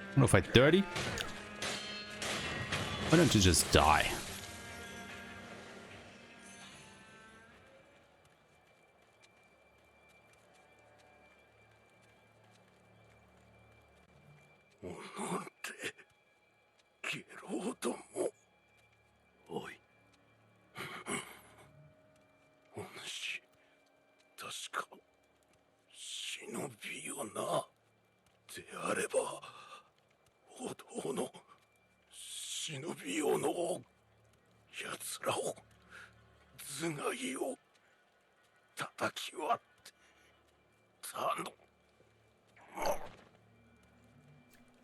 don't know if I'm dirty. Why don't you just die? ばお堂の忍びよの奴らを頭蓋を叩き割ってたの。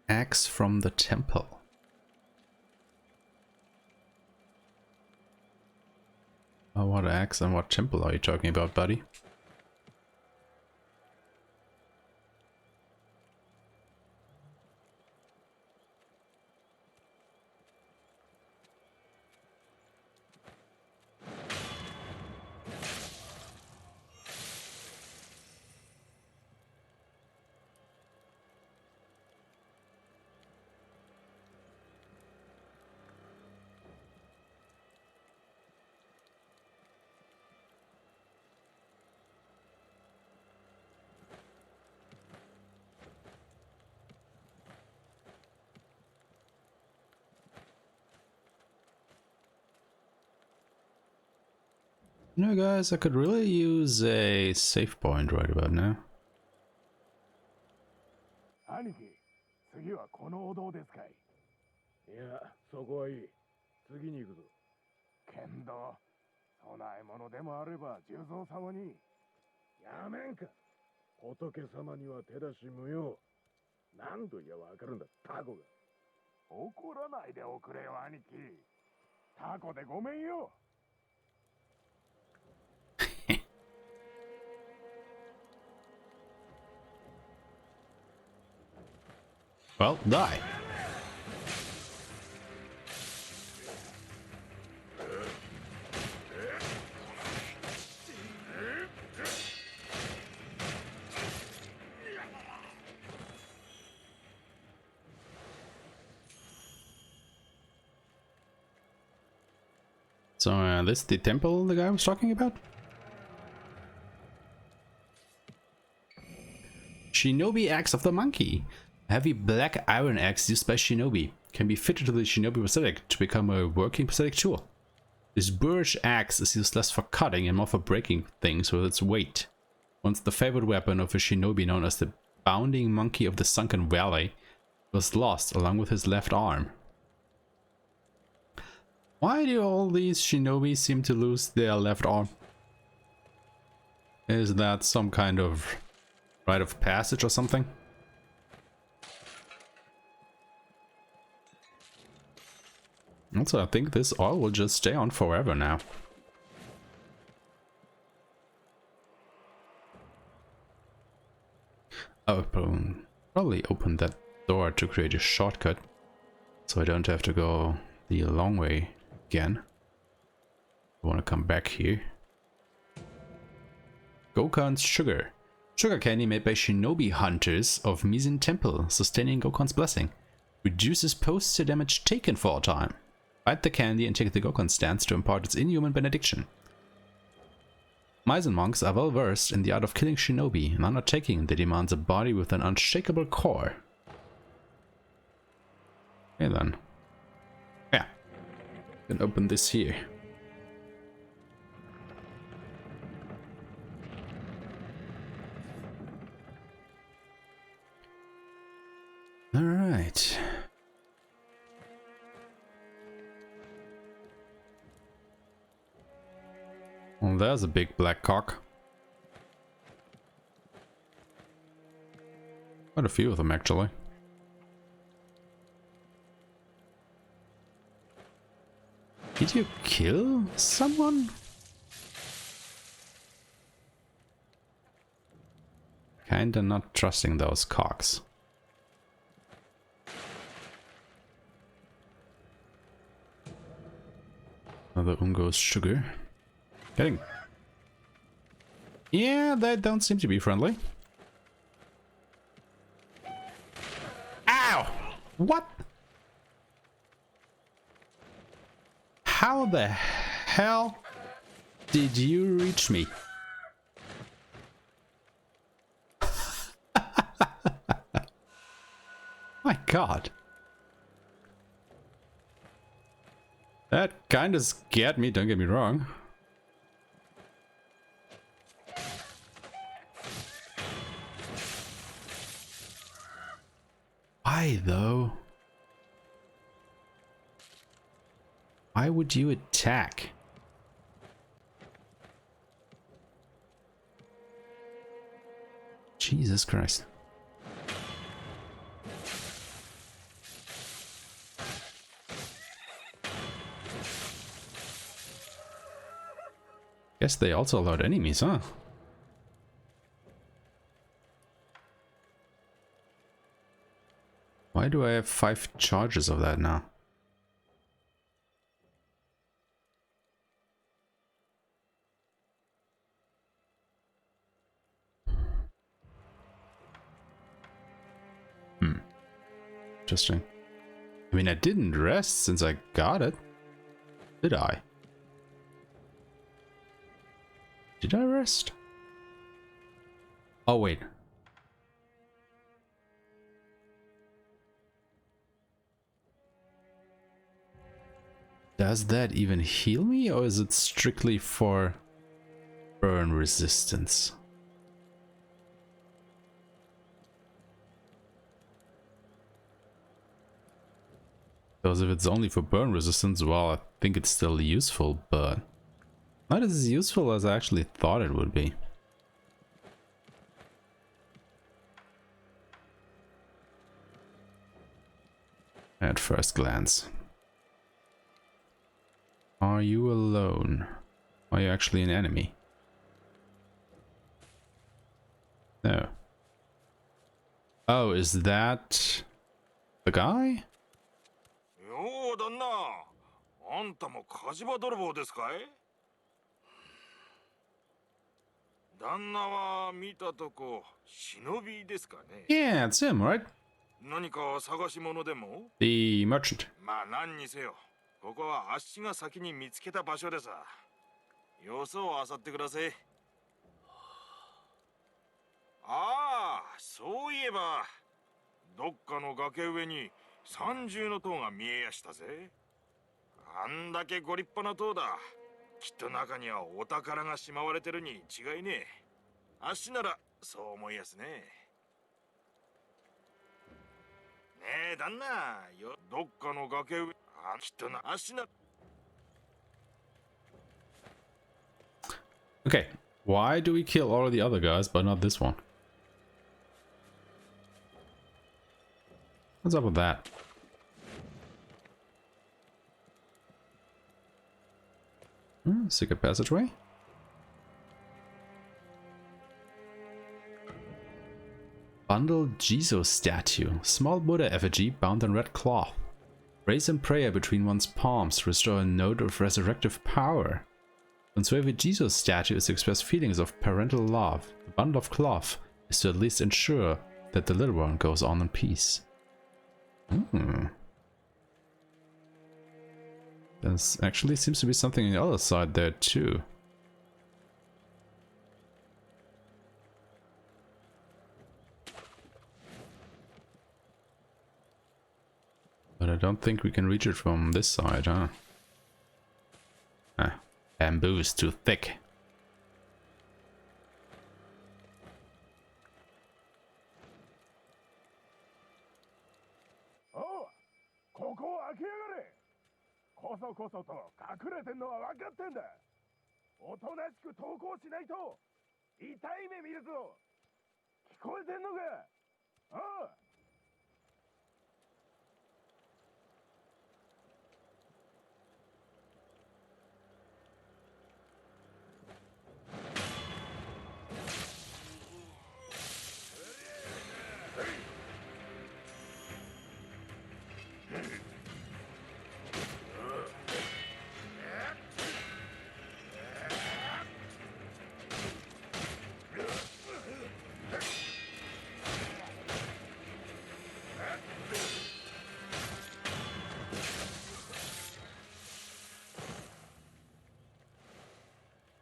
Axe from the temple. Oh, what axe and what temple are you talking about, buddy? You know, guys, I could really use a save point right about now. 兄貴、次はこのお堂ですかい？いや、そこはいい。次に行くぞ。けんど、供え物でもあれば重蔵様に。やめんか。仏様には手出し無用。何度言えばわかるんだ、タコが。怒らないでおくれよ、兄貴。タコでごめんよ。 Well, die. So, this is the temple the guy was talking about? Shinobi Axe of the Monkey. A heavy black iron axe used by shinobi can be fitted to the shinobi prosthetic to become a working prosthetic tool. This boorish axe is used less for cutting and more for breaking things with its weight. Once the favorite weapon of a shinobi known as the bounding monkey of the sunken valley was lost along with his left arm. Why do all these shinobi seem to lose their left arm? Is that some kind of rite of passage or something? Also, I think this oil will just stay on forever now. I'll probably open that door to create a shortcut, so I don't have to go the long way again. I want to come back here. Gokan's Sugar. Sugar candy made by shinobi hunters of Mizin Temple, sustaining Gokan's blessing. Reduces poster damage taken for a time. Bite the candy and take the Gokan stance to impart its inhuman benediction. Mizan monks are well versed in the art of killing shinobi, and undertaking that demands a body with an unshakable core. Okay then. Yeah. Can open this here. Alright. Well, there's a big black cock. Quite a few of them, actually. Did you kill someone? Kinda not trusting those cocks. Another Ungo's Sugar. Getting... Yeah, they don't seem to be friendly. Ow! What? How the hell did you reach me? My god. That kind of scared me, don't get me wrong. Why though? Why would you attack? Jesus Christ. Guess they also allowed enemies, huh? Why do I have 5 charges of that now? Interesting. I mean, I didn't rest since I got it. Did I? Did I rest? Oh, wait. Does that even heal me, or is it strictly for burn resistance? Because if it's only for burn resistance, well, I think it's still useful, but not as useful as I actually thought it would be. At first glance. Are you alone? Are you actually an enemy? No. Oh, is that the guy? よう旦那、あんたも火事場泥棒ですかい？旦那は見たとこ忍びですかね？ Yeah, it's him, right? 何か探し物でも？ The merchant. まあ何にせよ、ここはあっしが先に見つけた場所でさ。様子を漁ってください。ああ、そういえば、どっかの崖上に三重の塔が見えやしたぜ。あんだけご立派な塔だ。きっと中にはお宝がしまわれてるに違いねえ。あっしならそう思いやすね。ねえ旦那よ、どっかの崖上、きっとな、あっしな。 Okay, why do we kill all of the other guys but not this one? What's up with that? Secret passageway? Bundled Jizo statue. Small Buddha effigy bound in red cloth. Raise in prayer between one's palms to restore a note of resurrective power. When Suave Jizo's statue is to express feelings of parental love, the bundle of cloth is to at least ensure that the little one goes on in peace. There actually seems to be something on the other side there too. But I don't think we can reach it from this side, huh? Ah, bamboo is too thick. Oh, ここを開けやがれ。こそこそと隠れてんのは分かってんだ。おとなしく投降しないと痛い目見るぞ。聞こえてんのか？ああ。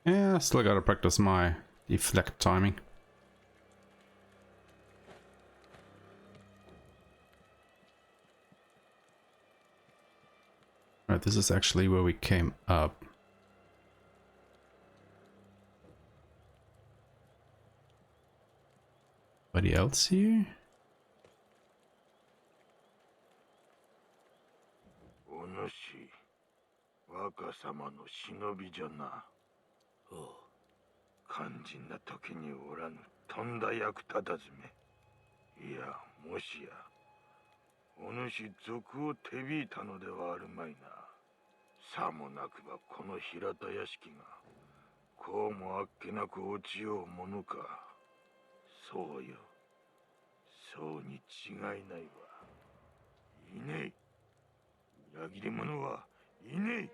Yeah, still gotta practice my deflect timing. Alright, this is actually where we came up. Anybody else here? 主、若様の忍びじゃな。おう。肝心な時におらぬとんだ役立たずめ。いや、もしやお主賊を手引いたのではあるまいな。さもなくばこの平田屋敷がこうもあっけなく落ちようものか。そうよ、そうに違いないわ。いねえ、裏切り者はいねえ。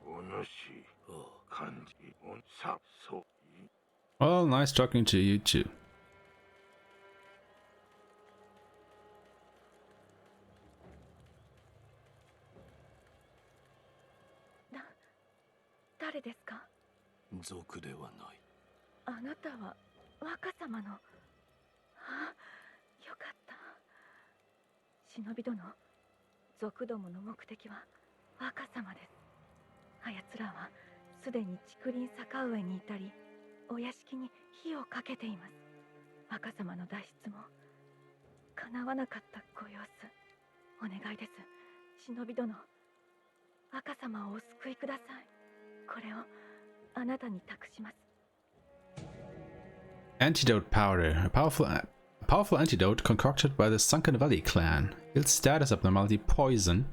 お主、漢字、さ、そう。Well, nice talking to you too. 誰ですか？族ではない。あなたは若様の。あ、よかった。忍び殿、族どもの目的は若様です。あやつらはすでに竹林坂上にいたり、お屋敷に火をかけています。若様の脱出も叶わなかったご様子。お願いです、忍び殿。若様をお救いください。これをあなたに託します。 Antidote powder. A powerful antidote concocted by the Sunken Valley clan. Its status abnormality poison.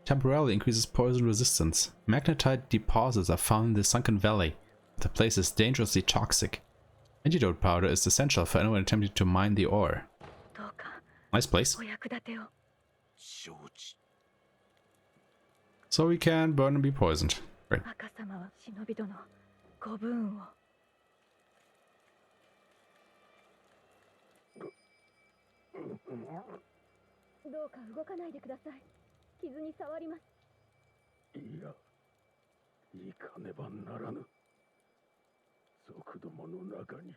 Temporarily increases poison resistance. Magnetite deposits are found in the Sunken Valley. The place is dangerously toxic. Antidote powder is essential for anyone attempting to mine the ore. Nice place. So we can burn and be poisoned. Great. どうか動かないでください。傷に触ります。いや、行かねばならぬ。族どもの中に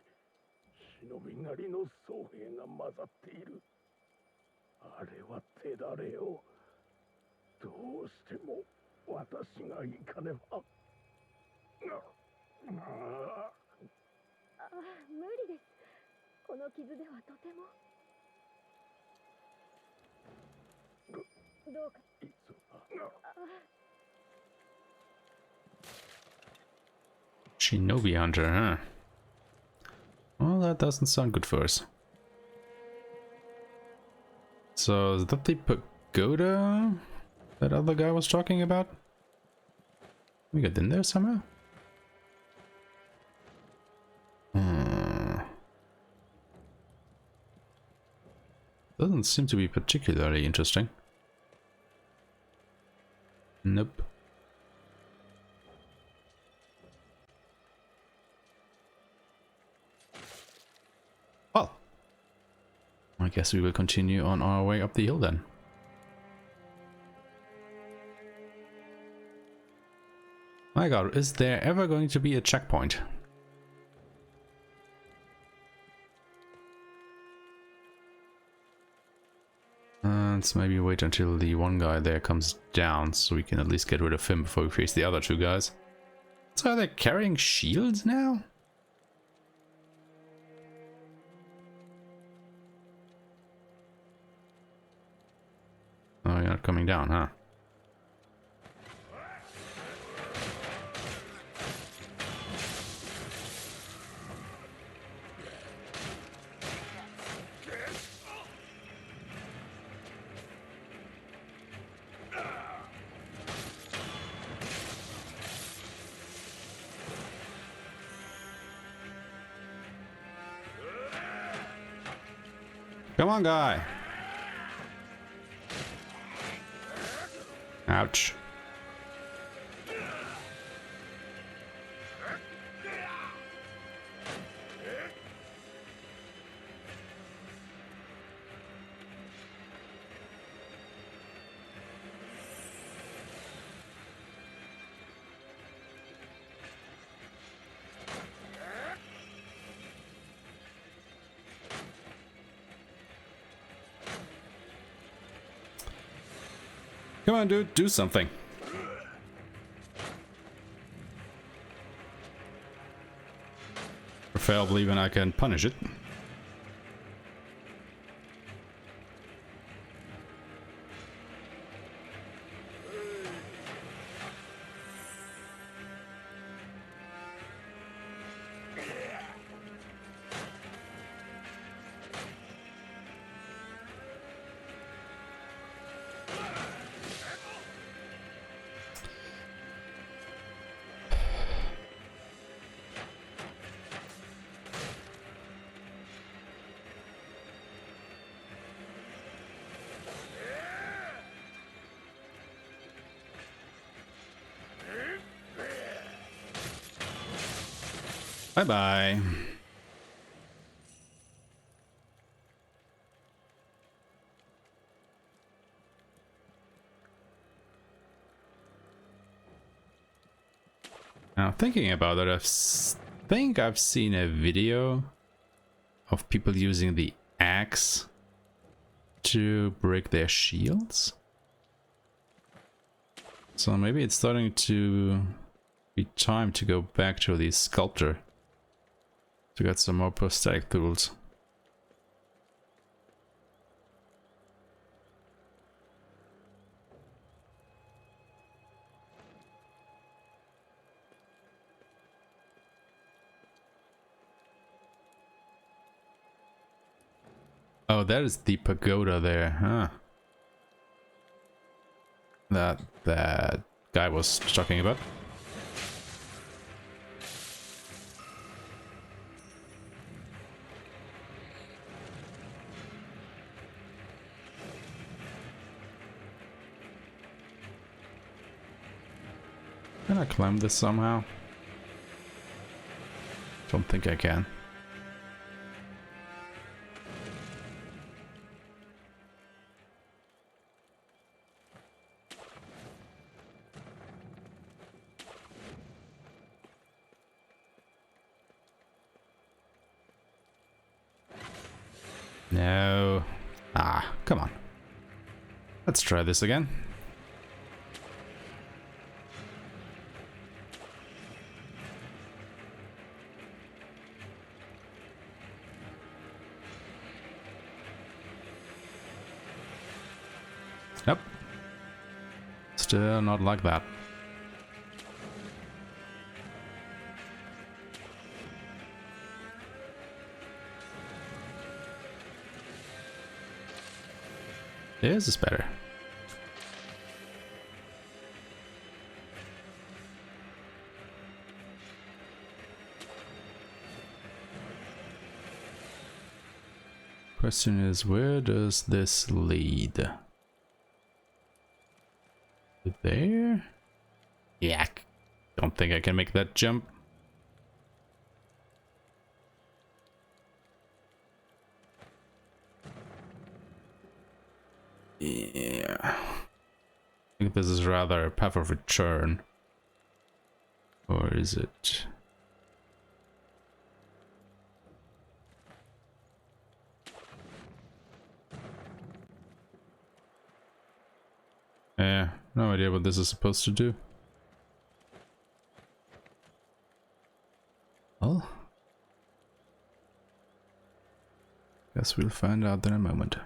忍び狩りの僧兵が混ざっている。あれは手だれよ。どうしても私が行かねば。無理です。この傷ではとても。どうか。Shinobi Hunter, huh? Well, that doesn't sound good for us. So, is that the pagoda that other guy was talking about? We got in there somehow? Doesn't seem to be particularly interesting. Nope. Well, I guess we will continue on our way up the hill then. My god, is there ever going to be a checkpoint? Let's maybe wait until the one guy there comes down so we can at least get rid of him before we face the other two guys. So are they carrying shields now? Oh, you're not coming down, huh? Come on, guy. Ouch. Come on, dude, do something. Preferably when I can punish it. Bye bye. Now thinking about it, think I've seen a video of people using the axe to break their shields. So maybe it's starting to be time to go back to the sculptor to get some more prosthetic tools. Oh, that is the pagoda there, huh? That guy was talking about. Can I climb this somehow? Don't think I can. No. Ah, come on. Let's try this again. Nope. Still not like that. This is better. Question is, where does this lead? There? Yeah, don't think I can make that jump. Yeah. I think this is rather a path of return. Or is it? Yeah, no idea what this is supposed to do. Well, guess we'll find out in a moment.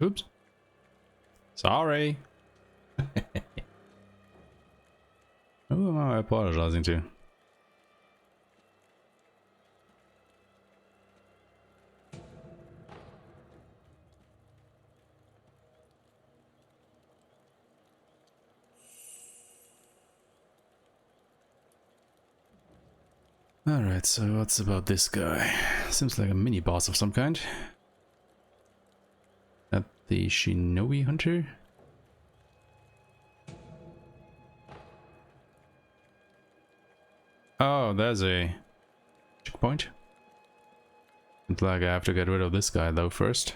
Oops. Sorry. Who am I apologizing to? Alright, so what's about this guy? Seems like a mini boss of some kind. That the Shinobi Hunter? Oh, there's a checkpoint. Looks like I have to get rid of this guy though first.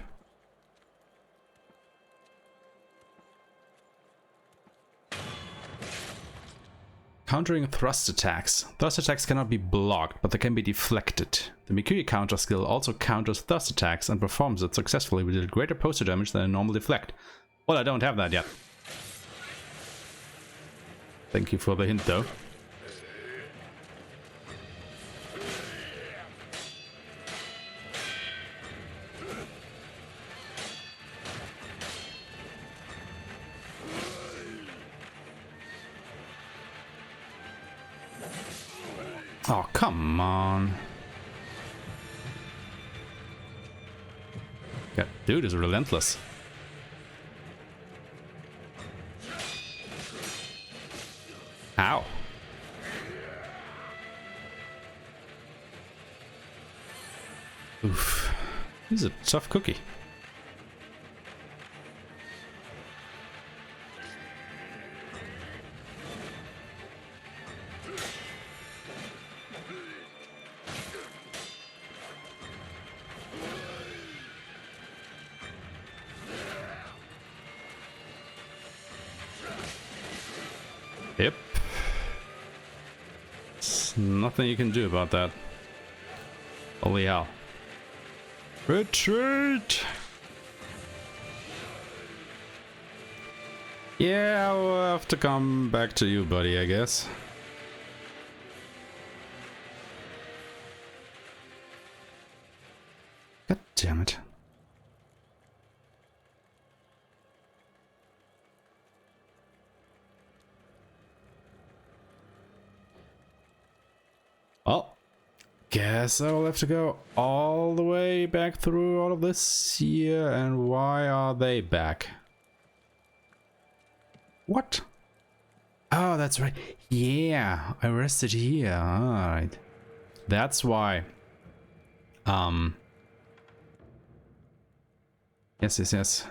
Countering thrust attacks. Thrust attacks cannot be blocked, but they can be deflected. The Mikiri counter skill also counters thrust attacks and performs it successfully with a greater poster damage than a normal deflect. Well, I don't have that yet. Thank you for the hint though. Oh, come on. That dude is relentless. Ow. Oof. He's a tough cookie. Yep. There's nothing you can do about that. Holy hell. Retreat! Yeah, we'll have to come back to you, buddy, I guess. God damn it. Well, guess I will have to go all the way back through all of this here. And why are they back? What? Oh, that's right. Yeah, I rested here. Alright. That's why. Yes.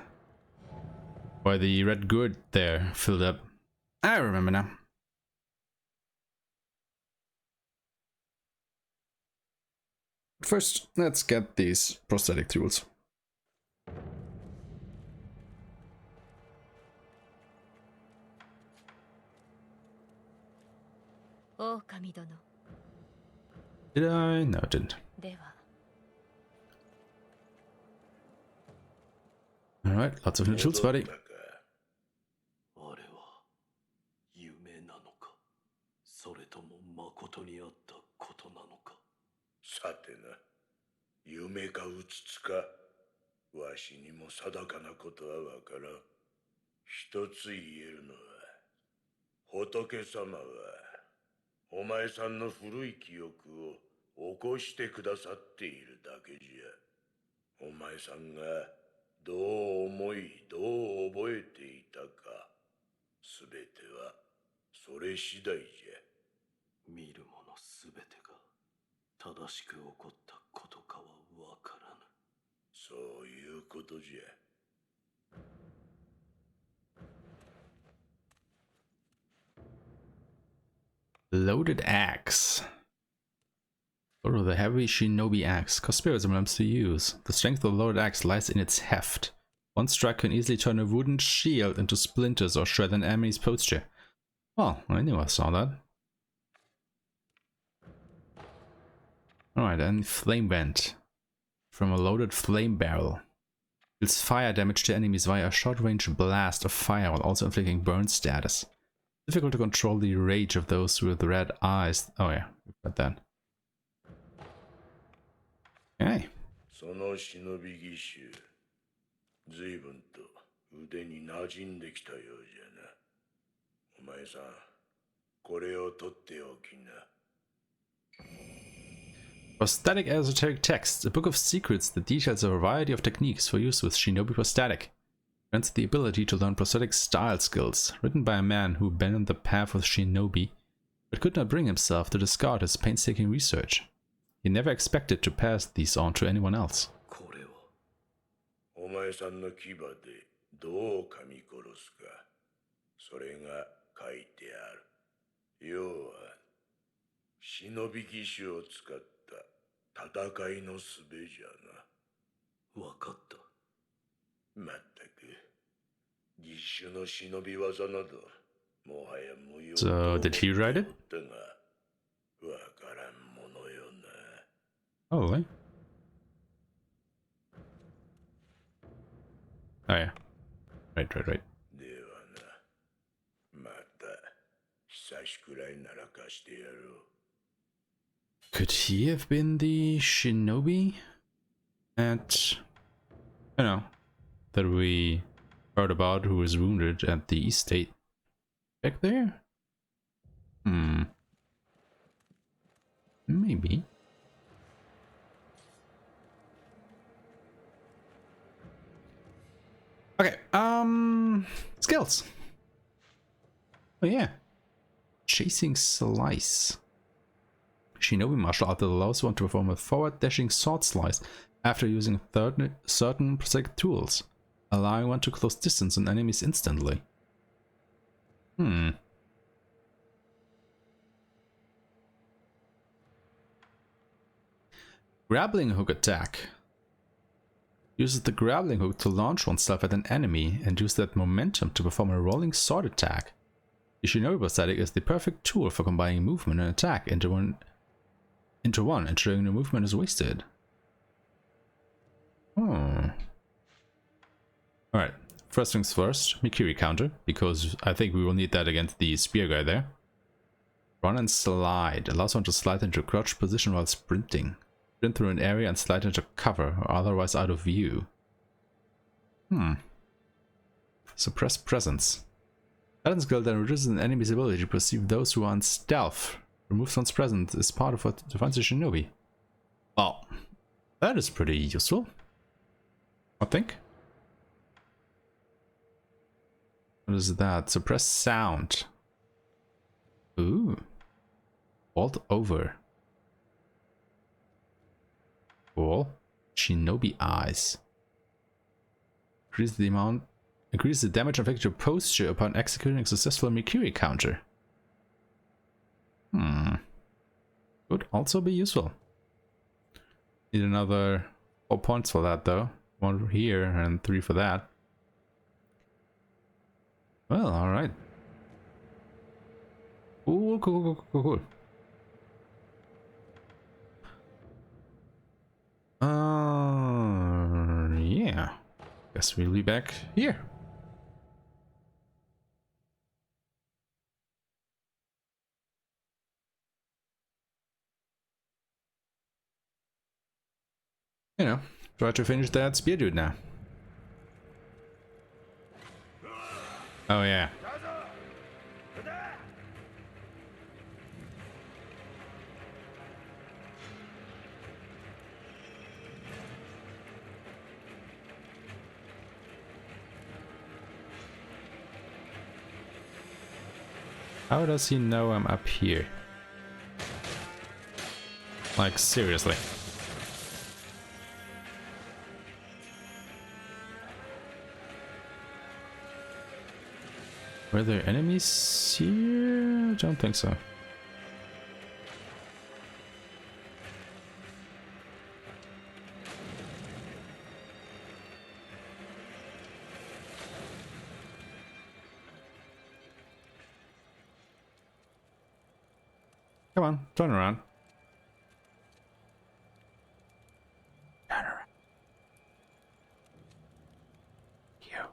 Why the red gourd there filled up. I remember now. First, let's get these prosthetic tools. Did I? No, I didn't. Alright, lots of new tools, buddy. あれは夢なのか、それとも誠にあったことなのか。さてな、夢かうつつか、わしにも定かなことはわからん。一つ言えるのは、仏様は、お前さんの古い記憶を起こしてくださっているだけじゃ。お前さんがどう思い、どう覚えていたか、すべてはそれ次第じゃ。見るものすべてが正しく起こったことかはわからぬ。そういうことじゃ。Loaded axe. Sort of the heavy shinobi axe. Cost spirits and lamps to use. The strength of the loaded axe lies in its heft. One strike can easily turn a wooden shield into splinters or shred an enemy's posture. Well, I knew I saw that. Alright, and flame vent. From a loaded flame barrel. Deals fire damage to enemies via a short-range blast of fire while also inflicting burn status. Difficult to control the rage of those with red eyes. Oh yeah, we've got that. Okay. その忍び義手、随分と腕に馴染んできたようじゃな。お前さん、これを取っておきな。Prosthetic esoteric text, a book of secrets that details a variety of techniques for use with shinobi prosthetic. Grants the ability to learn prosthetic style skills, written by a man who abandoned the path of shinobi, but could not bring himself to discard his painstaking research. He never expected to pass these on to anyone else. これはお前さんの牙でどう噛み殺すか、それが書いてある。要は、忍び騎手を使った戦いの術じゃな。わかった。まったく、義手の忍び技など、もはや無用と So, did he write it? だが、わからんものよな。Probably. Oh yeah. Right. ではな、また久しくらいなら貸してやろう。Could he have been the shinobi at, you know, that we heard about, who was wounded at the estate back there? Maybe. Okay, skills. Oh yeah. Chasing slice. Shinobi martial art that allows one to perform a forward dashing sword slice after using certain prosthetic tools, allowing one to close distance on enemies instantly. Grappling hook attack. Uses the grappling hook to launch oneself at an enemy and use that momentum to perform a rolling sword attack. The Shinobi prosthetic is the perfect tool for combining movement and attack into one, ensuring the movement is wasted. Alright, first things first, Mikiri counter, because I think we will need that against the spear guy there. Run and slide, allows one to slide into a crouched position while sprinting. Sprint through an area and slide into cover, or otherwise out of view. Suppress presence. Pattern skill that reduces an enemy's ability to perceive those who are on stealth. Removes one's presence is part of what defines a shinobi. Well, that is pretty useful, I think. What is that? Suppress sound. Ooh. Vault over. Cool. Shinobi eyes. Increase the damage inflicted to posture upon executing a successful Mikiri counter. Could also be useful. Need another 4 points for that though. 1 here and 3 for that. Well, alright. Cool. Yeah. Guess we'll be back here. You know, try to finish that spear dude now. Oh yeah. How does he know I'm up here? Like, seriously. Were there enemies here? I don't think so. Come on, turn around. Turn around. You.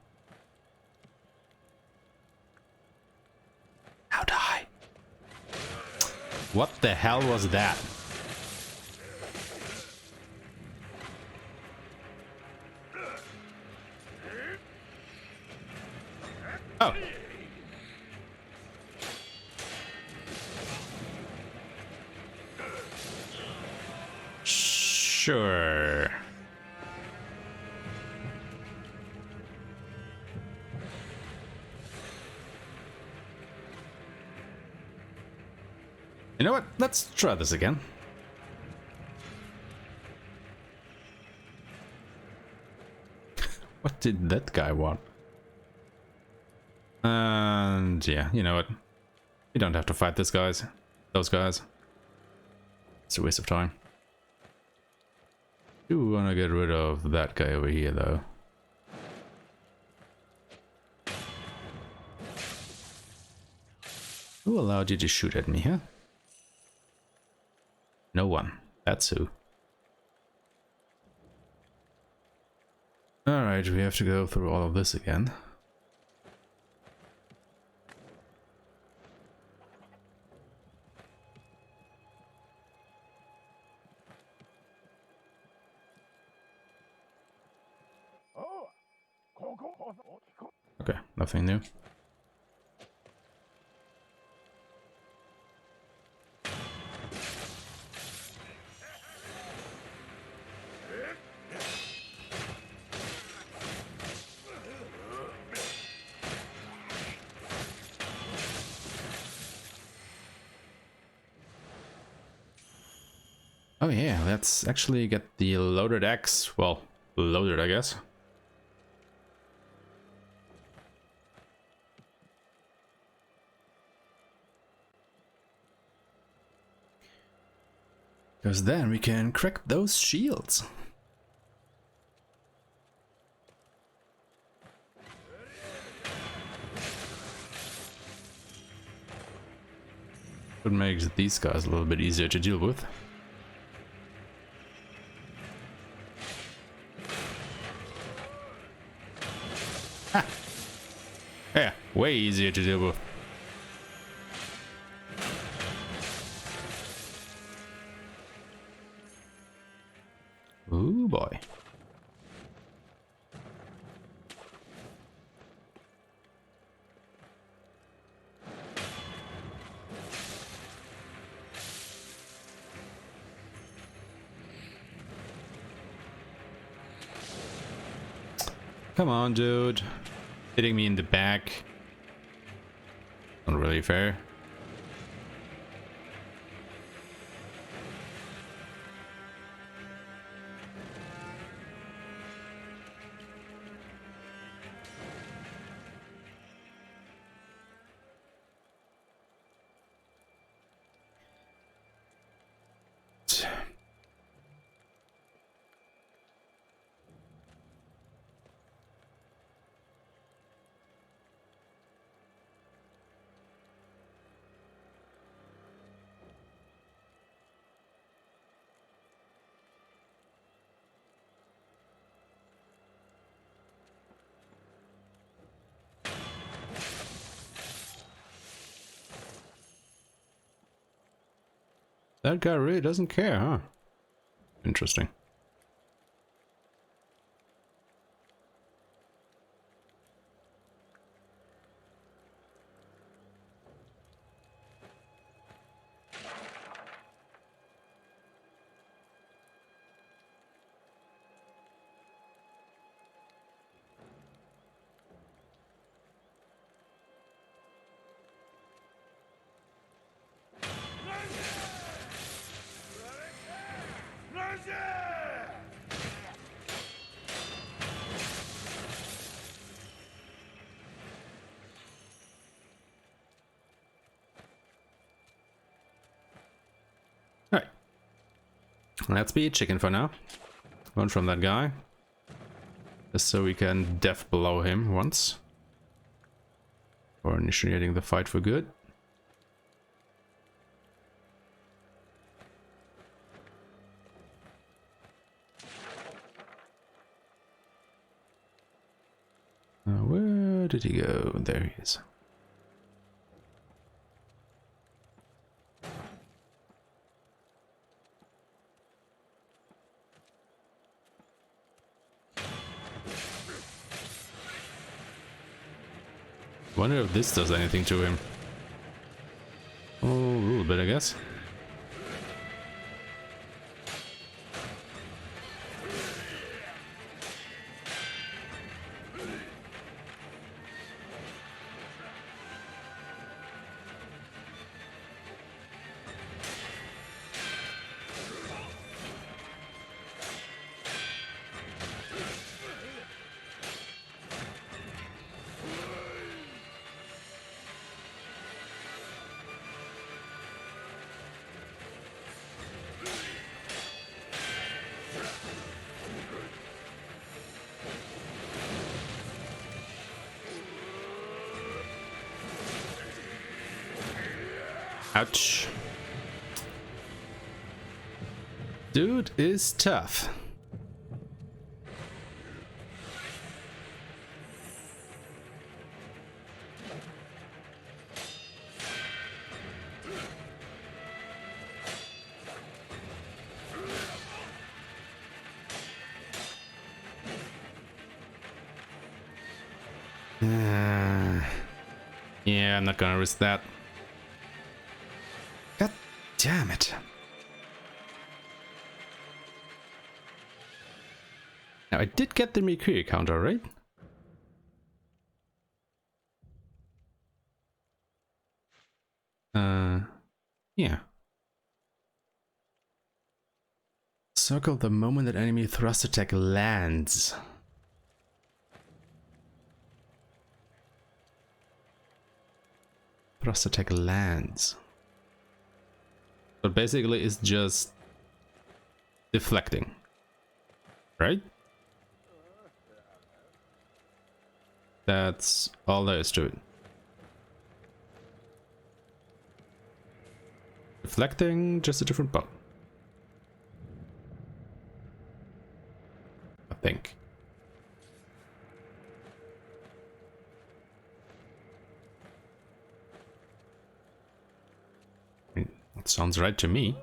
Now die. What the hell was that? Oh. Sure. You know what? Let's try this again. What did that guy want? And yeah, you know what? You don't have to fight those guys. It's a waste of time. Do want to get rid of that guy over here, though. Who allowed you to shoot at me, huh? No one. That's who. Alright, we have to go through all of this again. Okay, nothing new. Oh yeah, let's actually get the loaded axe. Well, loaded, I guess. Because then we can crack those shields. It makes these guys a little bit easier to deal with. Ha! Yeah, way easier to deal with. Ooh boy. Come on, dude. Hitting me in the back. Not really fair. That guy really doesn't care, huh? Interesting. Alright. Let's be a chicken for now. One from that guy. Just so we can death blow him once. Or initiating the fight for good. Where did he go? There he is. Wonder if this does anything to him. Oh, a little bit, I guess. Ouch. Dude is tough. Yeah, I'm not gonna risk that. God damn it. Now, I did get the Mercury counter, right? Yeah. Circle the moment that enemy thrust attack lands. Thrust attack lands. But basically it's just deflecting, right? That's all there is to it. Deflecting, just a different bow. I think. That sounds right to me.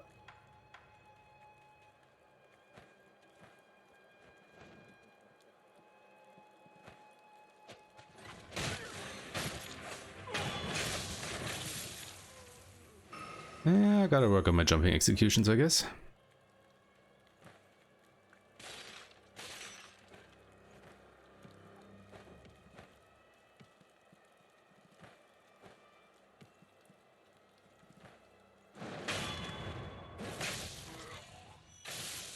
Yeah, I gotta work on my jumping executions, I guess.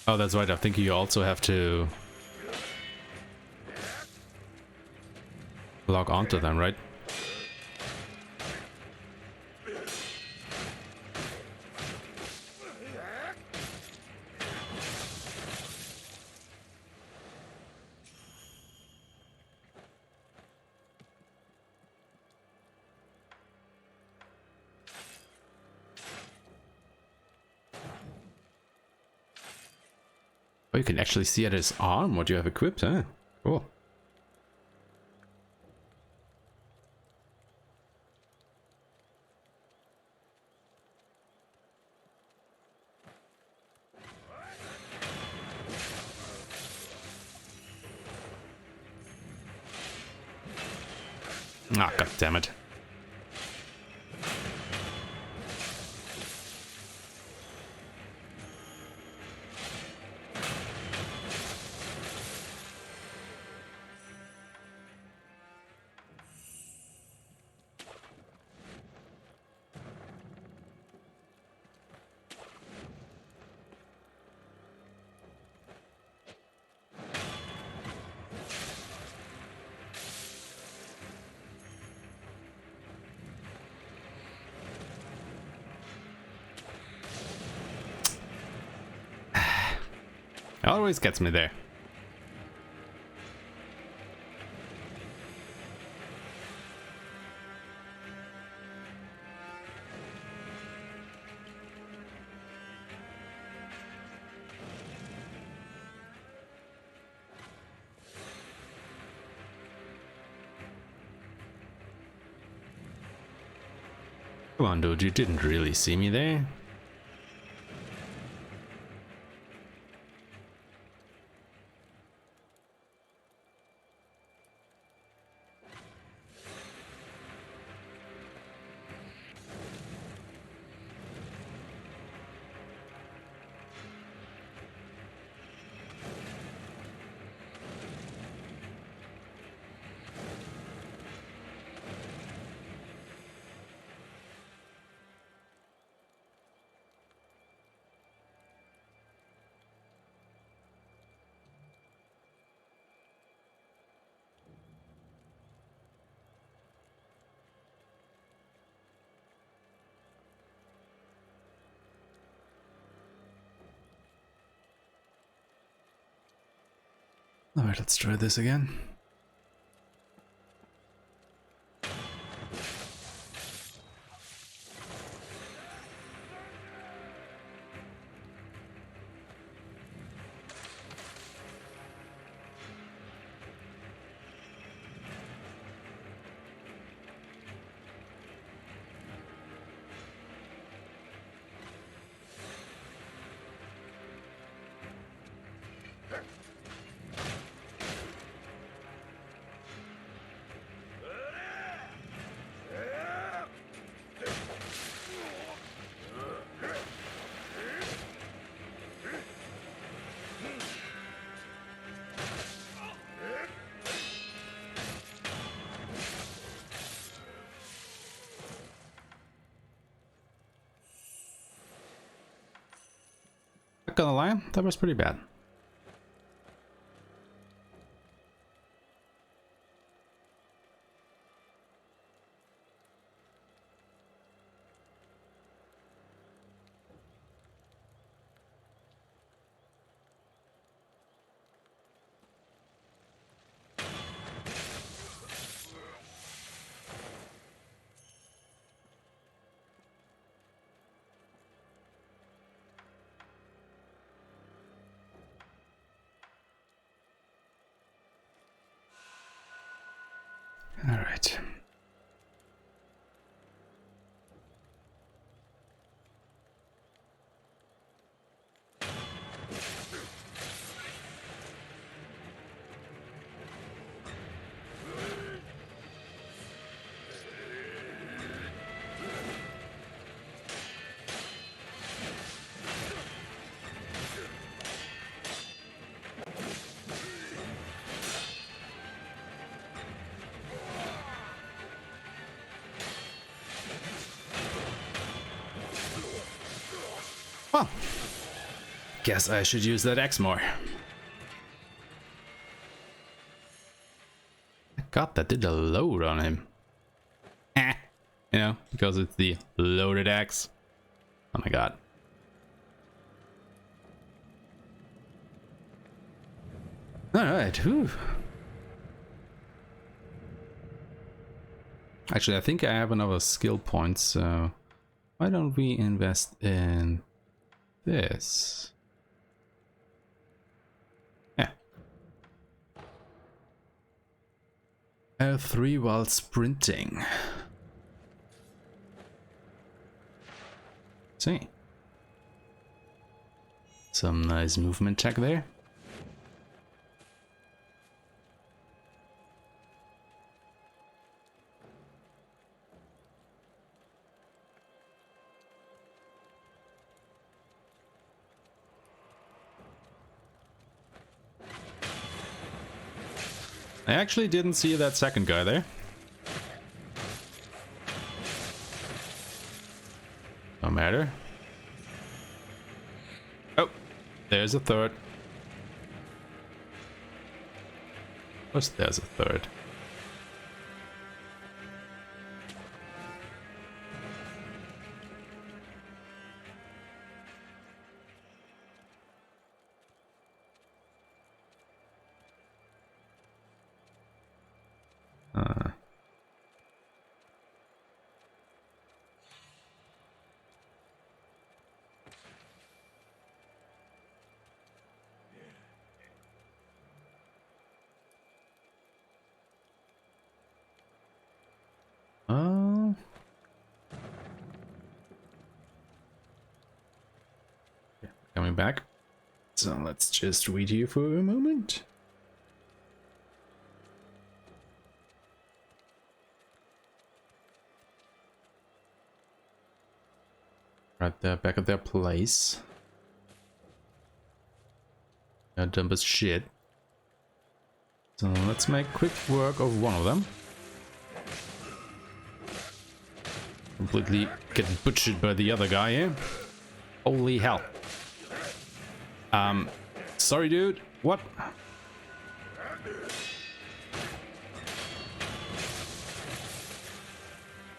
Oh, that's right. I think you also have to log onto them, right? Oh, you can actually see at his arm what you have equipped, huh? Cool. Ah, god damn it. Always gets me there. Come on, dude, you didn't really see me there. Alright, let's try this again. Not gonna lie, that was pretty bad. All right. Well, guess I should use that axe more. God, that did a load on him. You know, because it's the loaded axe. Oh my god. Alright, whew. Actually, I think I have another skill point, so why don't we invest in this? Yeah. L3 while sprinting. See. Some nice movement check there. I actually didn't see that second guy there. No matter. Oh, there's a third. Of course there's a third. Coming back. So let's just wait here for a moment. Right there, back at their place. They're dumb as shit. So let's make quick work of one of them. Completely get butchered by the other guy here. Holy hell. Sorry dude, what?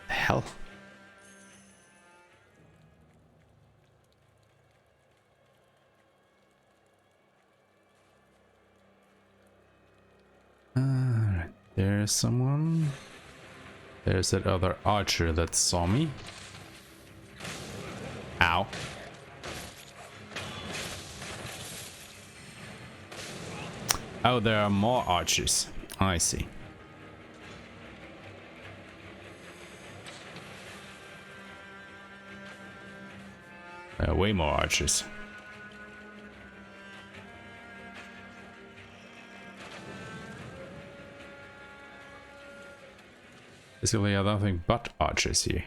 The hell? Alright, there's someone. There's that other archer that saw me. Ow. Oh, there are more archers. I see. There are way more archers. Basically, I don't think but archers here.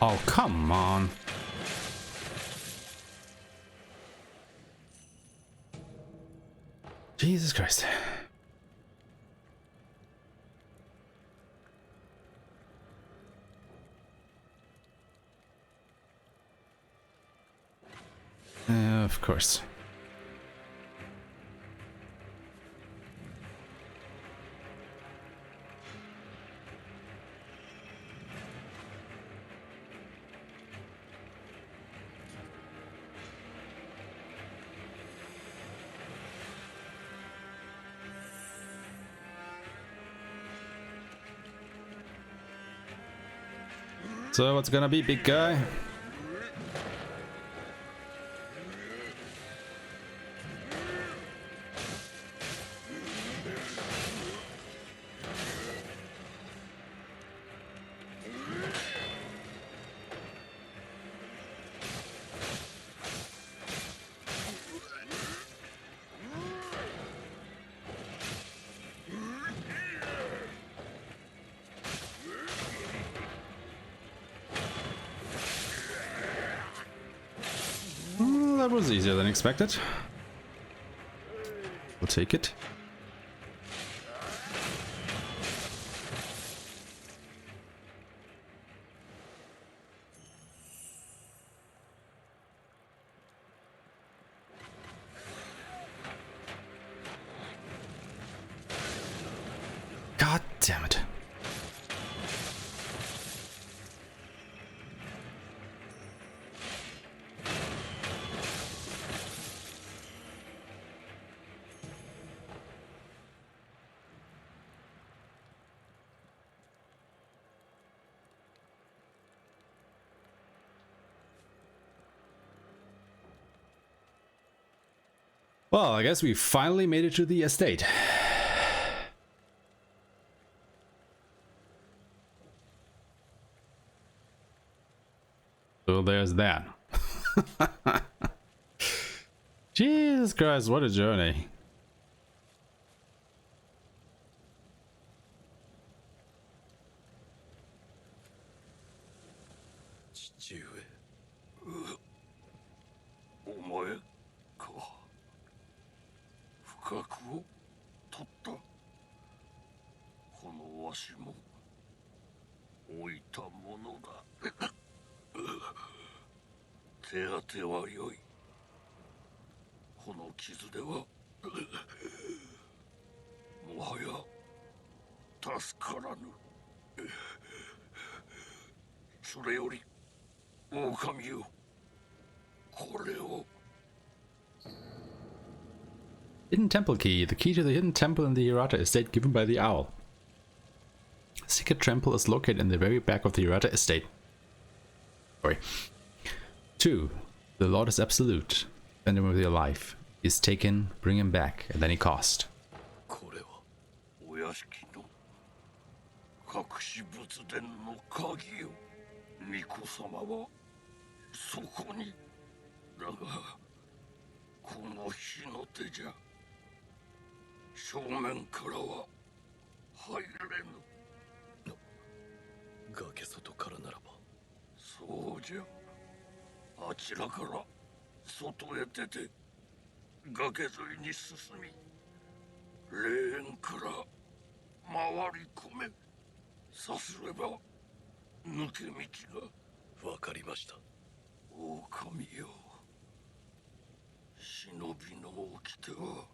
Oh, come on. Jesus Christ. Of course. So what's gonna be, big guy? That was easier than expected. We'll take it. God damn it. Well, I guess we finally made it to the estate. So there's that. Jesus Christ, what a journey. Hidden temple key. The key to the hidden temple in the Hirata Estate given by the owl. The secret temple is located in the very back of the Hirata Estate. Sorry. 2. The Lord is absolute. Spend him with your life. He is taken, bring him back at any cost. 正面からは入れぬ。崖外からならば。そうじゃ。あちらから外へ出て崖沿いに進み、霊園から回り込め。さすれば抜け道が。わかりました。狼よ。忍びの掟は。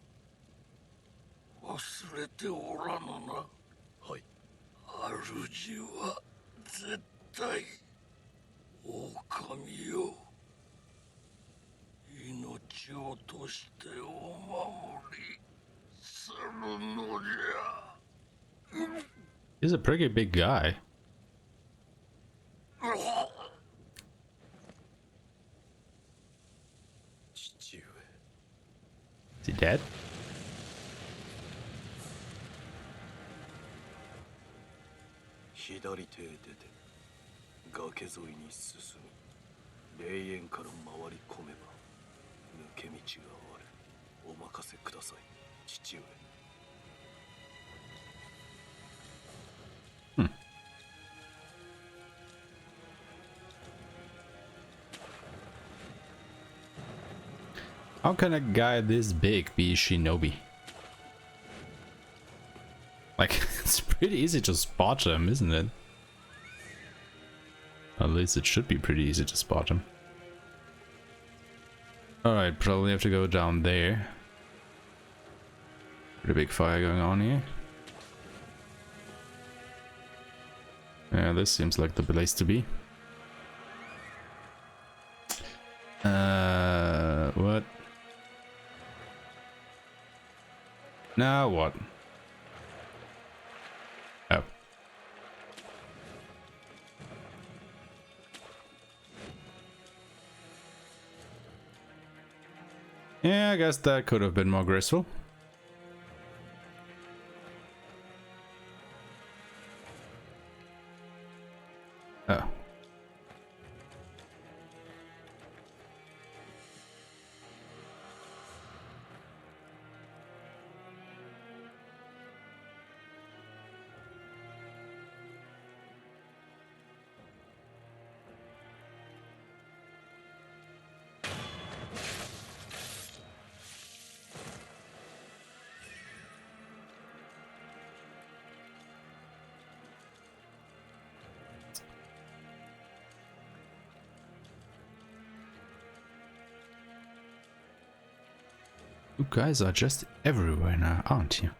忘れておらぬな。はい。主は絶対狼よ。命を落としてお守りするのじゃ。He's a pretty big guy. Is he dead? 左手へ出て崖沿いに進み霊園から回り込めば抜け道がある。お任せください父上。How can a guy this big be a shinobi? Like, it's pretty easy to spot him, isn't it? At least it should be pretty easy to spot him. Alright, probably have to go down there. Pretty big fire going on here. Yeah, this seems like the place to be. What? Now what? Oh. Yeah, I guess that could have been more graceful. Oh. You guys are just everywhere now, aren't you?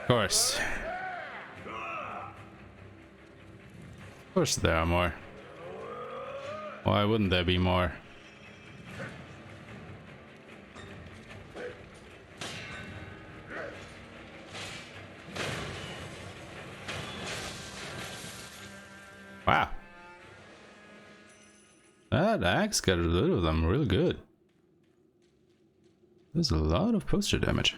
Of course. Of course there are more. Why wouldn't there be more? Wow. That axe got rid of them real good. There's a lot of poster damage.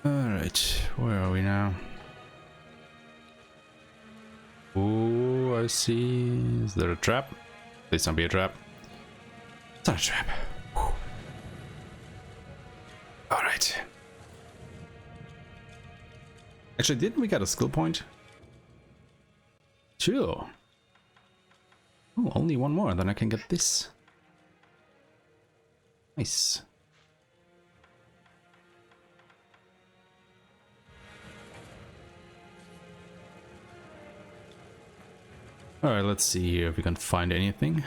Alright, where are we now? Oh, I see. Is there a trap? Please don't be a trap. It's not a trap. Alright. Actually, didn't we get a skill point? Sure. Oh, only one more, then I can get this. Nice. Alright, let's see here if we can find anything.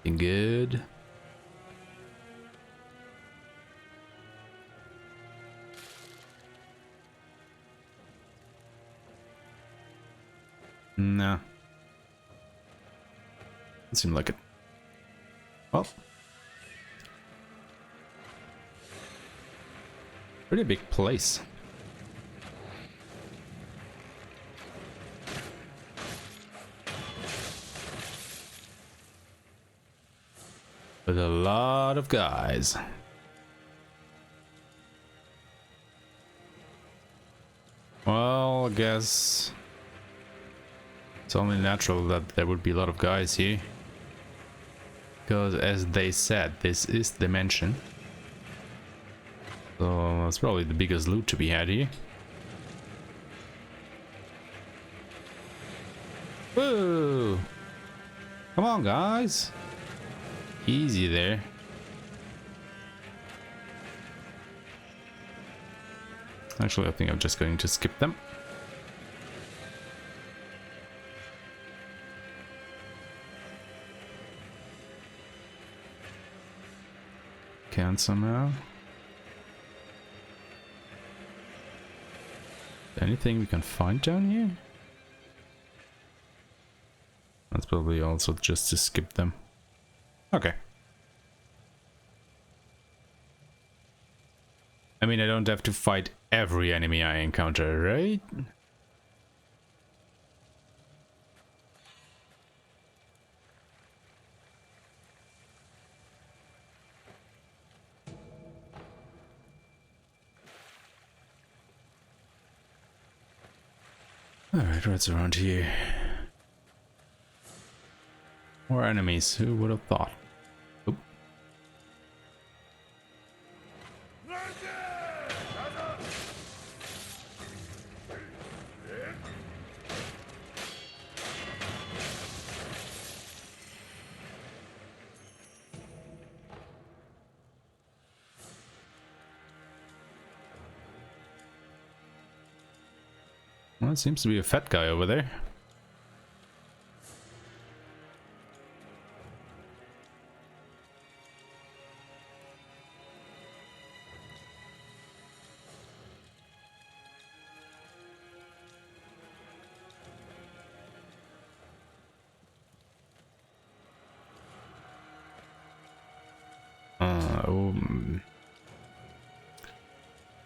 Anything good? Nah. Doesn't seem like it. Well. Pretty big place. With a lot of guys. Well, I guess It's only natural that there would be a lot of guys here. Because as they said, this is the mansion. So it's probably the biggest loot to be had here. Whoa! Come on, guys! Easy there. Actually, I think I'm just going to skip them. Can somehow. Anything we can find down here? That's probably also just to skip them. Okay. I mean, I don't have to fight every enemy I encounter, right? Alright, what's around here? More enemies, who would have thought? Oop. Well, it seems to be a fat guy over there.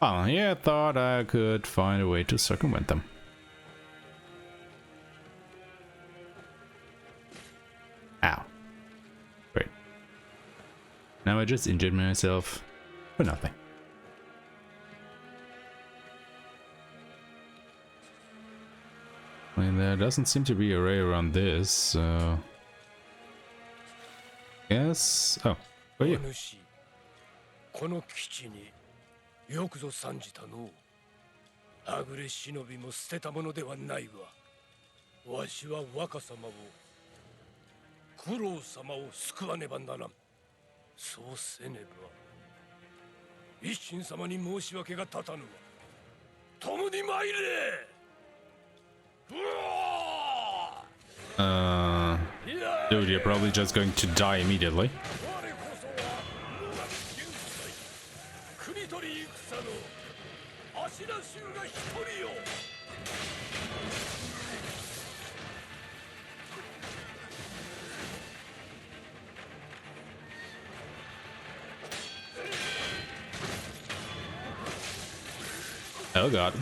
Oh, yeah, I thought I could find a way to circumvent them. Ow. Great. Now I just injured myself for nothing. I mean, there doesn't seem to be a ray around this, so... Yes... Oh, where are you? この基地によくぞ参じたの。はぐれ忍びも捨てたものではないわ。わしは若様を、九郎様を救わねばならん。そうせねば、一心様に申し訳が立たぬわ。共に参れ。Dude, you're probably just going to die immediately. Oh god.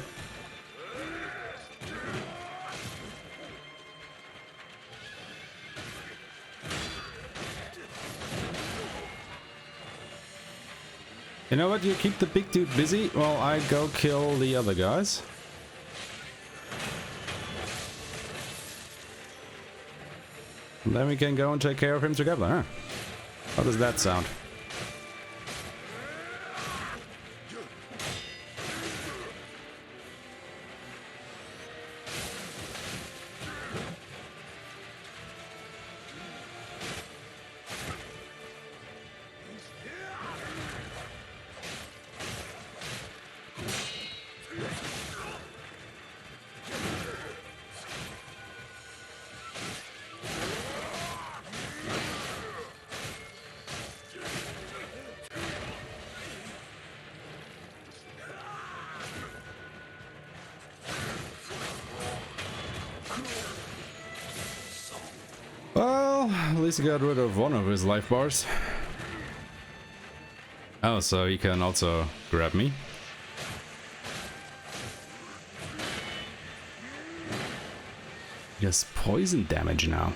You know what, you keep the big dude busy while I go kill the other guys. And then we can go and take care of him together, huh? How does that sound? Well, at least he got rid of one of his life bars. Oh, so he can also grab me. He has poison damage now.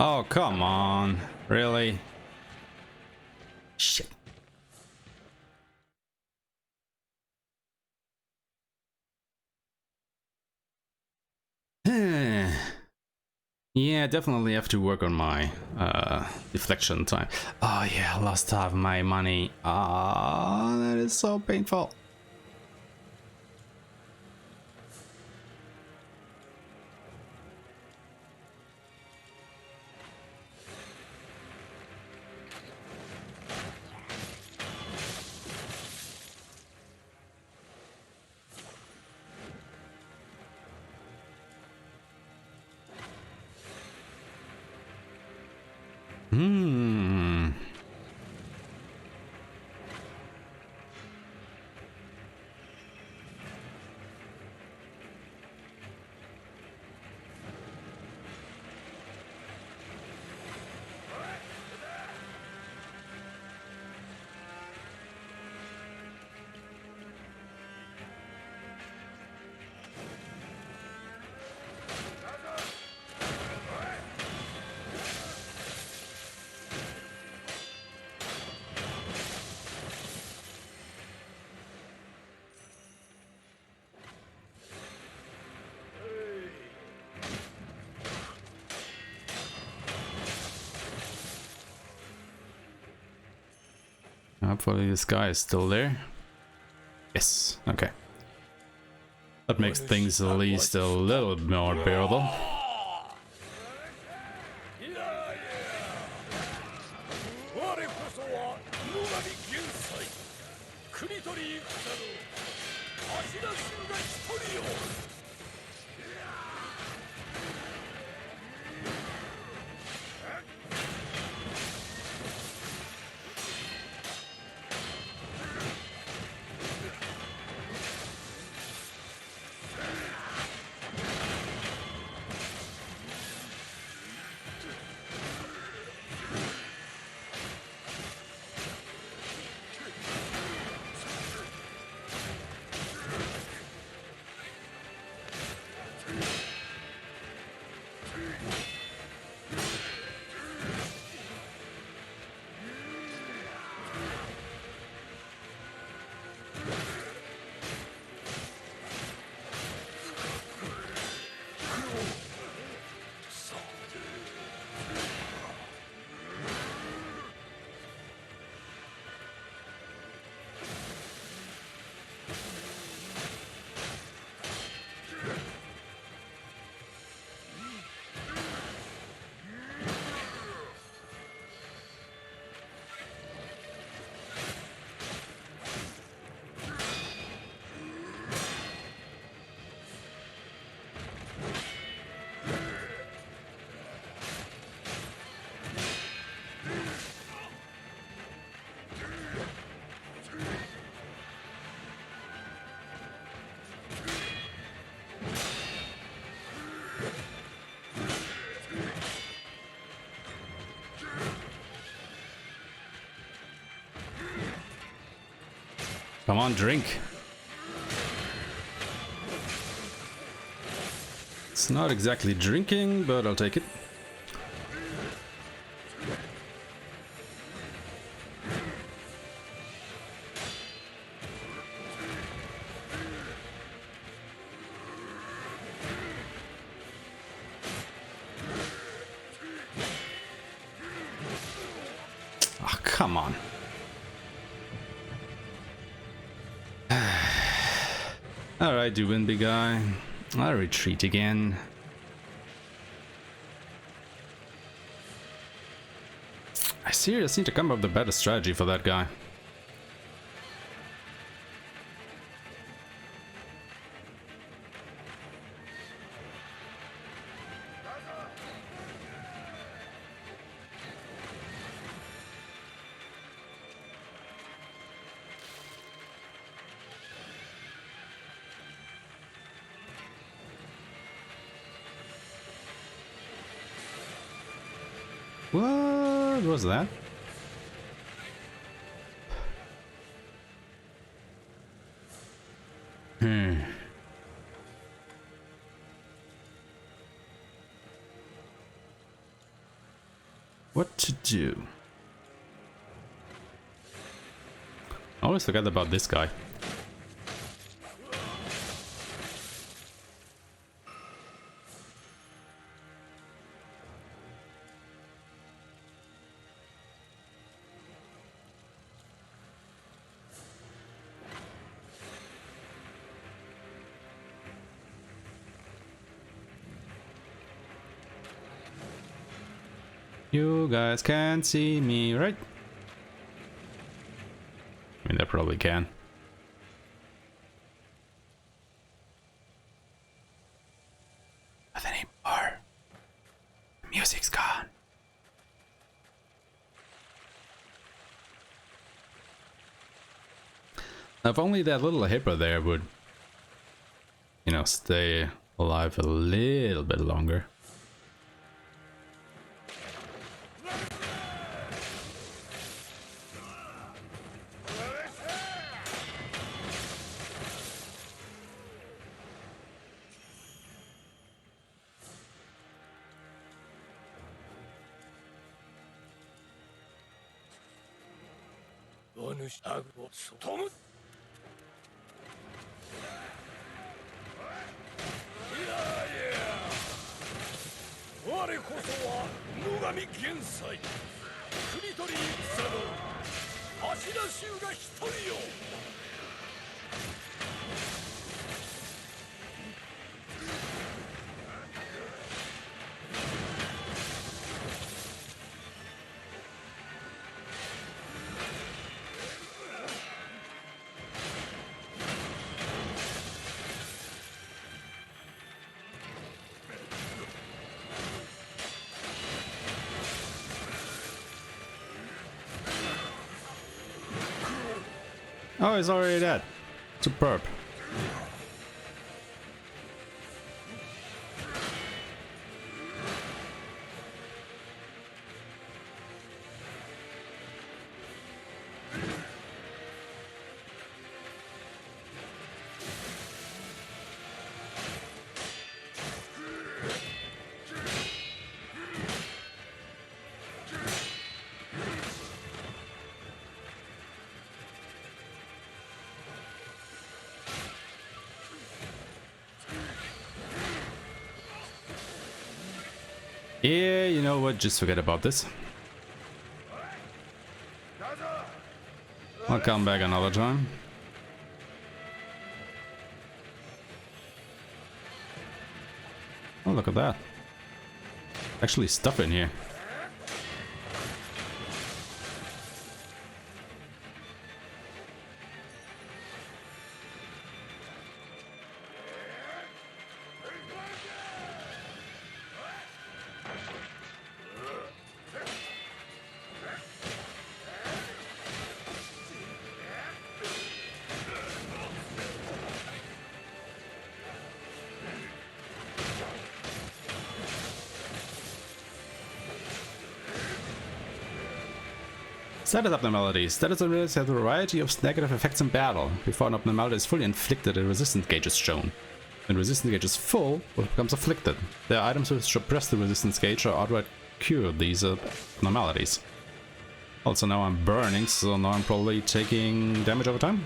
Oh, come on. Really? Shit. Yeah, definitely have to work on my deflection time. Oh yeah, lost half my money. Ah, that is so painful. Hmm. Hopefully this guy is still there. Yes, okay. That makes things at least a little more bearable. 'Come on, drink. It's not exactly drinking, but I'll take it. Oh, come on. Alright, you win, big guy. I'll retreat again. I seriously need to come up with a better strategy for that guy. What was that? what to do. I always forget about this guy. You guys can't see me, right? I mean, they probably can. Not anymore. The music's gone. If only that little hippo there would, you know, stay alive a little bit longer. Oh, he's already dead. Superb. Yeah, you know what? Just forget about this. I'll come back another time. Oh, look at that. Actually stuff in here. Status abnormalities. Status abnormalities have a variety of negative effects in battle. Before an abnormality is fully inflicted, a resistance gauge is shown. When the resistance gauge is full, it becomes afflicted. There are items which suppress the resistance gauge or outright cure these abnormalities. Also now I'm burning, so now I'm probably taking damage over time.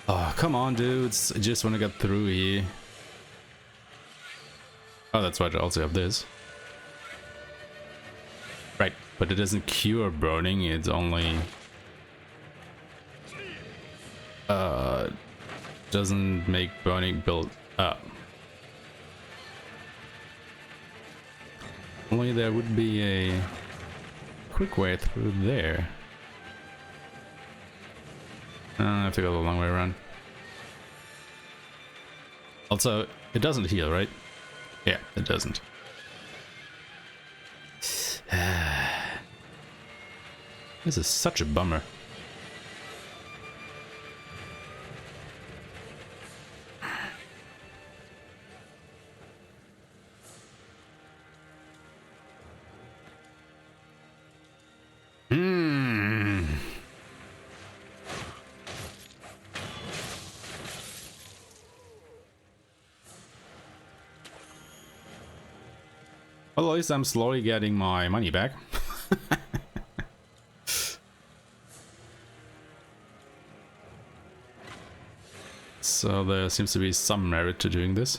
Oh, come on dudes, I just want to get through here. Oh, that's right, I also have this. Right, but it doesn't cure burning, it's only doesn't make burning build up. Only there would be a quick way through there. I have to go the long way around. Also, it doesn't heal, right? Yeah, it doesn't. This is such a bummer. Well, at least I'm slowly getting my money back. So there seems to be some merit to doing this.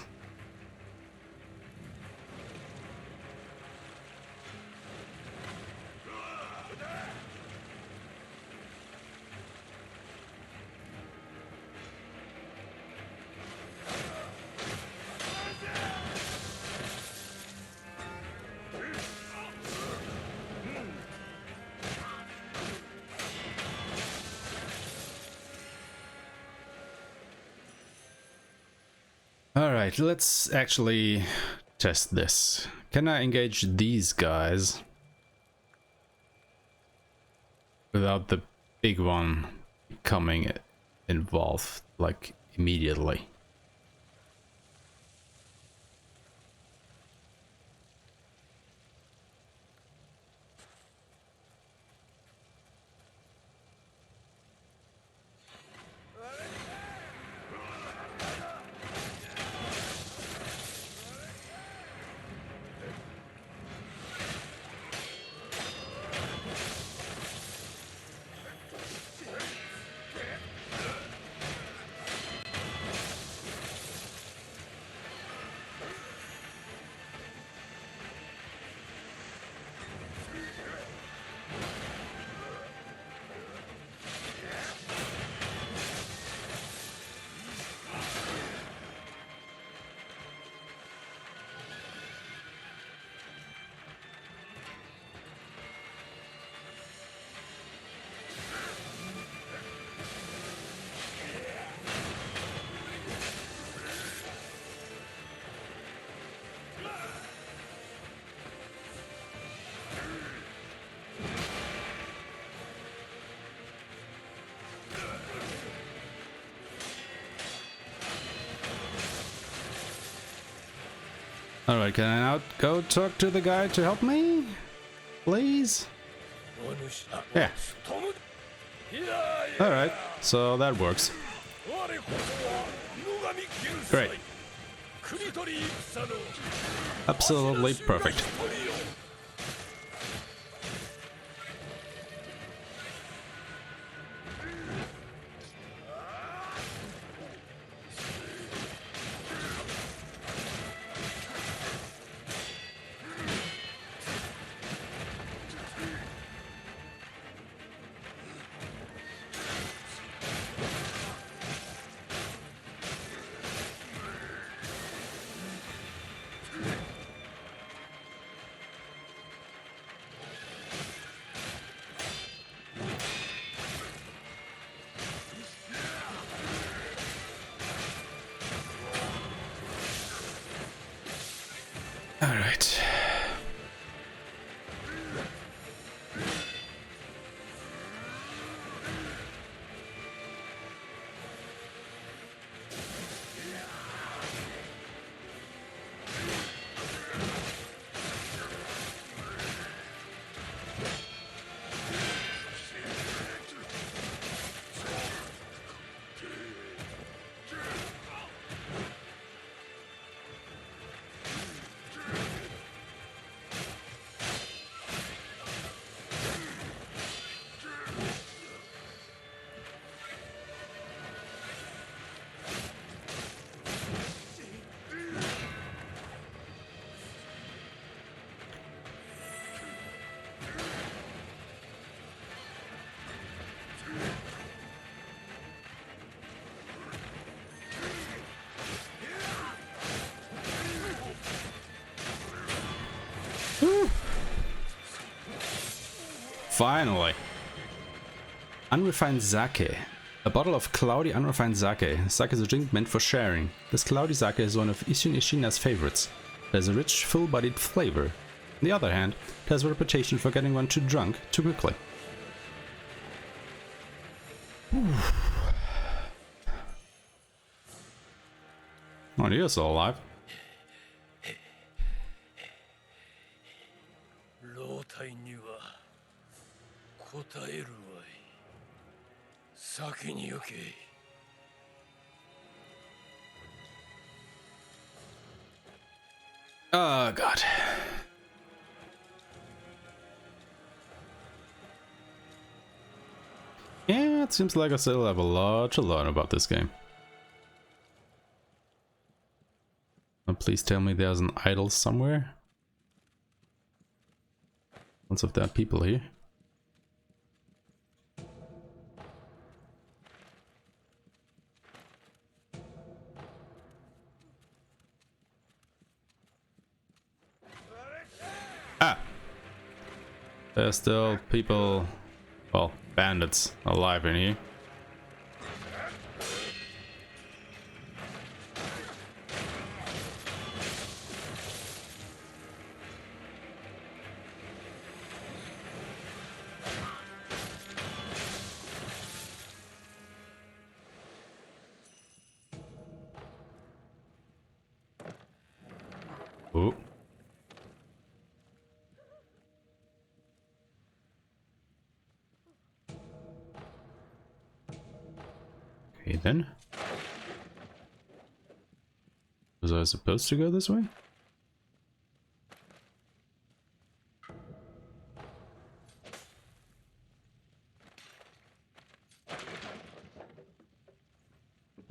Alright, let's actually test this. Can I engage these guys without the big one becoming involved, like, immediately? Alright, can I now go talk to the guy to help me? Please? Yeah. Alright, so that works. Great. Absolutely perfect. All right. Finally. Unrefined sake. A bottle of cloudy unrefined sake. Sake is a drink meant for sharing. This cloudy sake is one of Ashina's favorites. It has a rich, full-bodied flavor. On the other hand, it has a reputation for getting one too drunk too quickly. Oh, you're still alive. 老体には答えるわい。先に行け。Oh god. Yeah, it seems like I still have a lot to learn about this game. And please tell me there's an idol somewhere. Lots of dead people here. Ah! There's still people, well, bandits alive in here. Oh. Okay then. Was I supposed to go this way?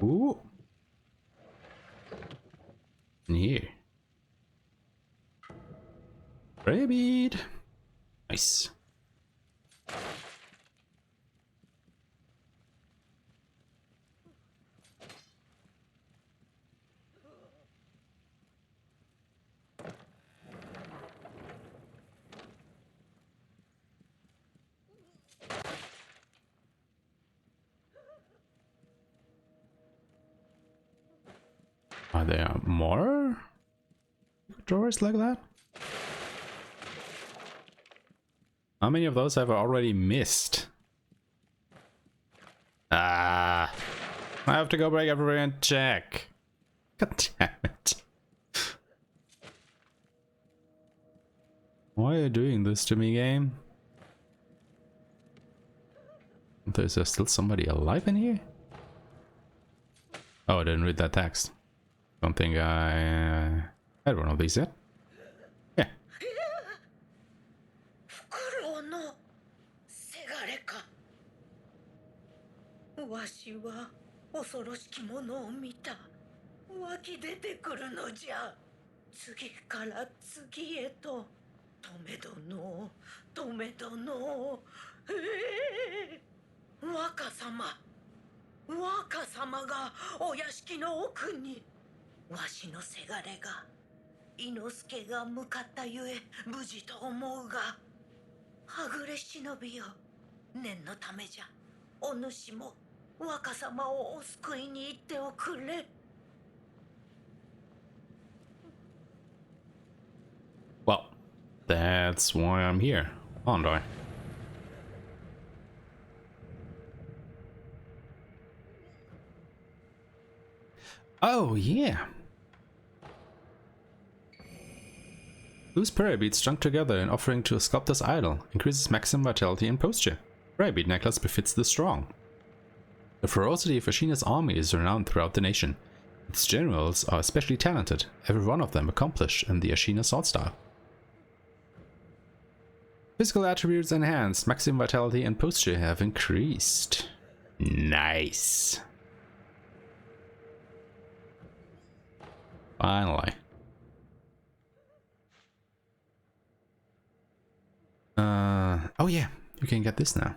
Ooh. In here. Rabbit. Nice. Are there more drawers like that? How many of those have I already missed? Ah, I have to go back everywhere and check. God damn it. Why are you doing this to me, game? Is there still somebody alive in here? Oh, I didn't read that text. Don't think I had one of these yet. Yeah. わしは恐ろしきものを見た。湧き出てくるのじゃ。次から次へと。止め殿、止め殿。若様。若様がお屋敷の奥に。わしのせがれが。伊之助が向かったゆえ無事と思うが。はぐれ忍びよ。念のためじゃ。お主も。若様をお救いに行っておくれ。Well, that's why I'm here, aren't I? Oh, yeah. Loose prayer beads strung together in offering to a sculptor's idol increases maximum vitality and posture. Prayer bead necklace befits the strong. The ferocity of Ashina's army is renowned throughout the nation. Its generals are especially talented, every one of them accomplished in the Ashina sword style. Physical attributes enhanced, maximum vitality and posture have increased. Nice. Finally. Oh yeah, you can get this now.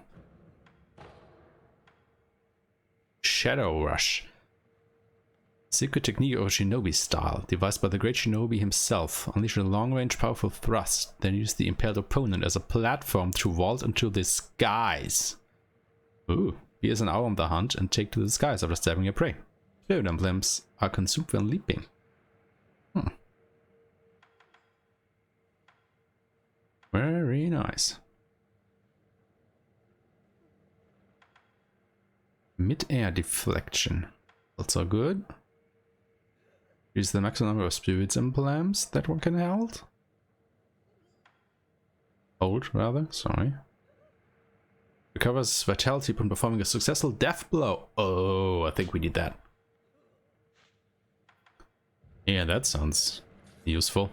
Shadow Rush. Secret technique of Shinobi style, devised by the great Shinobi himself. Unleash a long-range powerful thrust, then use the impaled opponent as a platform to vault into the skies. Ooh, here's an hour on the hunt and take to the skies after stabbing your prey. Spirit emblems are consumed when leaping. Very nice. Mid-air deflection. Also good. Use the maximum number of spirits emblems that one can hold. Hold, rather, sorry. Recovers vitality upon performing a successful death blow. Oh, I think we need that. Yeah, that sounds useful.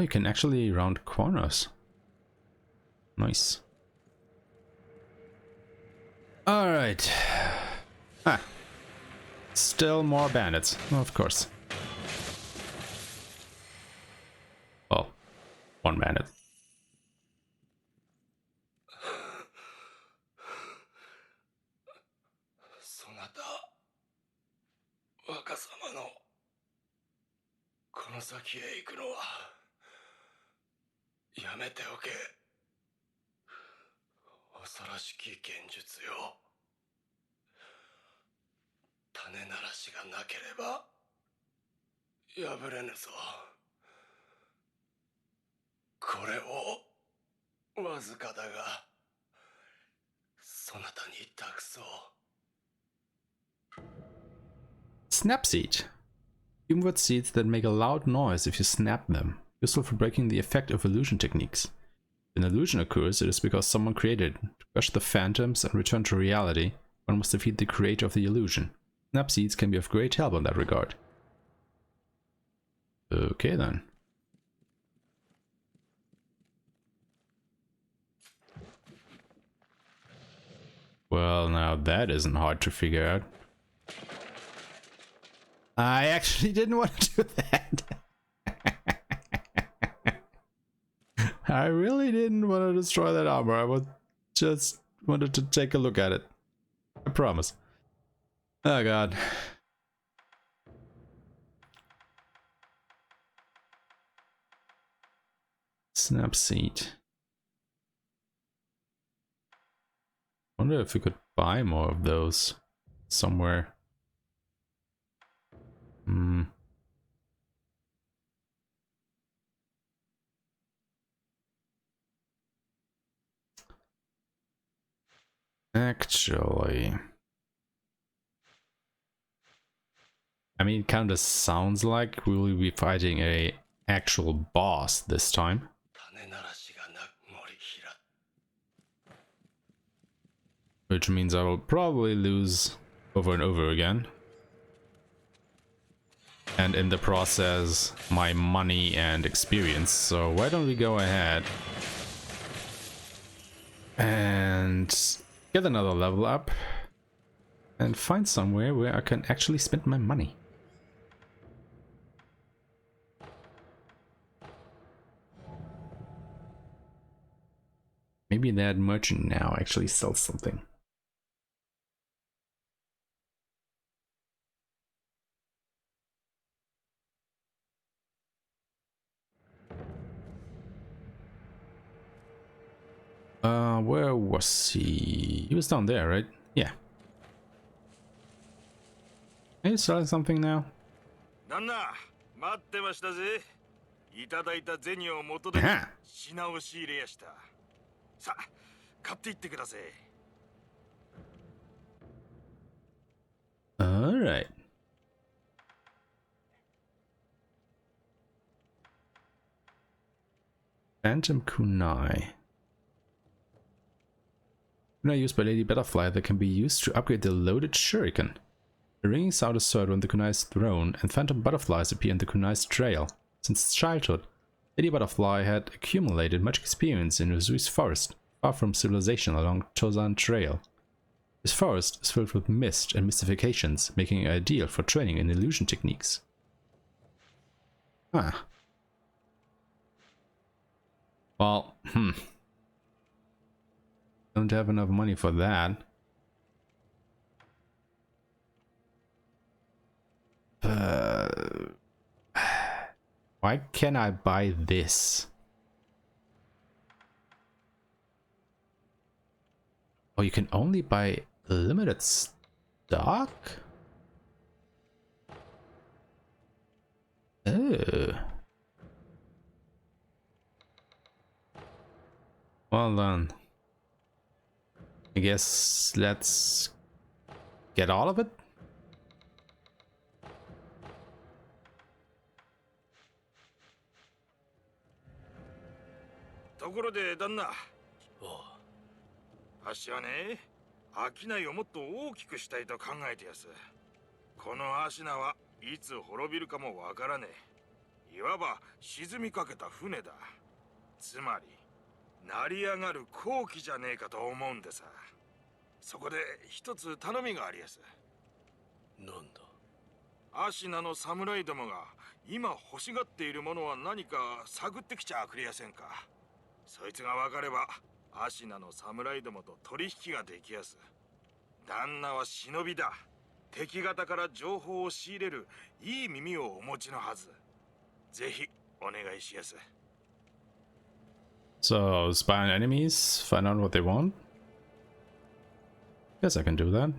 Oh, you can actually round corners. Nice. Alright. Ah. Still more bandits. Of course. Well, one bandit. そなた、若様のこの先へ行くのはやめておけ。恐ろしき現実よ。種ならしがなければ破れぬぞ。これをわずかだがそなたに託そう。 Snap seed. Hummingbird seeds that make a loud noise if you snap them. Useful for breaking the effect of illusion techniques. If an illusion occurs, it is because someone created it. To crush the phantoms and return to reality, one must defeat the creator of the illusion. Snap seeds can be of great help in that regard. Okay then. Well, now that isn't hard to figure out. I actually didn't want to do that. I really didn't want to destroy that armor. I just wanted to take a look at it. I promise. Oh god. Snap seed. Wonder if we could buy more of those somewhere. Actually, I mean, it kind of sounds like we will be fighting a actual boss this time. Which means I will probably lose over and over again. And in the process, my money and experience. So why don't we go ahead and get another level up and find somewhere where I can actually spend my money. Maybe that merchant now actually sells something. Where was he? He was down there, right? Yeah. Are you selling something now? Aha. Alright. Phantom kunai. Kunai used by Lady Butterfly that can be used to upgrade the loaded shuriken. The ringing sound is heard when the kunai is thrown, and phantom butterflies appear in the kunai's trail. Since childhood, Lady Butterfly had accumulated much experience in Uzui's forest, far from civilization along Tozan Trail. This forest is filled with mist and mystifications, making it ideal for training in illusion techniques. Ah. Well, don't have enough money for that. Why can't I buy this? Oh, you can only buy limited stock? Oh. Well then. I guess let's get all of it. いわば沈みかけた船だ。つまり成り上がる好機じゃねえかと思うんでさ。そこで一つ頼みがありやす。なんだ。アシナの侍どもが今欲しがっているものは何か探ってきちゃくれやせんか。そいつが分かればアシナの侍どもと取引ができやす。旦那は忍びだ。敵方から情報を仕入れるいい耳をお持ちのはず。ぜひお願いしやす。 So, spy on enemies, find out what they want. Guess I can do that.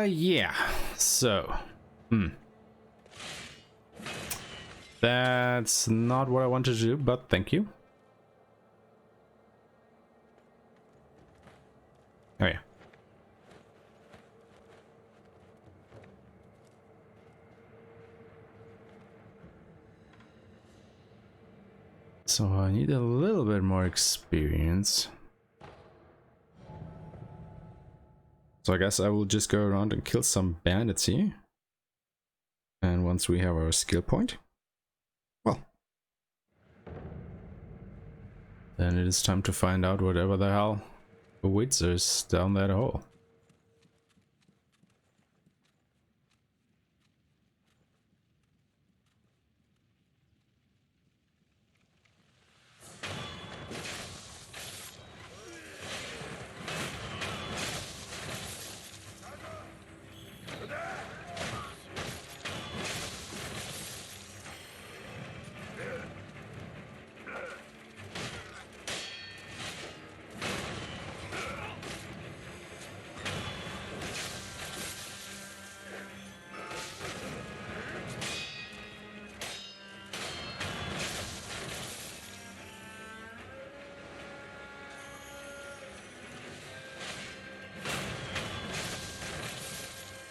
Yeah. So, that's not what I wanted to do, but thank you. Oh yeah. So I need a little bit more experience. So I guess I will just go around and kill some bandits here. And once we have our skill point, well, then it is time to find out whatever the hell awaits us down that hole.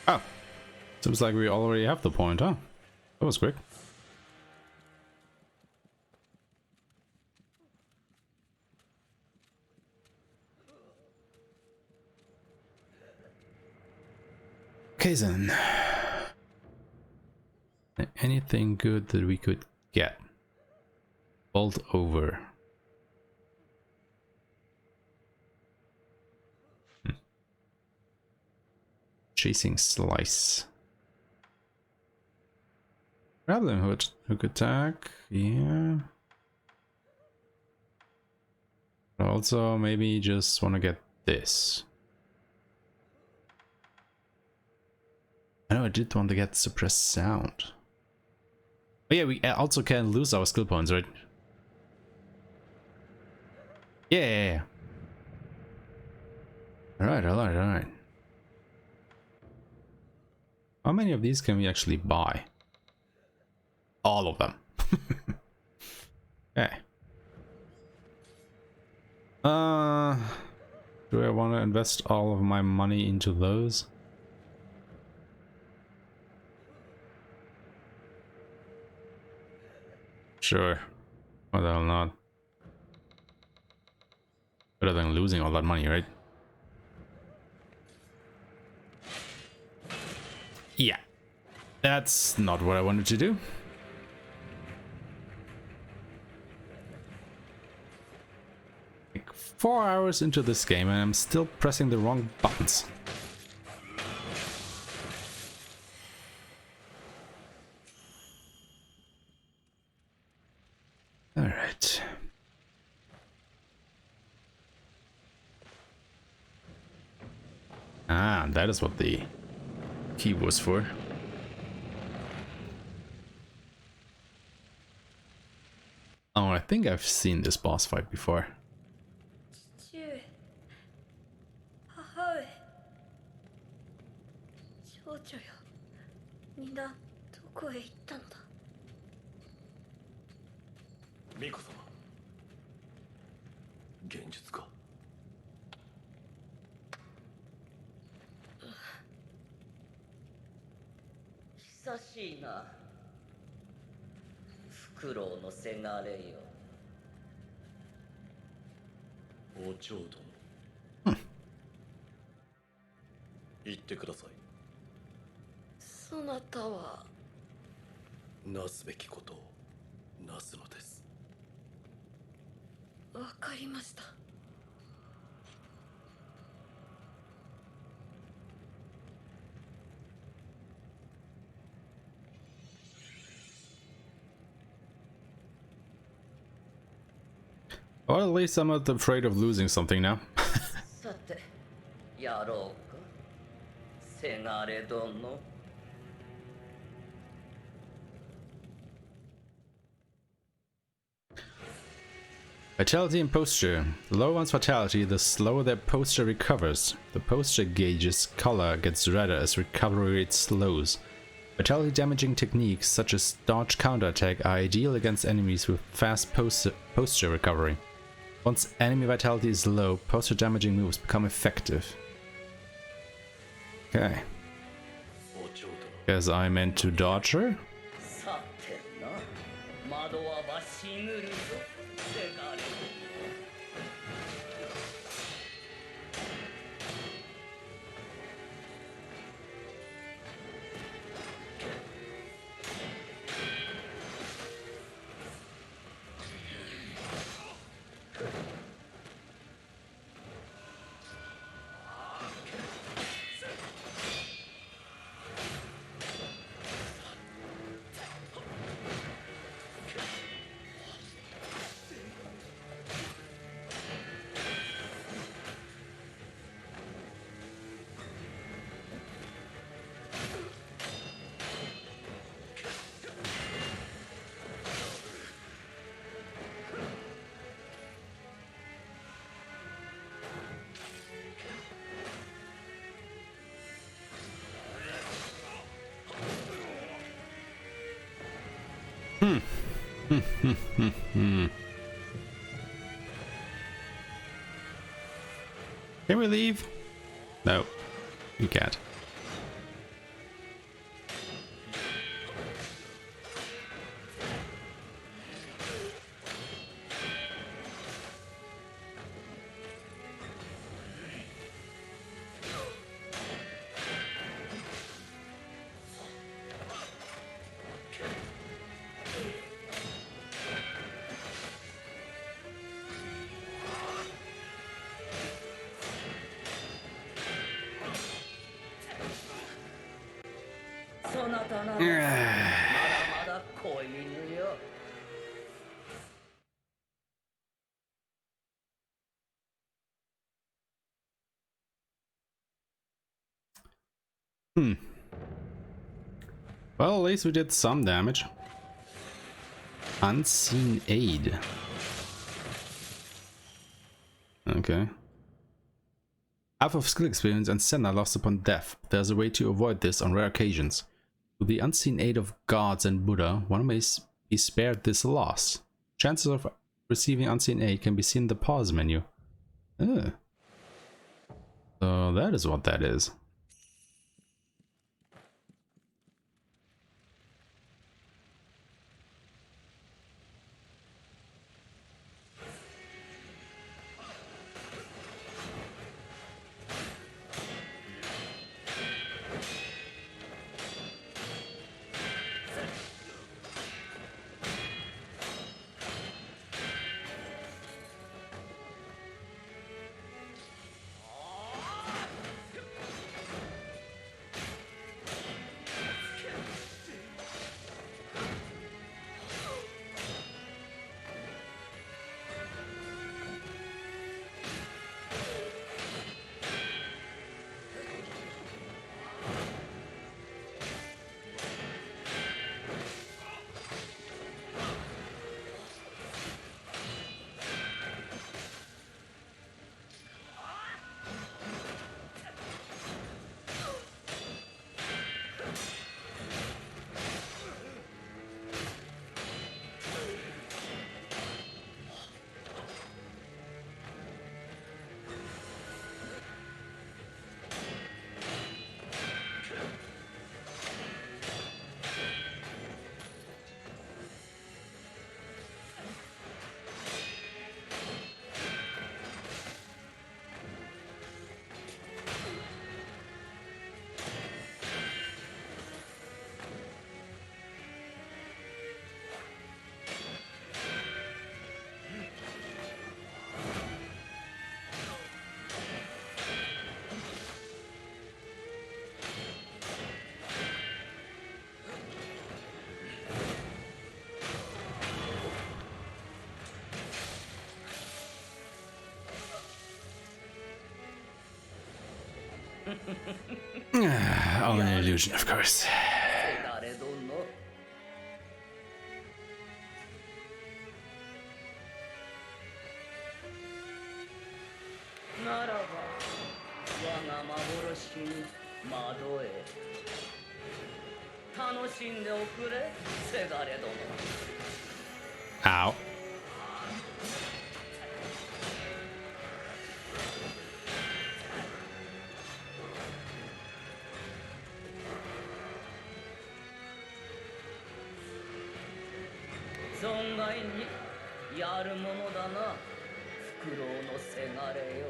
Oh, seems like we already have the point, huh? That was quick. Okay then. Anything good that we could get? Bolt over. Chasing slice. Grappling hook attack, yeah. But also maybe just want to get this. I know I did want to get suppressed sound. Oh yeah, we also can lose our skill points, right? Yeah. Alright. How many of these can we actually buy? All of them. Okay. Do I want to invest all of my money into those? Sure. Why the hell not? Better than losing all that money, right? Yeah. That's not what I wanted to do. Like 4 hours into this game and I'm still pressing the wrong buttons. Alright. Ah, that is what the key was for. Oh, I think I've seen this boss fight before. 父上、母上、少女よ、皆どこへ行ったのだ。巫女様、現実か。久しいな、フクロウのせがれよ。お嬢殿、言ってください。そなたはなすべきことをなすのです。わかりました。Or at least I'm not afraid of losing something now. さて、やろうか。せがれ殿。Vitality and posture. The lower one's vitality, the slower their posture recovers. The posture gauge's color gets redder as recovery rate slows. Vitality damaging techniques such as dodge counterattack are ideal against enemies with fast posture recovery. Once enemy vitality is low, posture damaging moves become effective. Okay. Guess I meant to dodge her? さてな、窓はわしぬるぞ、せがれ。Can we leave? No, you can't. Well, at least we did some damage. Unseen aid. Okay. Half of skill experience and Senna lost upon death. There's a way to avoid this on rare occasions. With the unseen aid of gods and Buddha, one may be spared this loss. Chances of receiving unseen aid can be seen in the pause menu. So that is what that is. Only an illusion, of course. せがれ殿。ならば我が幻に窓へ楽しんでおくれ、せがれ殿。 Ow. 存外にやるものだな、フクロウのせがれよ。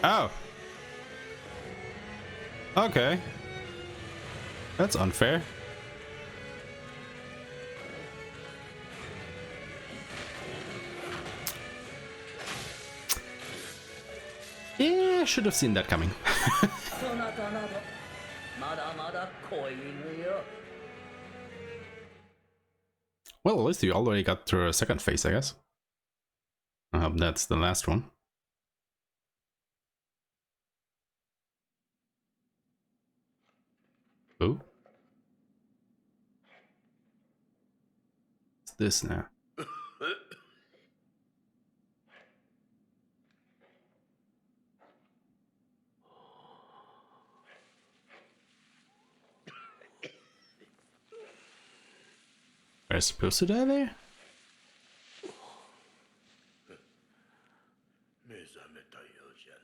Oh. Okay. That's unfair. Yeah, should have seen that coming. そなたなどまだまだ子犬よ。 Well, at least you already got through a second phase, I guess. I hope that's the last one. Ooh. What's this now? 'Are you supposed to die there? 目覚めたようじゃな。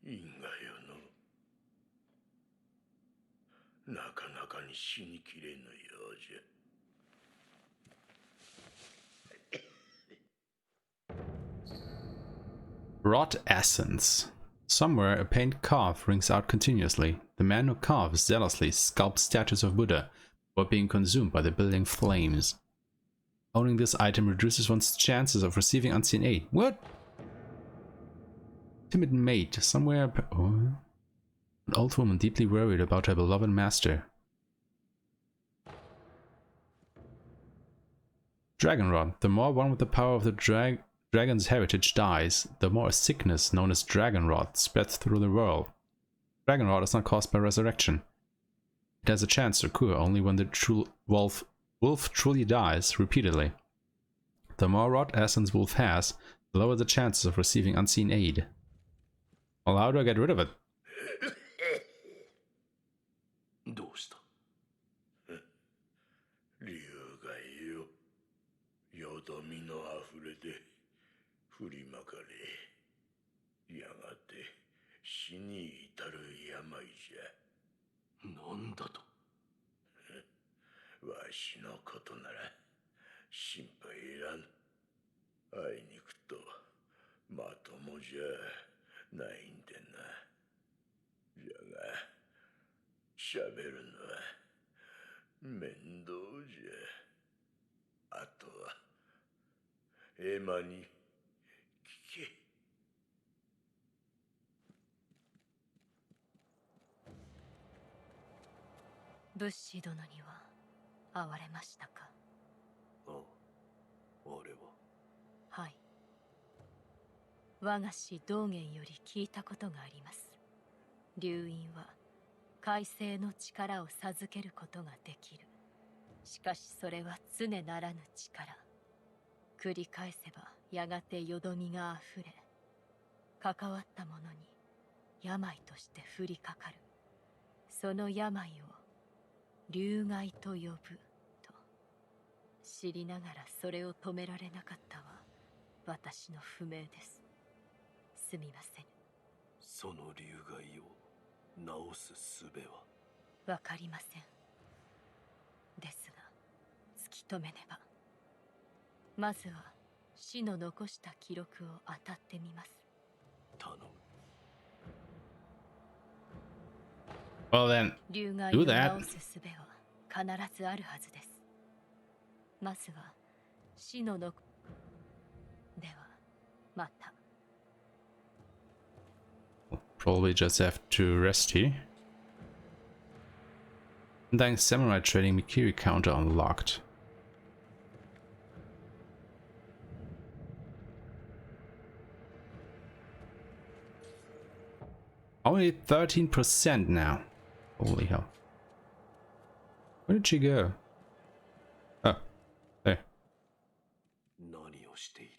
因果よの。なかなかに死にきれぬようじゃ。 Rot essence. Somewhere a paint carve rings out continuously. The man who carves zealously sculpts statues of Buddha while being consumed by the building flames. Owning this item reduces one's chances of receiving unseen aid. What? Timid maid. Somewhere oh. An old woman deeply worried about her beloved master. Dragon rot. The more one with the power of the dragon's heritage dies, the more a sickness known as dragon rot spreads through the world. Dragon rot is not caused by resurrection. It has a chance to occur only when the wolf truly dies repeatedly. The more rot essence wolf has, the lower the chances of receiving unseen aid. Well, how do I get rid of it? どうした？竜がよ、よどみのあふれで振りまかれ、やがて死に至る病じゃ。なんだと？わしのことなら心配いらん。あいにくとまともじゃないんでな。じゃがしゃべるのは面倒じゃ。あとはエマに聞け。物資殿には会われましたか？ああ、俺は。はい。我が師道元より聞いたことがあります。流院は海星の力を授けることができる。しかしそれは常ならぬ力。繰り返せばやがてよどみがあふれ、関わった者に病として降りかかる。その病を流害と呼ぶと。知りながらそれを止められなかったは私の不明です。すみません。その流害を治す術は？わかりません。ですが突き止めねば。まずは死の残した記録を当たってみます。頼む。Well then, 流害 do を that. 治す術は必ずあるはずです。まずは死の残ではまた。Probably just have to rest here. Undying Samurai Trading Mikiri counter unlocked. Only 13% now. Holy hell. Where did she go? Oh, there. 何をしている？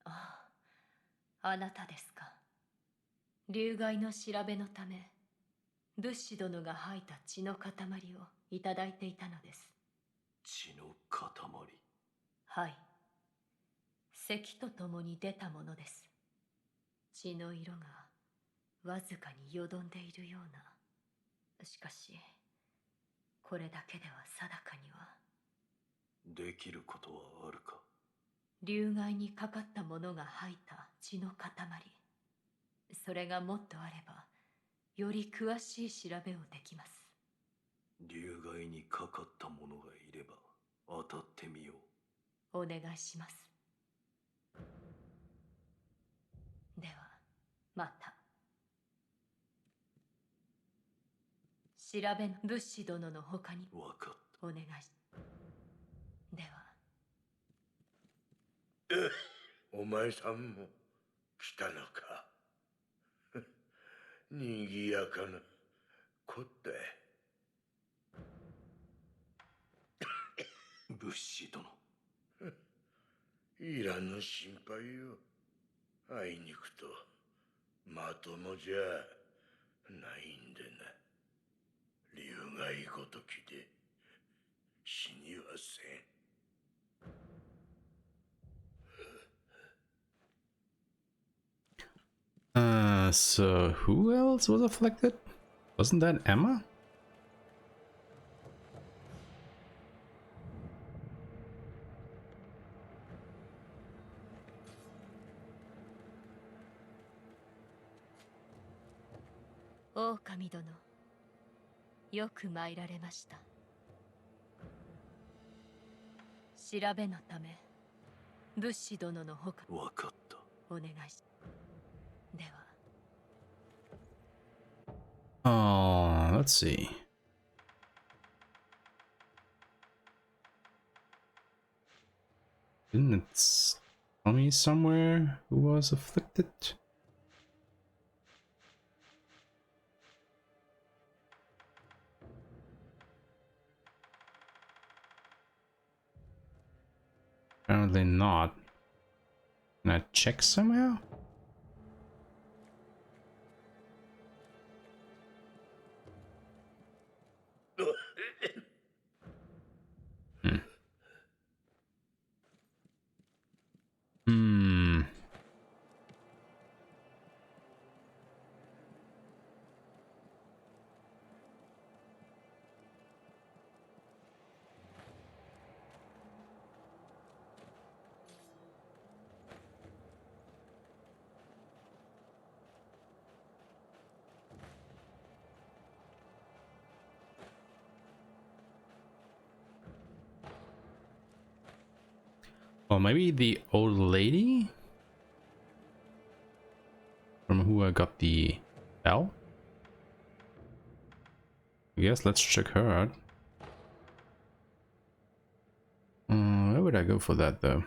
ああ、あなたですか。流害の調べのため、物資殿が吐いた血の塊をいただいていたのです。血の塊。はい。咳とともに出たものです。血の色がわずかによどんでいるような。しかし、これだけでは定かには。できることはあるか？流害にかかったものが吐いた血の塊。それがもっとあれば、より詳しい調べをできます。流害にかかった者がいれば当たってみよお願いします。では、また。調べの物資殿の他にう。わかった。お願いし。では。お前さんも来たのか。にぎやかなこったい。物資殿。いらぬ心配よ。あいにくとまともじゃないんでな。流害ごときで死にはせん。So who else was afflicted? Wasn't that Emma?狼殿、よく参られました。調べのため、物資殿のほか。わかった。お願いし。では。Let's see. Didn't it tell me somewhere who was afflicted? Apparently not. Can I check somehow? Hmm. Or maybe the old lady? From who I got the bell? I guess let's check her out. Where would I go for that though?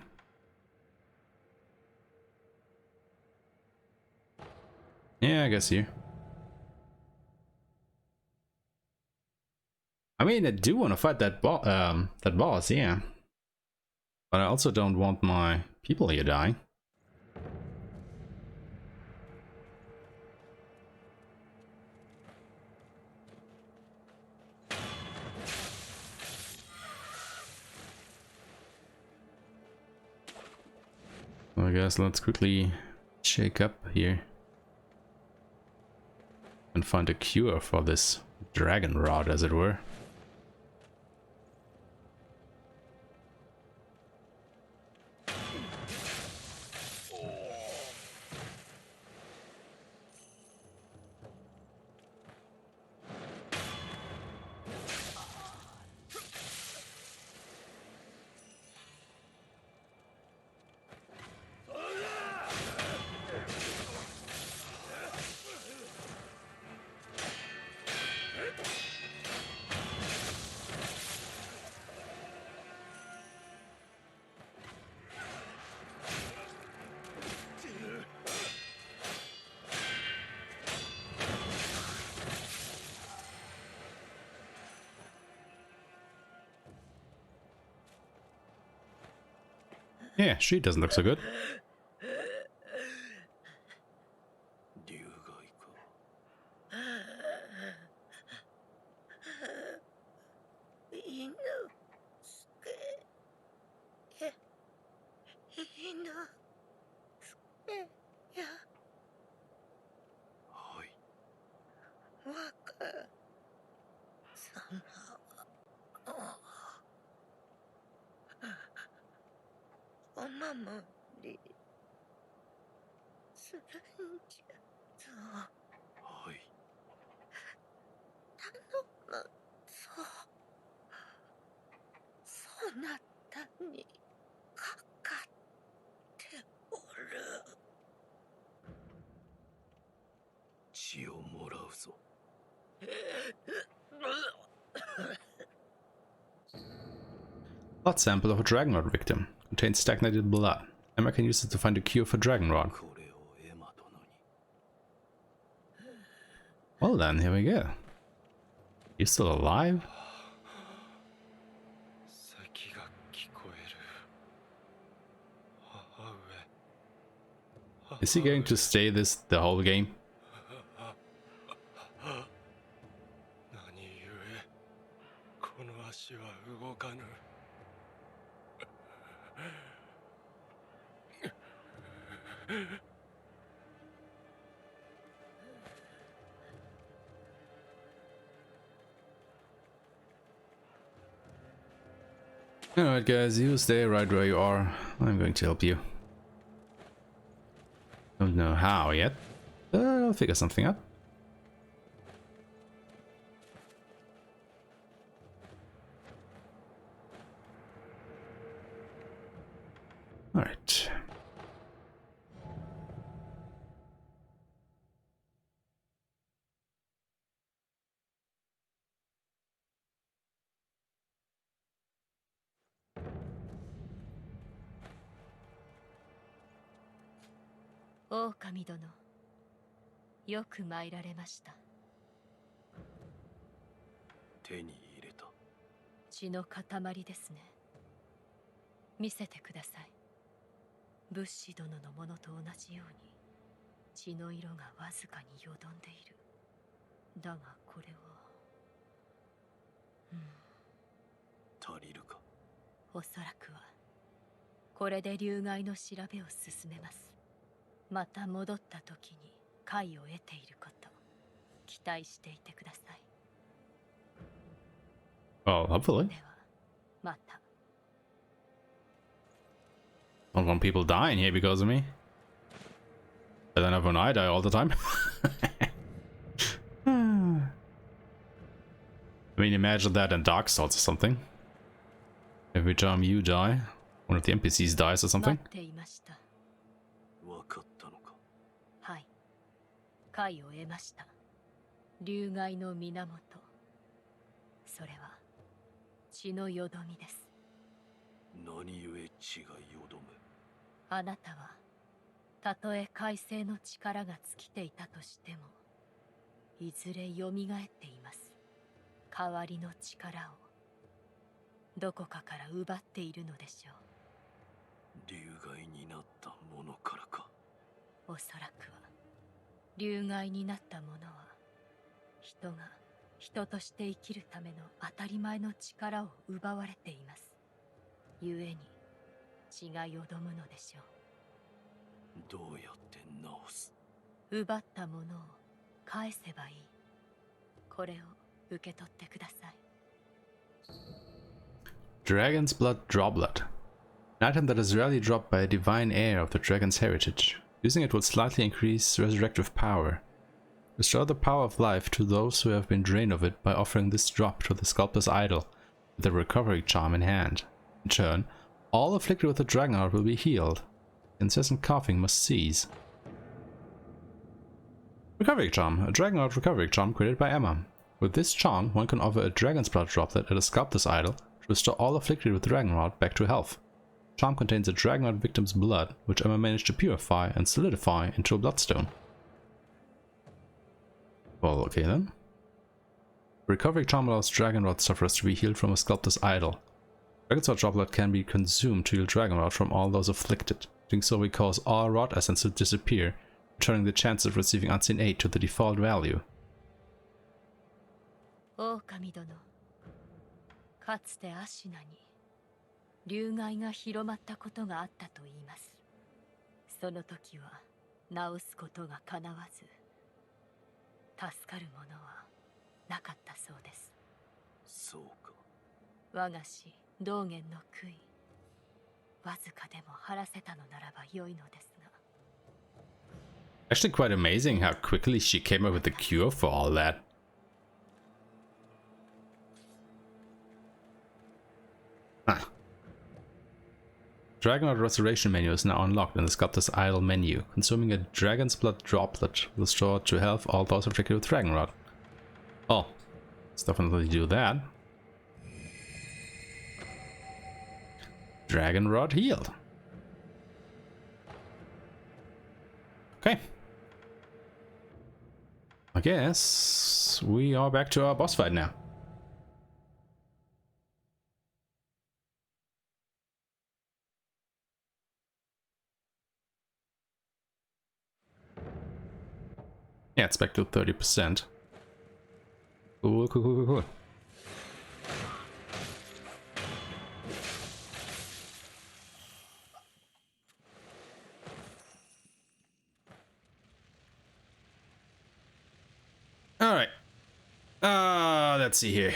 Yeah, I guess here. I mean, I do want to fight that boss, yeah. But I also don't want my people here dying. So I guess let's quickly shake up here and find a cure for this dragon rod, as it were. Yeah, she doesn't look so good. 竜がいか。犬すけや犬すけやはい。若様はお守りするんじゃぞ。はい。頼むぞ。そなたにかかっておる。血をもらうぞ。Blood sample of a dragonrod victim. Contains stagnated blood. Emma can use it to find a cure for dragonrod. これをエマ殿に。Well then, here we go. You still alive? 咳が聞こえる。母上。 Is he going to stay this the whole game? 何故この足は動かぬ。 Alright guys, you stay right where you are. I'm going to help you. Don't know how yet, but I'll figure something out. Alright. Oh, 狼殿、よく参られました。手に入れた。血の塊ですね。見せてください。仏師殿のものと同じように血の色がわずかによどんでいる。だがこれは足りるか。おそらくはこれで流害の調べを進めます。また戻った時に解を得ていること期待していてください。 Well, hopefully. ではまた。 I don't want people dying here because of me. But then everyone I die all the time. I mean, imagine that in Dark Souls or something. Every time you die, one of the NPCs dies or 待 something. っていました。わかったのか。はい。解を得ました。流害の源。それは血のよどみです。何故血がよどむ。あなたはたとえ海星の力が尽きていたとしてもいずれ蘇っています。代わりの力をどこかから奪っているのでしょう。流害になったものからか。おそらくは流害になったものは人が人として生きるための当たり前の力を奪われています。故に血がよどむのでしょどうやって直す。う。奪ったものを返せばいい。これを受け取ってください。 Dragon's Blood Droplet. An item that is rarely dropped by a divine heir of the dragon's heritage. Using it will slightly increase resurrective power. Restore the power of life to those who have been drained of it by offering this drop to the sculptor's idol with a recovery charm in hand. In turn, all afflicted with the dragonheart will be healed. Incessant coughing must cease. Recovery Charm. A dragonheart recovery charm created by Emma. With this charm, one can offer a dragon's blood droplet at a sculptor's idol to restore all afflicted with dragonheart back to health. Charm contains a dragonheart victim's blood, which Emma managed to purify and solidify into a bloodstone. Well, okay then. Recovery Charm allows dragonheart sufferers to be healed from a sculptor's idol. Dragon Sword Droplet can be consumed to heal Dragon Rot from all those afflicted. Doing so will cause all Rot essence to disappear, returning the chance of receiving unseen aid to the default value. 狼殿、かつてアシナに流害が広まったことがあったと言います。その時は治すことが叶わず、助かるものはなかったそうです。そうか。我が師道元の悔い、わずかでも晴らせたのならば良いのですが。Actually quite amazing how quickly she came up with the cure for all that. Huh. Dragon Rot Restoration menu is now unlocked in the Sculptor's Idol menu. Consuming a Dragon's Blood Droplet will restore to health all those afflicted with Dragon Rot. Oh, let's definitely do that. Dragon Rot healed. Okay. I guess we are back to our boss fight now. Yeah, it's back to 30%. Cool, cool, cool, cool, cool. Alright. Let's see here.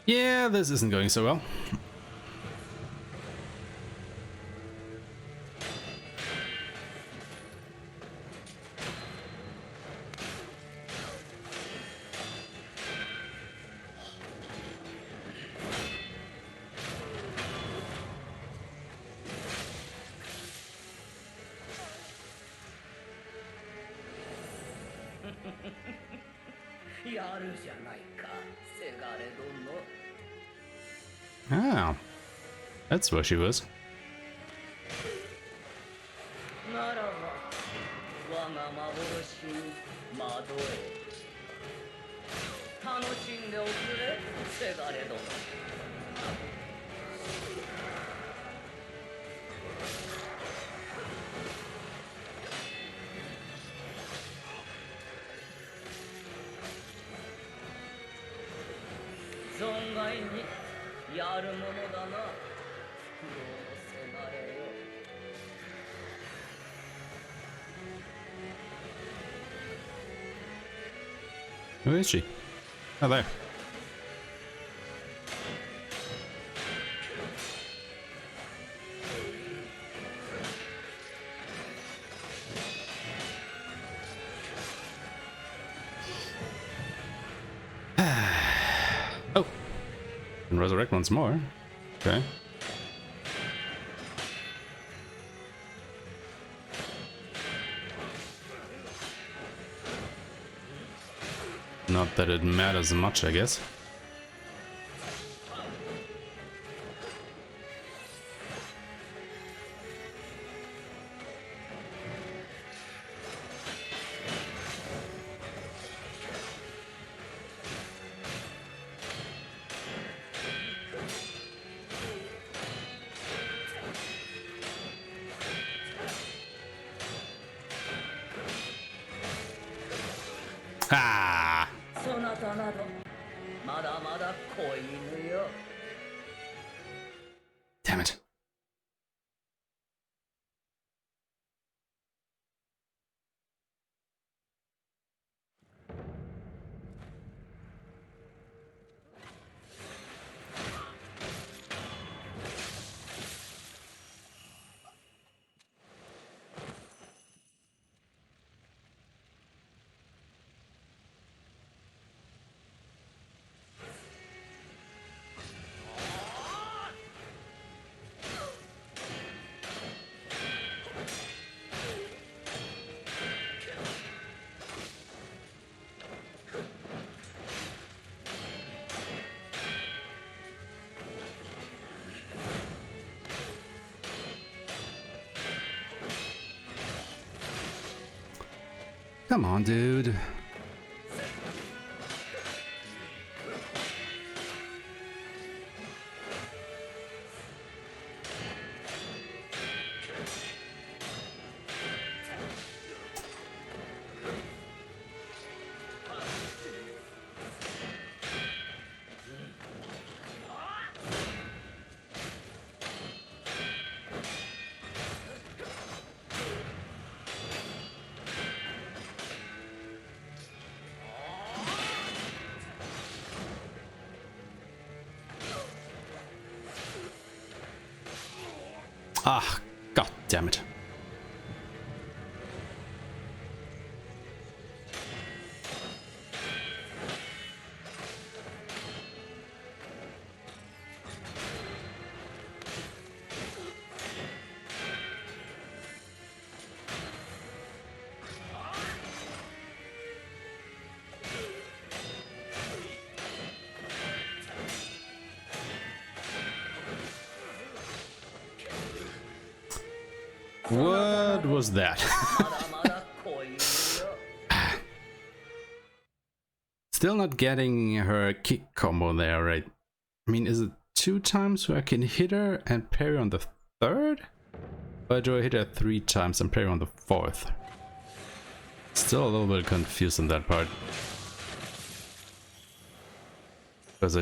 Yeah, this isn't going so well. Ah, that's where she was. ならば我が幻に惑え楽しんでおくれせがれ殿。いにやるものだな。不老のせがれよ。Who is she? Oh, there. Oh, and resurrect once more. Okay. Not that it matters much, I guess. Ah! そなたなどまだまだ子犬よ。 Damn it. Come on, dude. Ah, god damn it. What was that? まだまだ子犬よ。 Still not getting her kick combo there, right? I mean, is it 2 times where I can hit her and parry on the 3rd? Or do I hit her 3 times and parry on the 4th? Still a little bit confused on that part. Because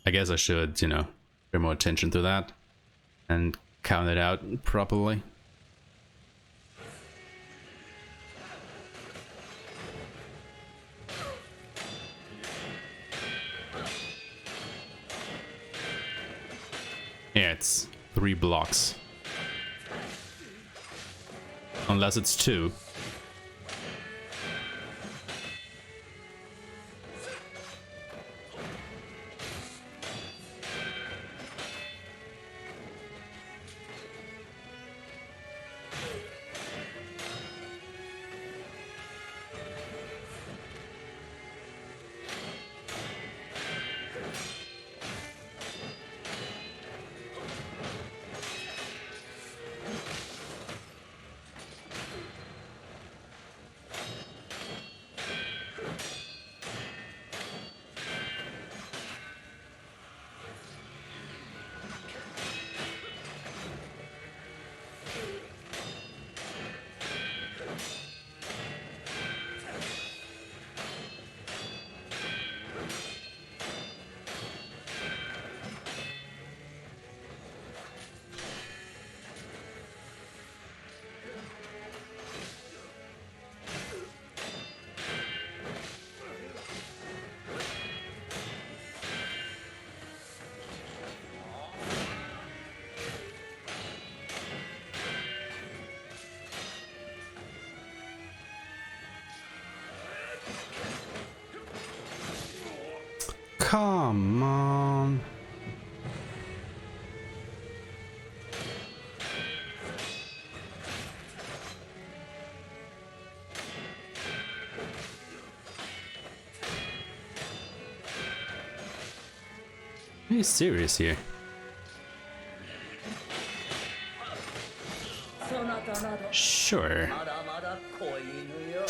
I guess I should, you know, pay more attention to that and count it out properly. Yeah, it's 3 blocks. Unless it's 2. Come on. Are you serious here? そなたなど Sure. まだまだ子犬よ。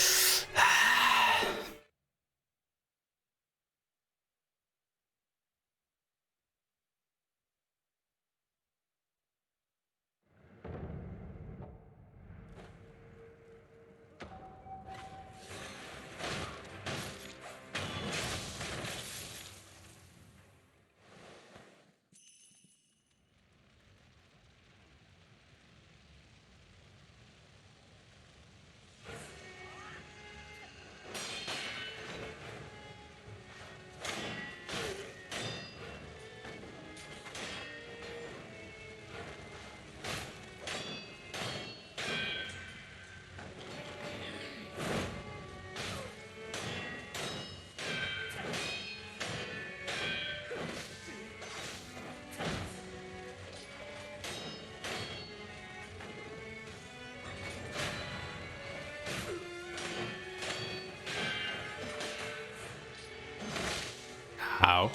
How?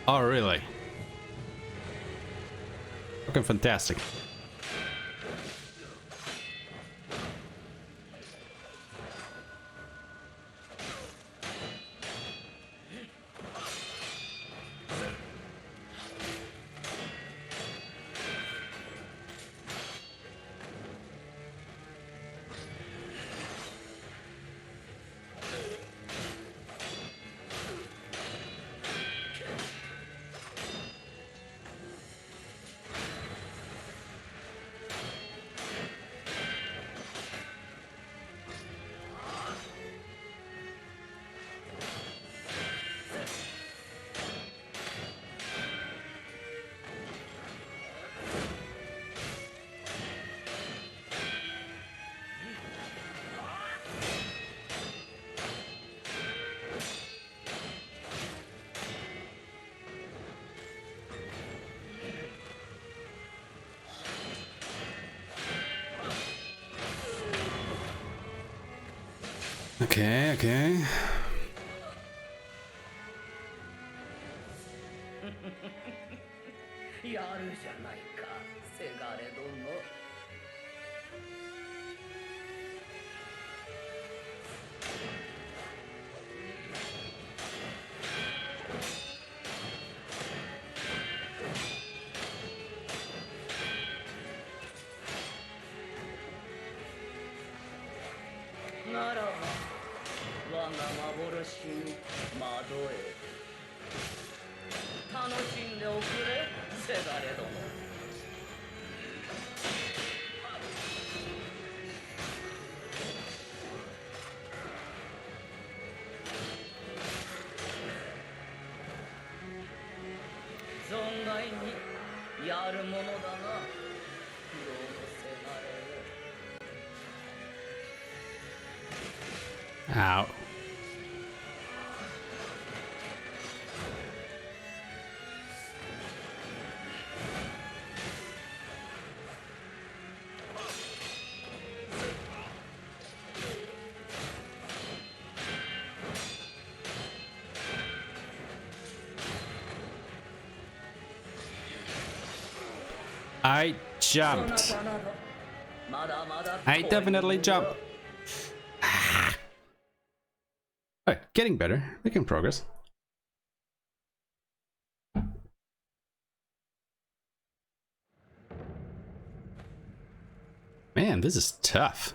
Oh, really? Fucking fantastic. Okay, okay. やるじゃないか、せがれ殿。 ならば我が幻に惑え楽しんでおくれせがれ殿。 存外にやるものだな、どうもせがれよ。 Ow. I jumped. I definitely jumped. Oh, getting better. Making progress. Man, this is tough.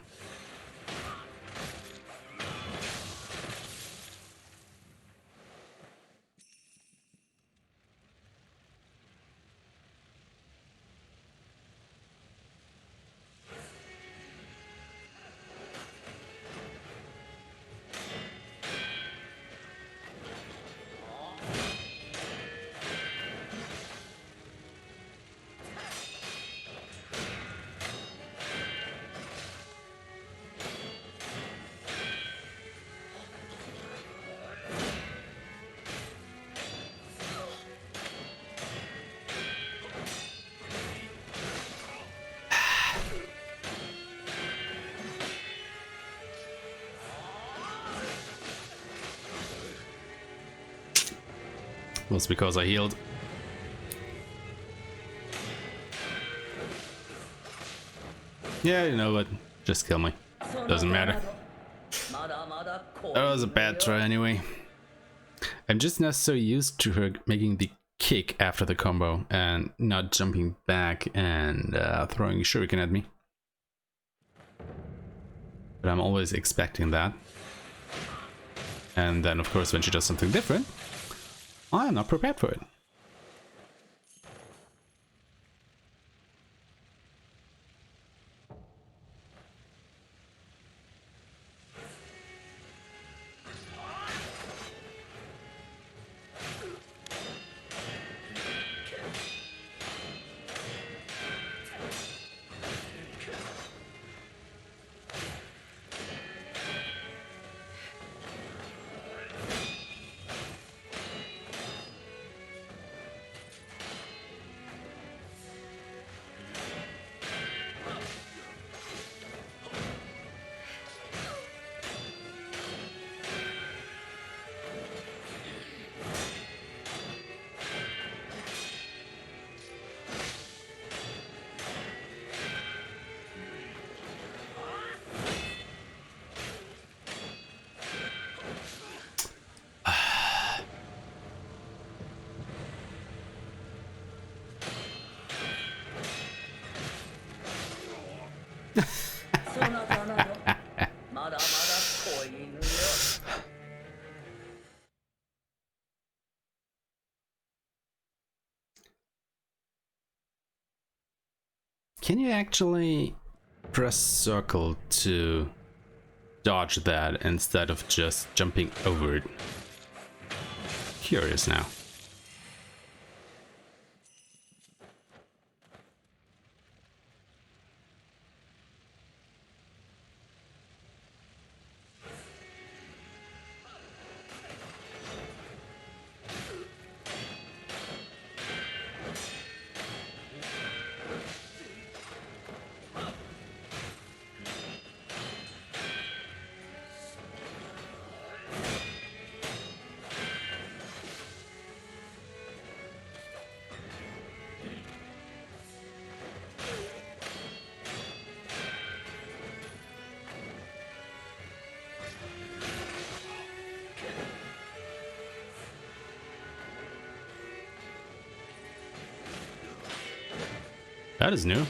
Was because I healed. Yeah, you know what? Just kill me. Doesn't matter. That was a bad try anyway. I'm just not so used to her making the kick after the combo and not jumping back and throwing shuriken at me. But I'm always expecting that. And then of course when she does something different, I'm not prepared for it. Can you actually press circle to dodge that instead of just jumping over it? Curious now. That is new.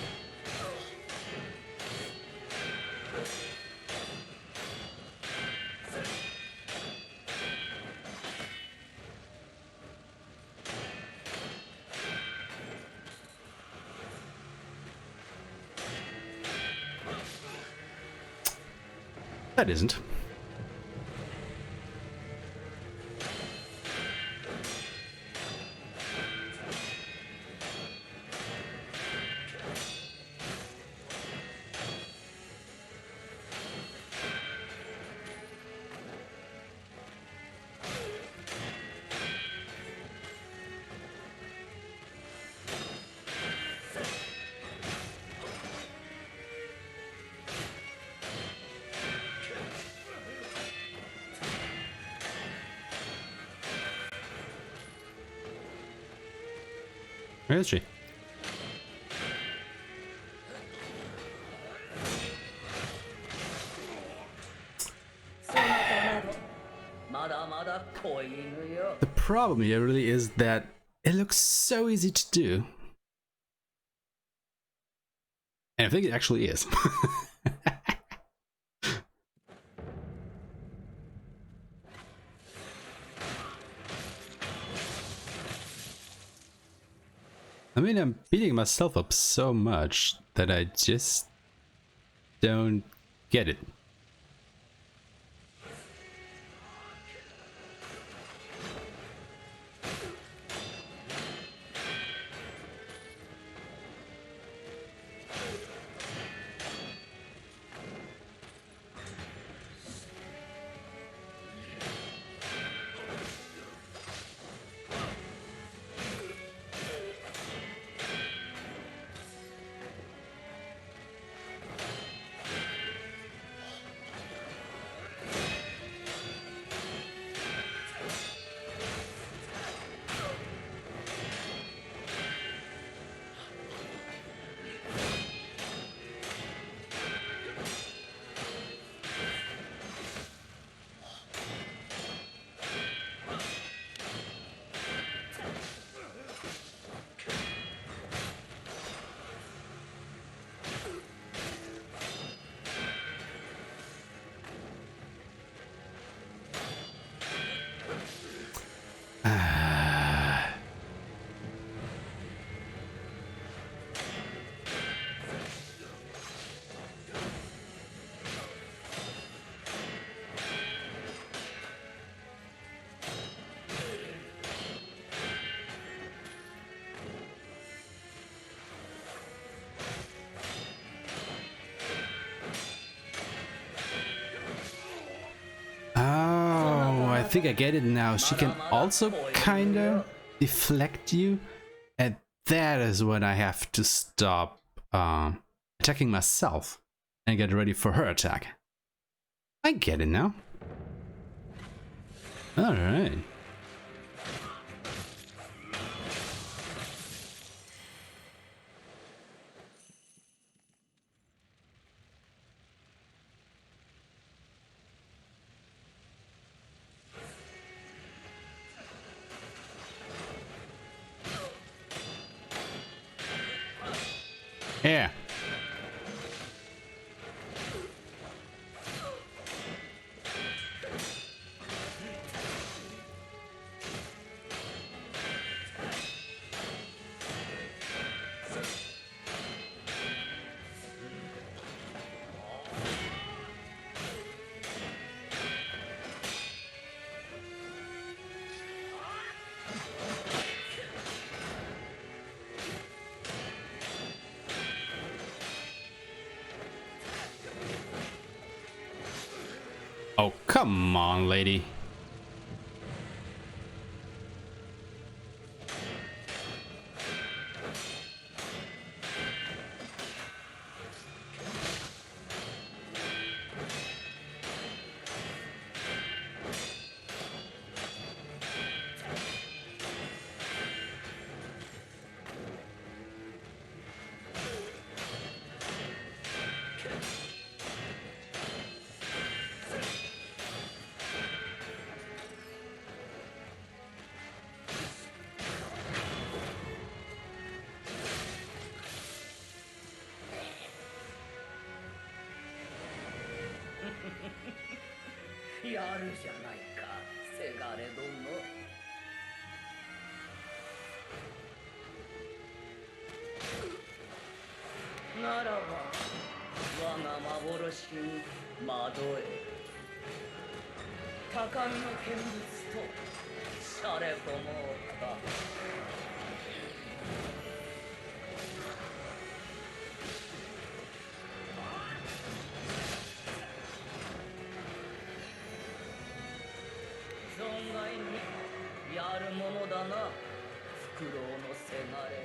That isn't. Where is she? The problem here really is that it looks so easy to do. And I think it actually is. I mean, I'm beating myself up so much that I just don't get it. think I get it now. She can also kinda deflect you, and that is when I have to stop attacking myself and get ready for her attack. I get it now. Alright. Yeah. Oh, come on, lady.やるじゃないか、せがれ殿。ならば我が幻に惑え。高みの見物としゃれ込もうか。存外にやるものだな、フクロウのせがれよ。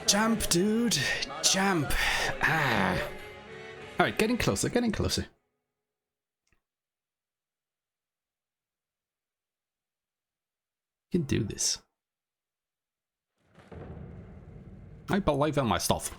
Jump, dude. Jump. Ah. Alright, getting closer, getting closer. You can do this. I believe in myself.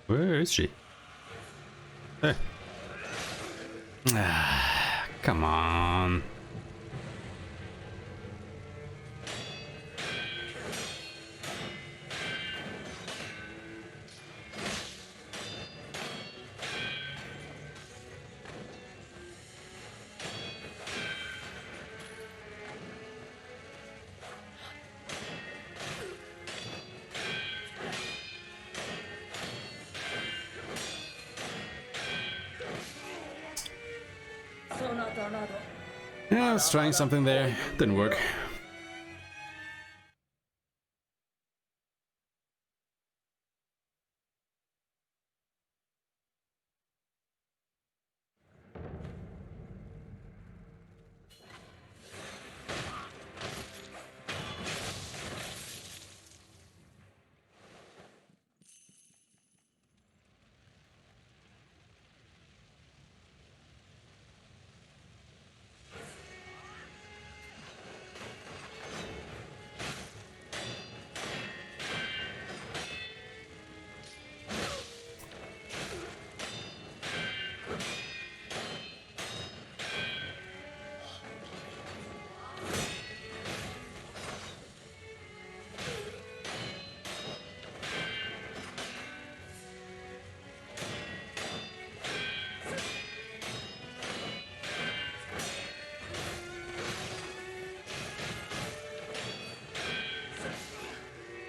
Where is she? There. Ah, come on. たなど Yeah, I was trying something there. Didn't work.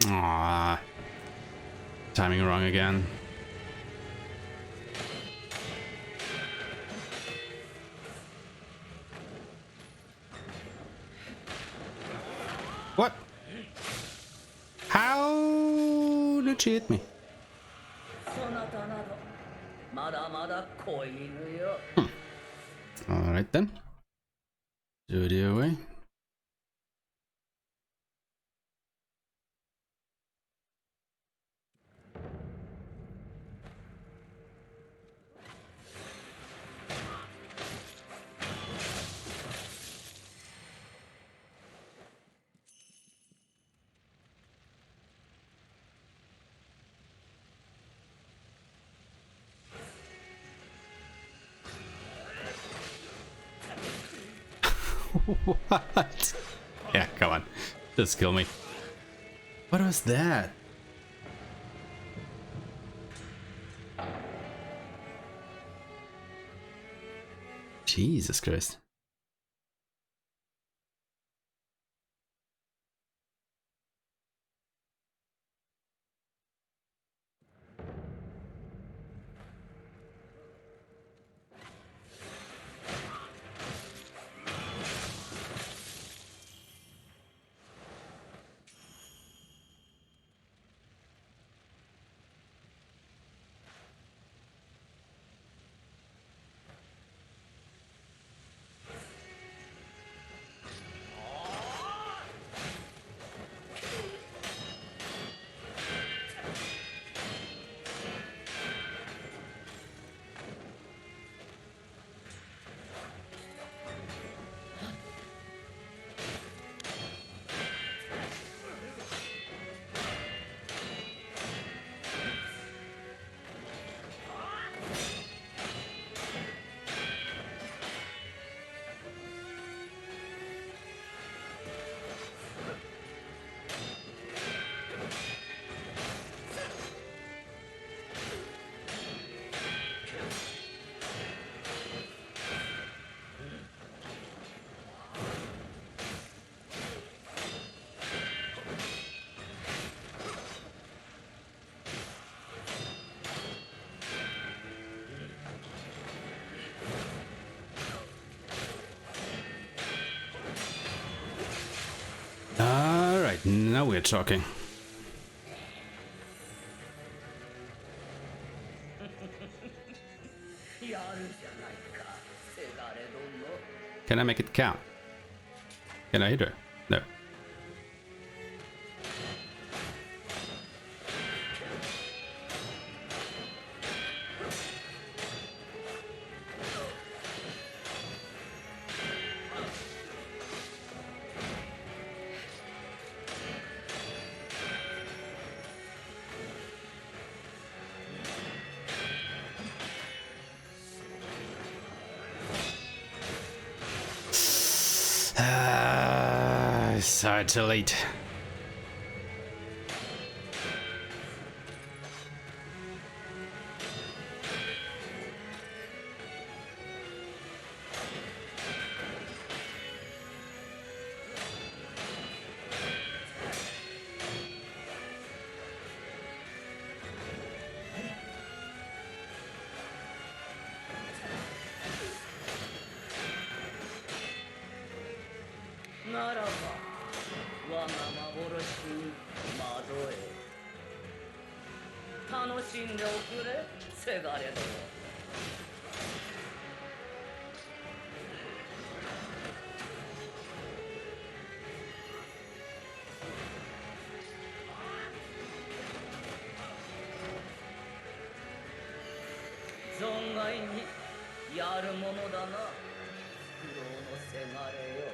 Aww. Timing wrong again. What? How did she hit me? そなたなどまだまだ子犬よ Alright then. Studio away. What? Yeah, come on. Just kill me. What was that? Jesus Christ. Alright, now we're talking. Can I make it count? Can I hit her? No. Sorry, too late. ならば我が幻に惑え楽しんでおくれせがれども。存外にやるものだな苦労のせがれよ。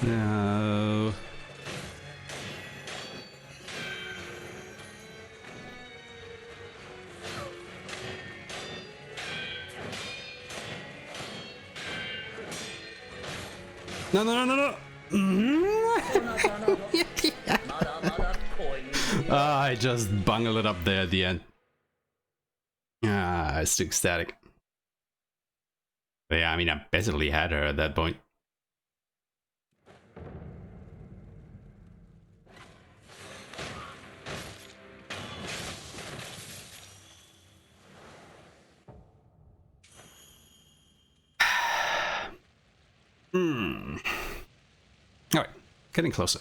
No. No, no, no, no, no. I just bungled it up there at the end. Ah, it's too ecstatic. But yeah, I mean, I basically had her at that point. Alright, getting closer.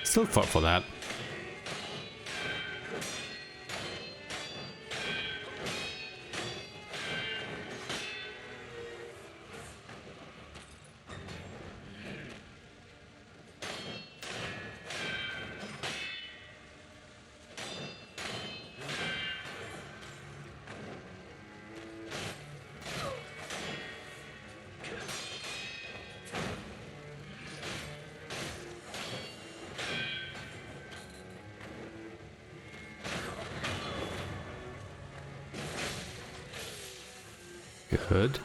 Still fought for that. Good.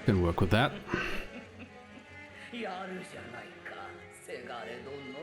Can work with that. やるじゃないかせがれ殿。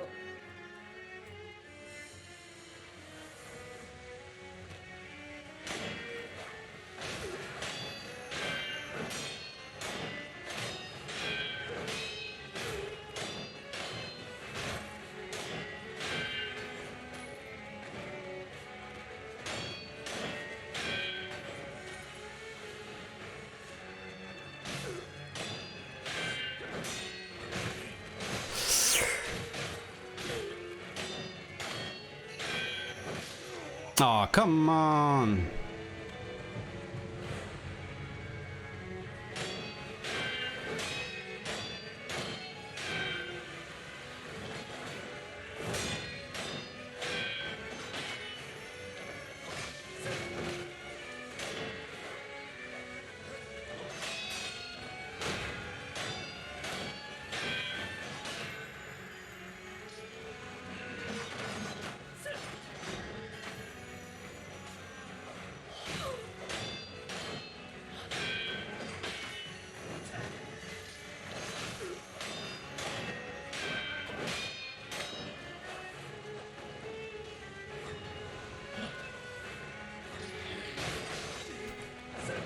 Oh, come on.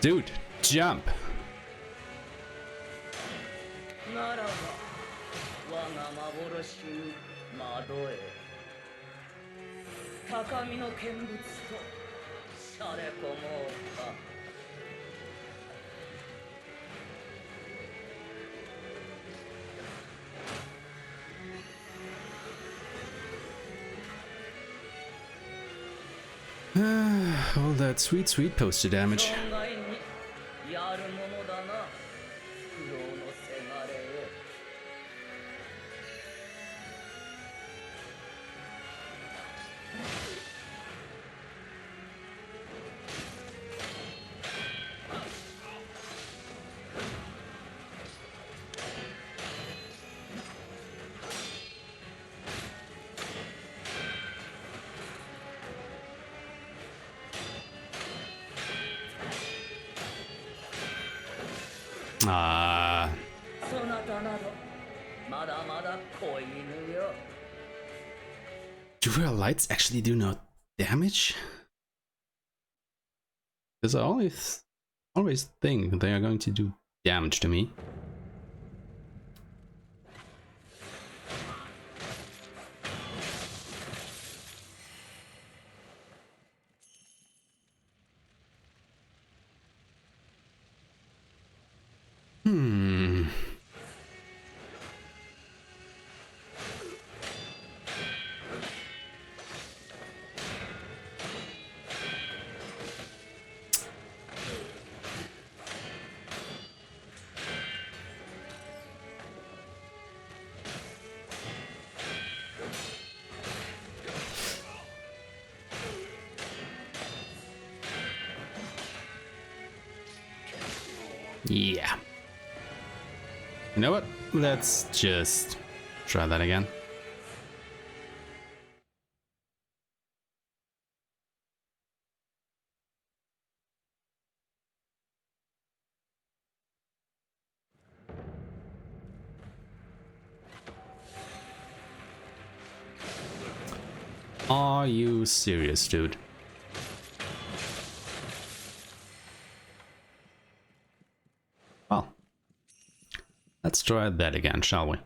Dude, jump! ならば我が幻に窓へ高みの見物としゃれ込もうか All that sweet, sweet poster damage. 存外にやるものだな苦労のせがれよ Ah. そなたなどまだまだ子犬よ Do real lights actually do no damage? Because I always think they are going to do damage to me. Hmm. Yeah. You know what? Let's just try that again. Are you serious, dude? Well, let's try that again, shall we?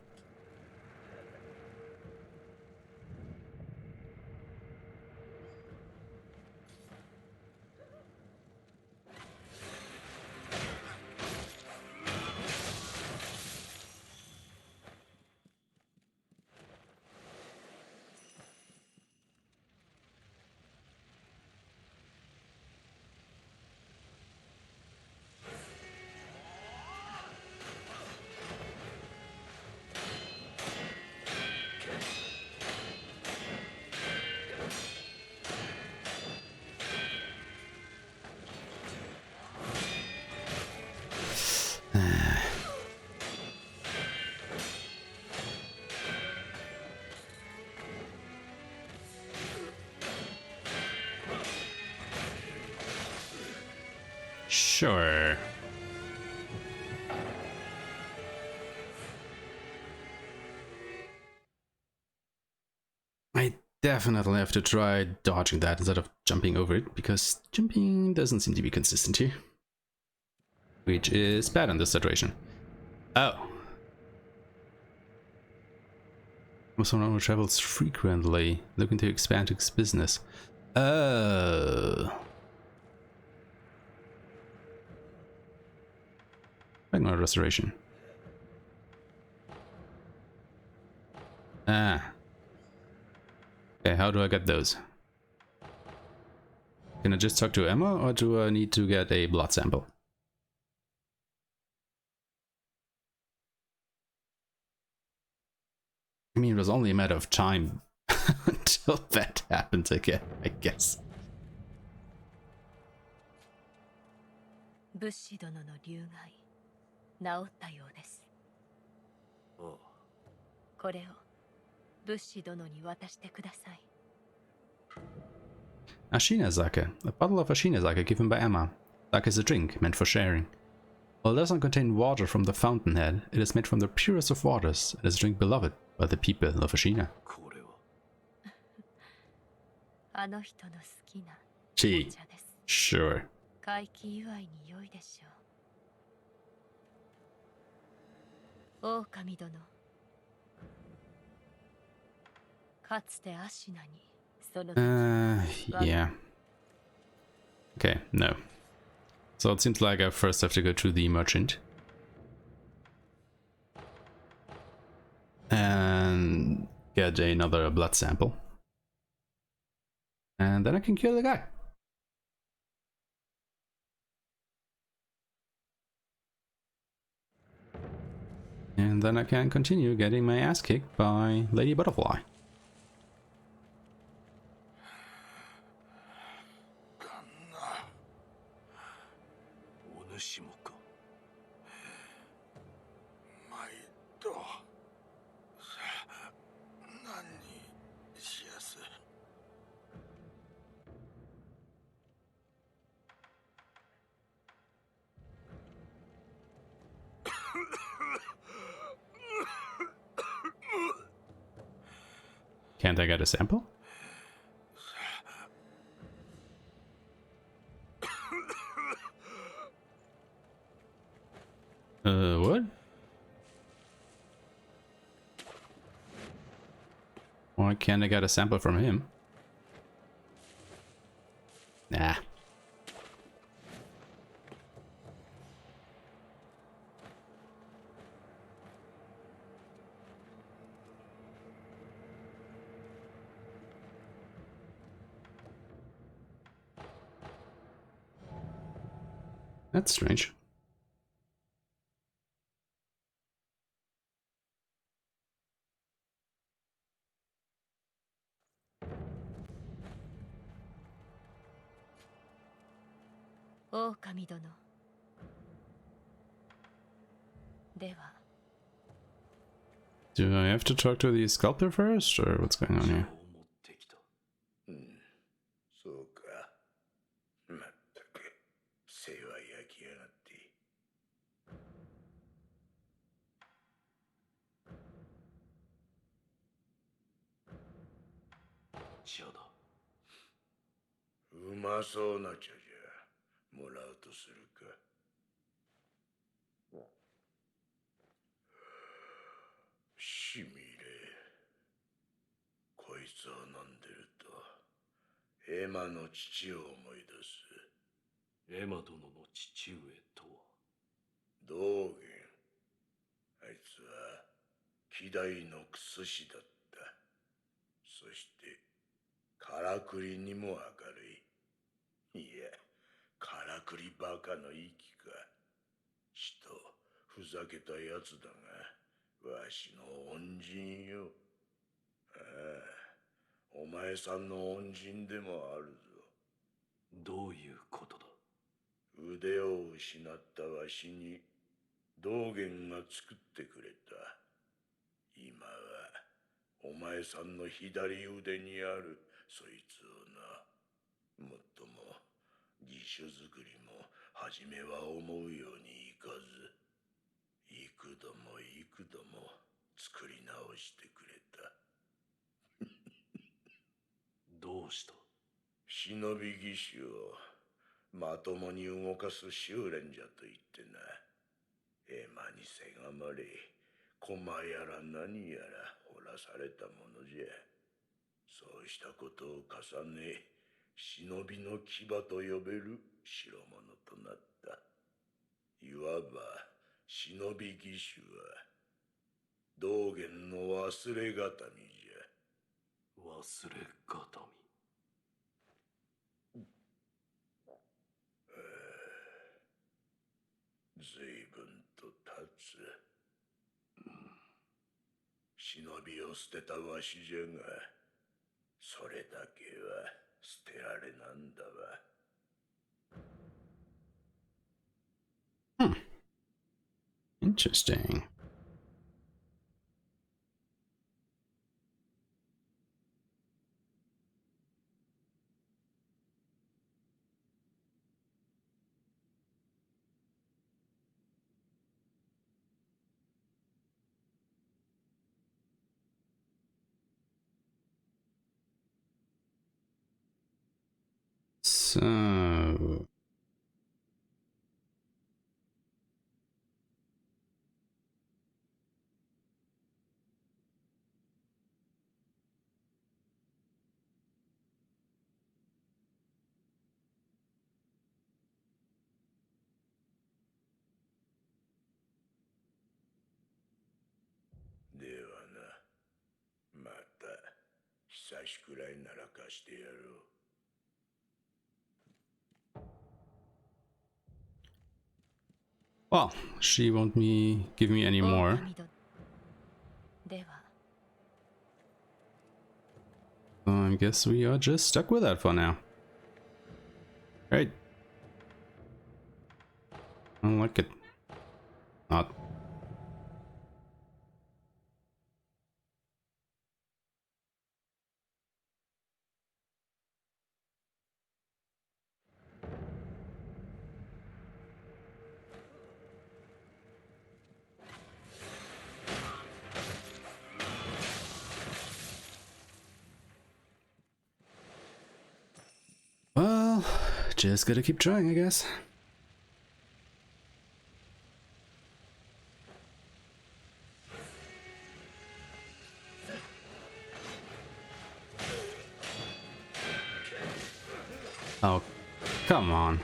Sure. I definitely have to try dodging that instead of jumping over it, because jumping doesn't seem to be consistent here. Which is bad in this situation. Oh. Someone who travels frequently, looking to expand his business. Oh. Background restoration. Ah. Okay, how do I get those? Can I just talk to Emma, or do I need to get a blood sample? I mean, it was only a matter of time until that happened again, I guess. 物資殿の流害治ったようです。これを物資殿に渡してください。Ashina sake. A bottle of Ashina sake given by Emma. Sake is a drink meant for sharing. While it doesn't contain water from the fountainhead, it is made from the purest of waters and is a drink beloved by the people of Ashina. あの人の好きな Gee, お茶です。 sure. 回帰祝いに良いでしょう。狼殿、かつてアシナにその時 Yeah. Okay, no. So it seems like I first have to go to the merchant. And get another blood sample. And then I can kill the guy. And then I can continue getting my ass kicked by Lady Butterfly. お主もか。毎度何にしやす。Can't I get a sample? What? Why can't I get a sample from him? Nah. That's strange. Oh, 狼殿。では。 Do I have to talk to the sculptor first, or what's going on here? そうか。まったく世話焼きやがって。茶だ。うまそうな茶じゃ。もらうとするか。しみれ。こいつを飲んでるとエマの父を思い出す。エマ殿の父上とは。道元。あいつは希代のクス師だった。そしてからくりにも明るい。いや、からくりバカの息か。ちとふざけたやつだが、わしの恩人よ。ああ、お前さんの恩人でもあるぞ。どういうことだ。腕を失ったわしに道元が作ってくれた。今はお前さんの左腕にあるそいつをな。もっとも義手作りも初めは思うようにいかず、幾度も幾度も作り直してくれた。どうした。忍び義手をまともに動かす修練じゃと言ってな。エマにせがまれ、駒やら何やら掘らされたものじゃ。そうしたことを重ね、忍びの牙と呼べる代物となった。いわば忍び義手は道元の忘れがたみじゃ。忘れがたみ。随分と経つ。忍びを捨てたわしじゃが、それだけは捨てられなんだわ。Interesting. So 差しくらいなら貸してやろう。Well, she won't give me any more. では I guess we are just stuck with that for now. Right. I don't like it. Not. Well, just gotta keep trying, I guess. Oh, come on.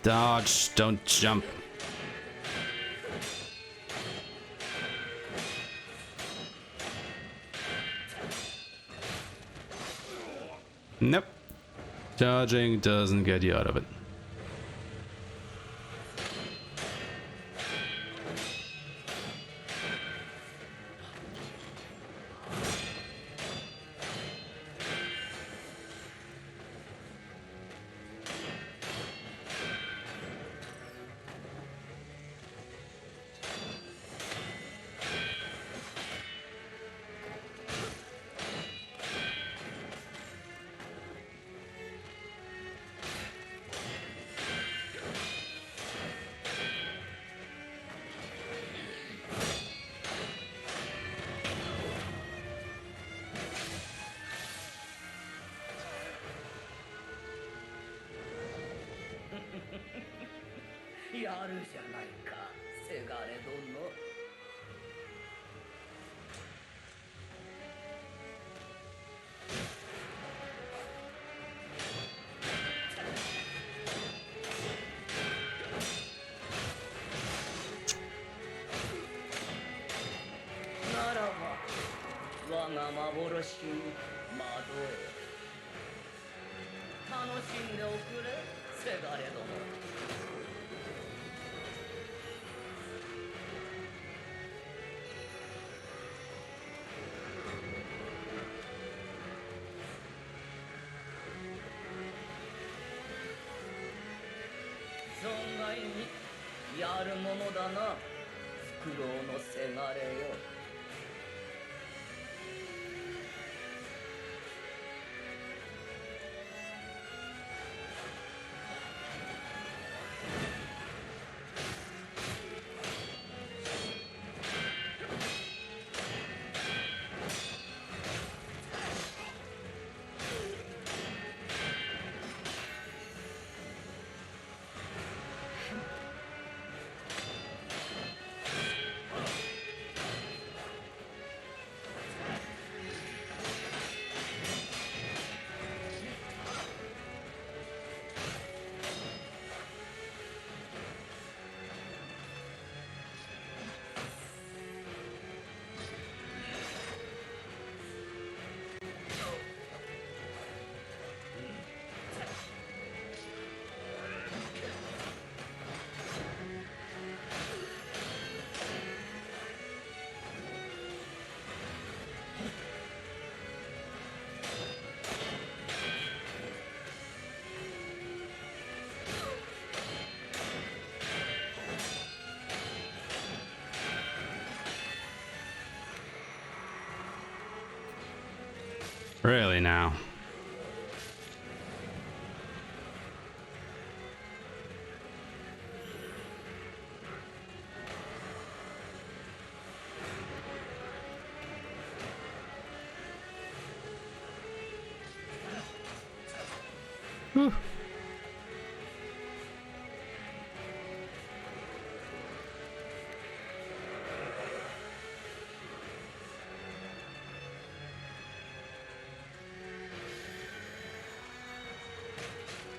Dodge, don't jump. Nope. Dodging doesn't get you out of it. Yaru やるじゃないか、せがれ殿。ならば我が幻に惑え。楽しんでおくれ、せがれ殿。存外にやるものだな、フクロウのせがれよ。Really now. Whew.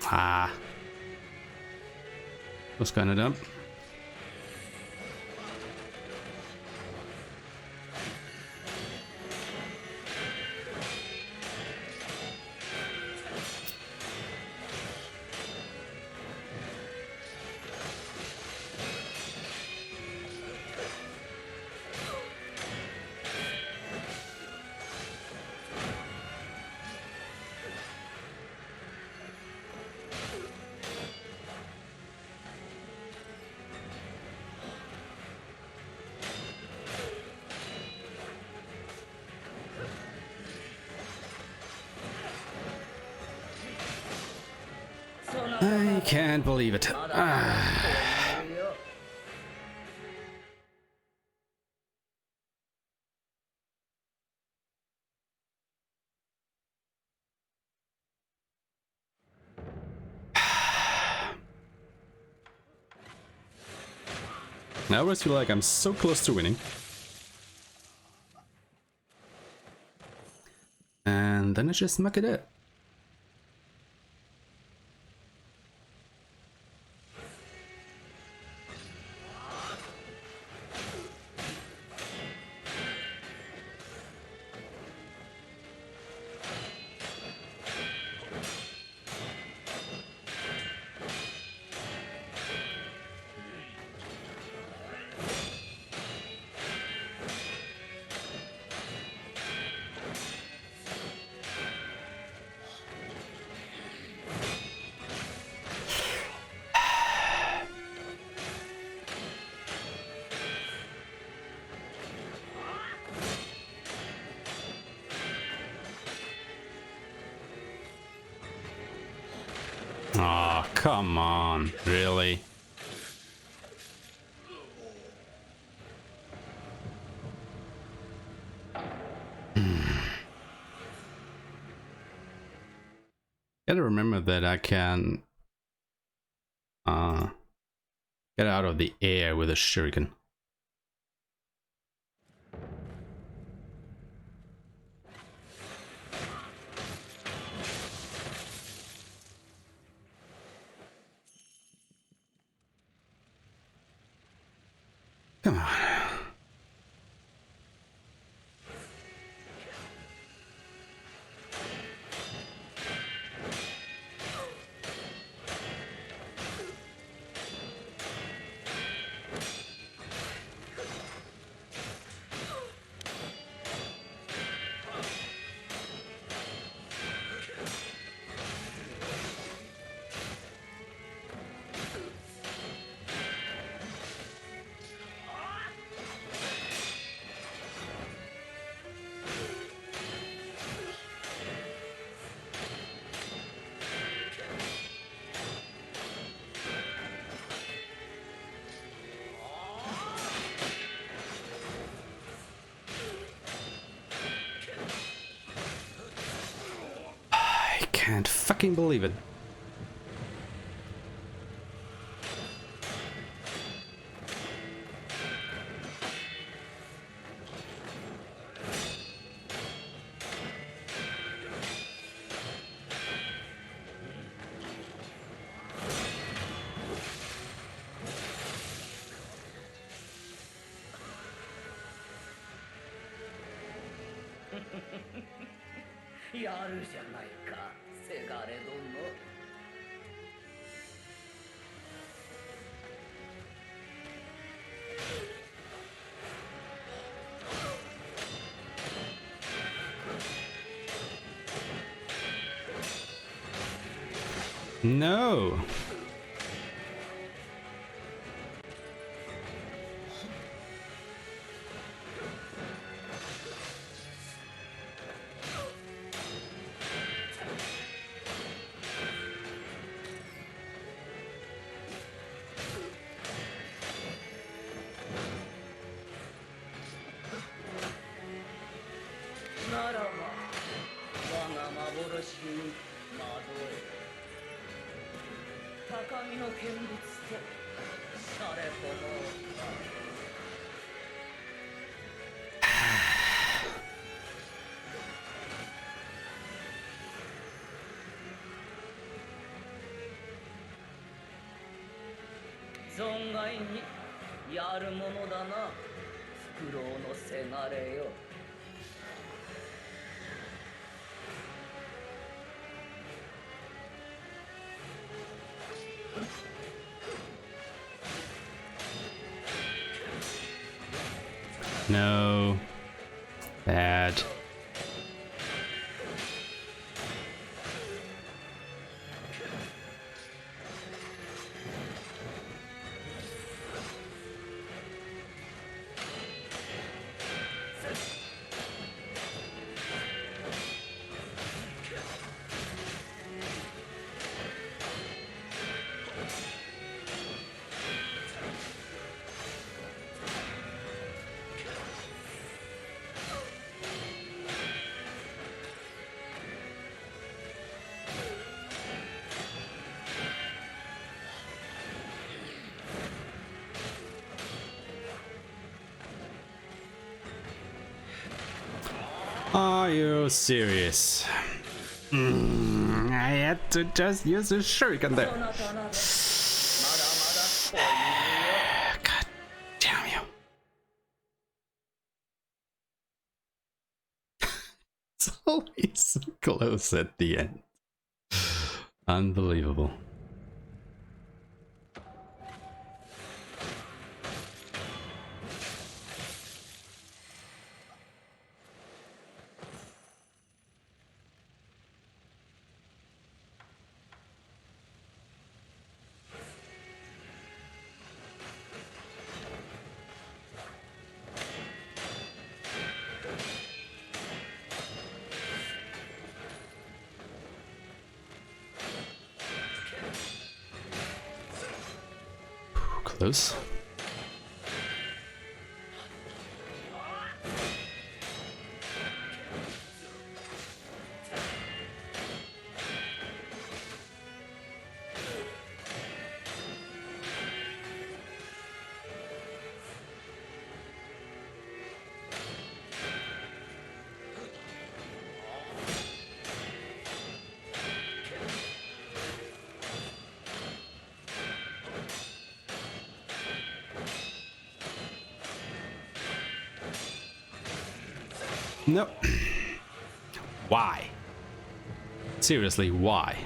Ah. Was kind of dumb. I can't believe it. Ah. I always feel like I'm so close to winning. And then I just muck it up. Oh, come on, really? Gotta remember that I can get out of the air with a shuriken. Come on. I can't fucking believe it.やるじゃないか、せがれ殿。No. 神の見物とされこの存外にやるものだなフクロウのせがれよ。No. Bad. Are you serious? I had to just use a shuriken there. そなたならまだまだ子犬よ。 God damn you. It's always so close at the end. Unbelievable. Close. No. Why? Seriously, why?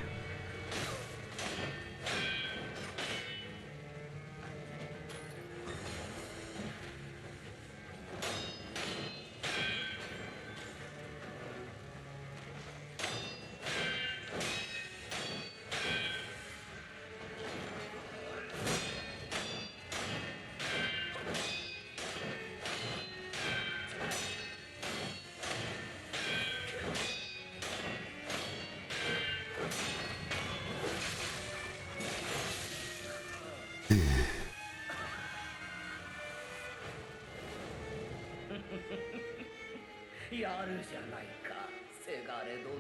やるじゃないかせがれ殿。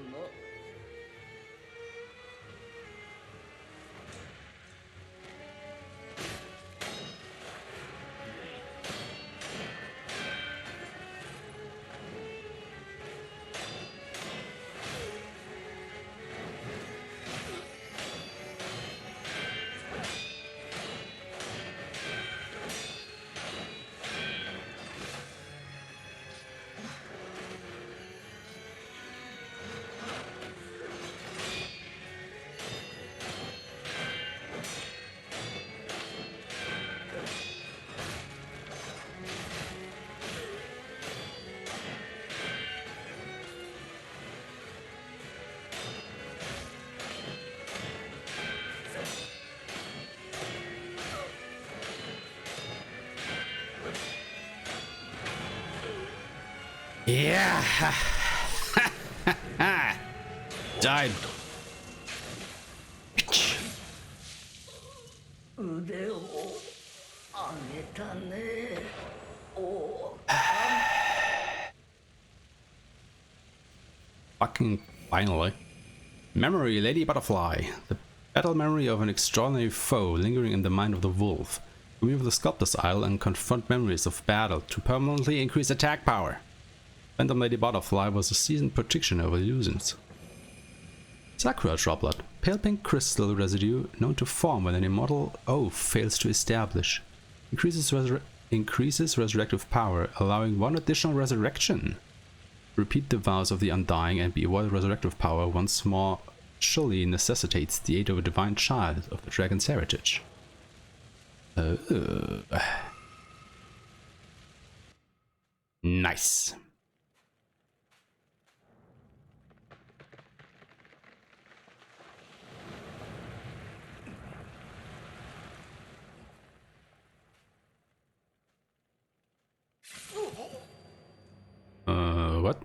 Yeah. Died. 腕を上げたね。お Fucking finally. Memory Lady Butterfly. The Battle memory of an extraordinary foe lingering in the mind of the wolf. Remove the sculptor's idol and confront memories of battle to permanently increase attack power. Phantom Lady Butterfly was a seasoned practitioner of illusions. Sakura Droplet. Pale pink crystal residue known to form when an immortal oath fails to establish. Increases resurrective power, allowing 1 additional resurrection. Repeat the vows of the Undying and be awarded resurrective power once more. Surely necessitates the aid of a divine child of the dragon's heritage. Nice. What?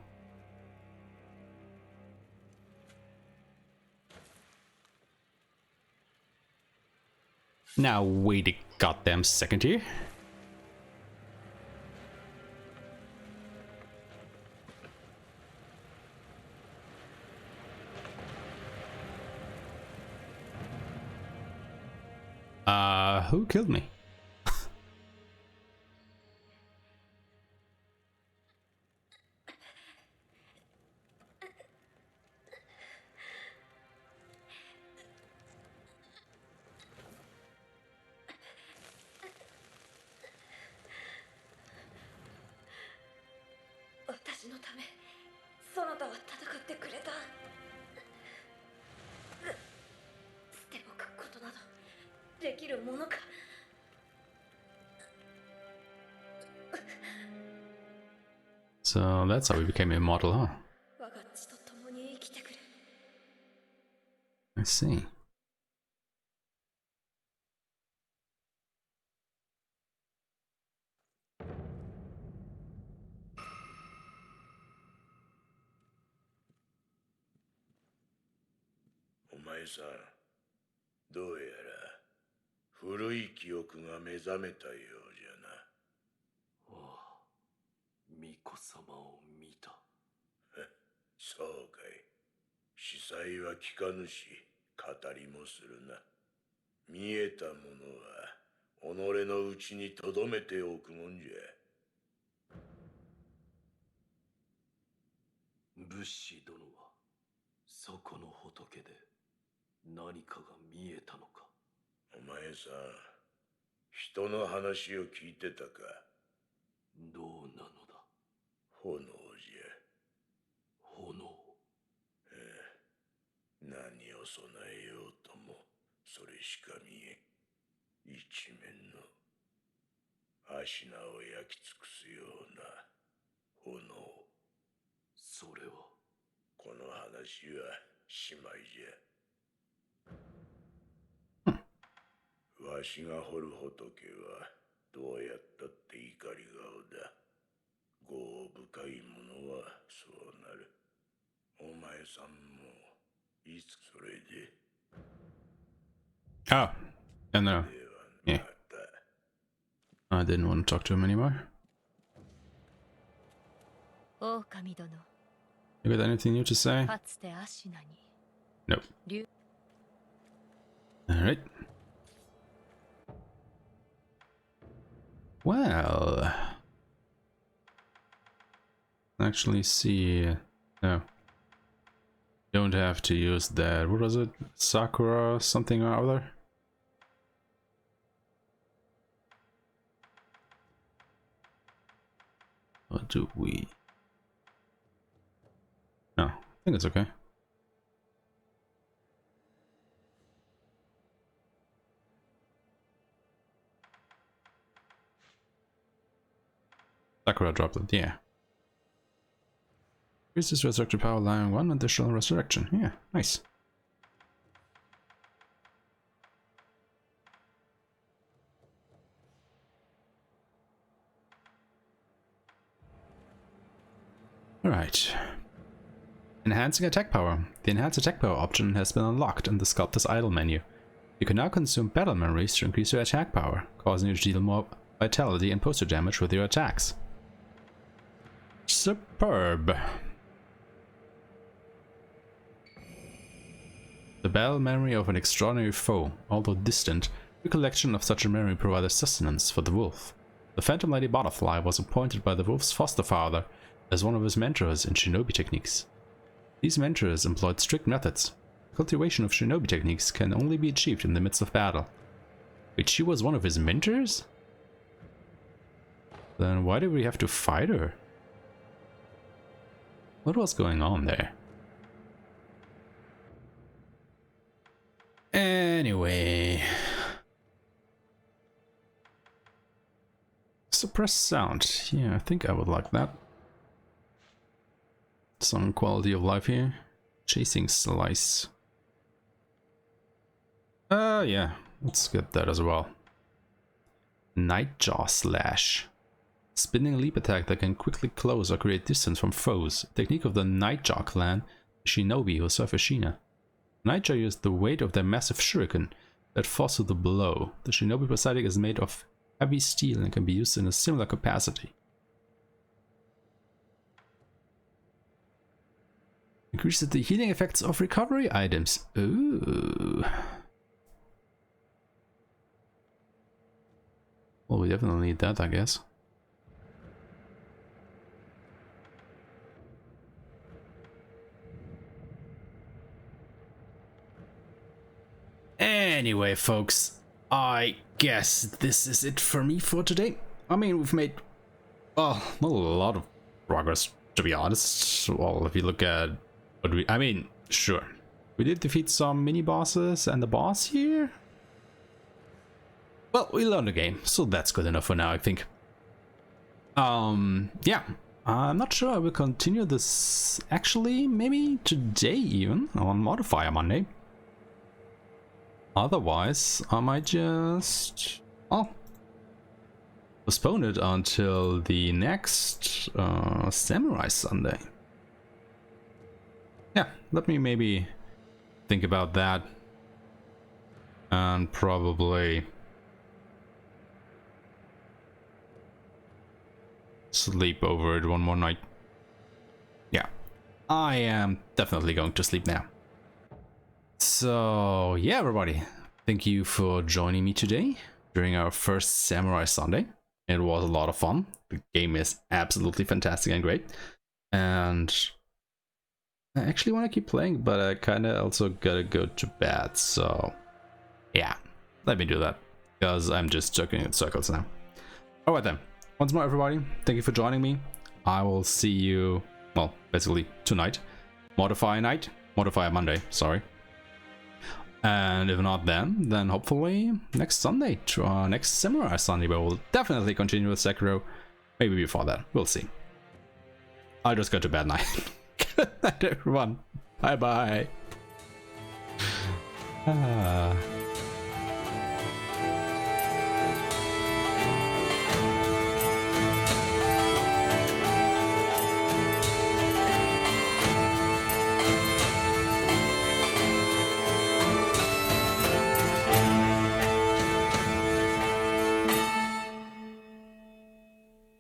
Now wait a goddamn second here. Who killed me? So that's how we became immortal, huh? I see. Omae-san, どうやら古い記憶が目覚めたようじゃな。ああ、巫女様を見た。そうかい。司祭は聞かぬし、語りもするな。見えたものは己のうちに留めておくもんじゃ。仏師殿はそこの仏で何かが見えたのか。お前さん、人の話を聞いてたか。どうなのだ。炎じゃ。炎。何を備えようともそれしか見えん。一面のアシナを焼き尽くすような炎。それはこの話はしまいじゃ。わしが掘る仏はどうやったって怒り顔だ。業深いものはそうなる。お前さんもいつそれで。Oh, and no. Yeah. I didn't want to talk to him anymore. You got anything new to say? Nope. Alright. Well, actually see, no, don't have to use that. What was it? Sakura something or other? Or do we? No, I think it's okay. Sakura dropped it, yeah. Increases resurrected power, allowing 1 additional resurrection. Yeah, nice. Alright. Enhancing attack power. The enhanced attack power option has been unlocked in the Sculptor's Idol menu. You can now consume battle memories to increase your attack power, causing you to deal more vitality and poster damage with your attacks. Superb. The battle memory of an extraordinary foe, although distant, recollection of such a memory provided sustenance for the wolf. The Phantom Lady Butterfly was appointed by the wolf's foster father as one of his mentors in shinobi techniques. These mentors employed strict methods. The cultivation of shinobi techniques can only be achieved in the midst of battle. Wait, she was one of his mentors? Then why did we have to fight her? What was going on there? Anyway... Suppress sound. Yeah, I think I would like that. Some quality of life here. Chasing slice. Yeah, let's get that as well. Nightjaw slash. Spinning leap attack that can quickly close or create distance from foes. Technique of the Nightjaw clan, shinobi who serve Ashina. Nightjaw used the weight of their massive shuriken that falls to the blow. The shinobi prosthetic is made of heavy steel and can be used in a similar capacity. Increases the healing effects of recovery items. Ooh. Well, we definitely need that, I guess. Anyway, folks, I guess this is it for me for today. I mean, we've made, well, not a lot of progress, to be honest. Well, if you look at what I mean, sure. We did defeat some mini-bosses and the boss here. Well, we learned the game, so that's good enough for now, I think. Yeah. I'm not sure I will continue this, actually, maybe today even, on Modifier Monday. Otherwise, I might just, well, postpone it until the next Samurai Sunday. Yeah, let me maybe think about that and probably sleep over it one more night. Yeah, I am definitely going to sleep now. So yeah, everybody, thank you for joining me today during our first Samurai Sunday. It was a lot of fun. The game is absolutely fantastic and great, and I actually want to keep playing, but I kind of also gotta go to bed. So yeah, let me do that because I'm just chucking in circles now. All right then, once more, everybody, thank you for joining me. I will see you, well, basically tonight, Modifier Monday, sorry. And if not then hopefully next Sunday, to our next Samurai Sunday, where we'll definitely continue with Sekiro. Maybe before that, we'll see. I'll just go to bed now. Good night, everyone. Bye bye.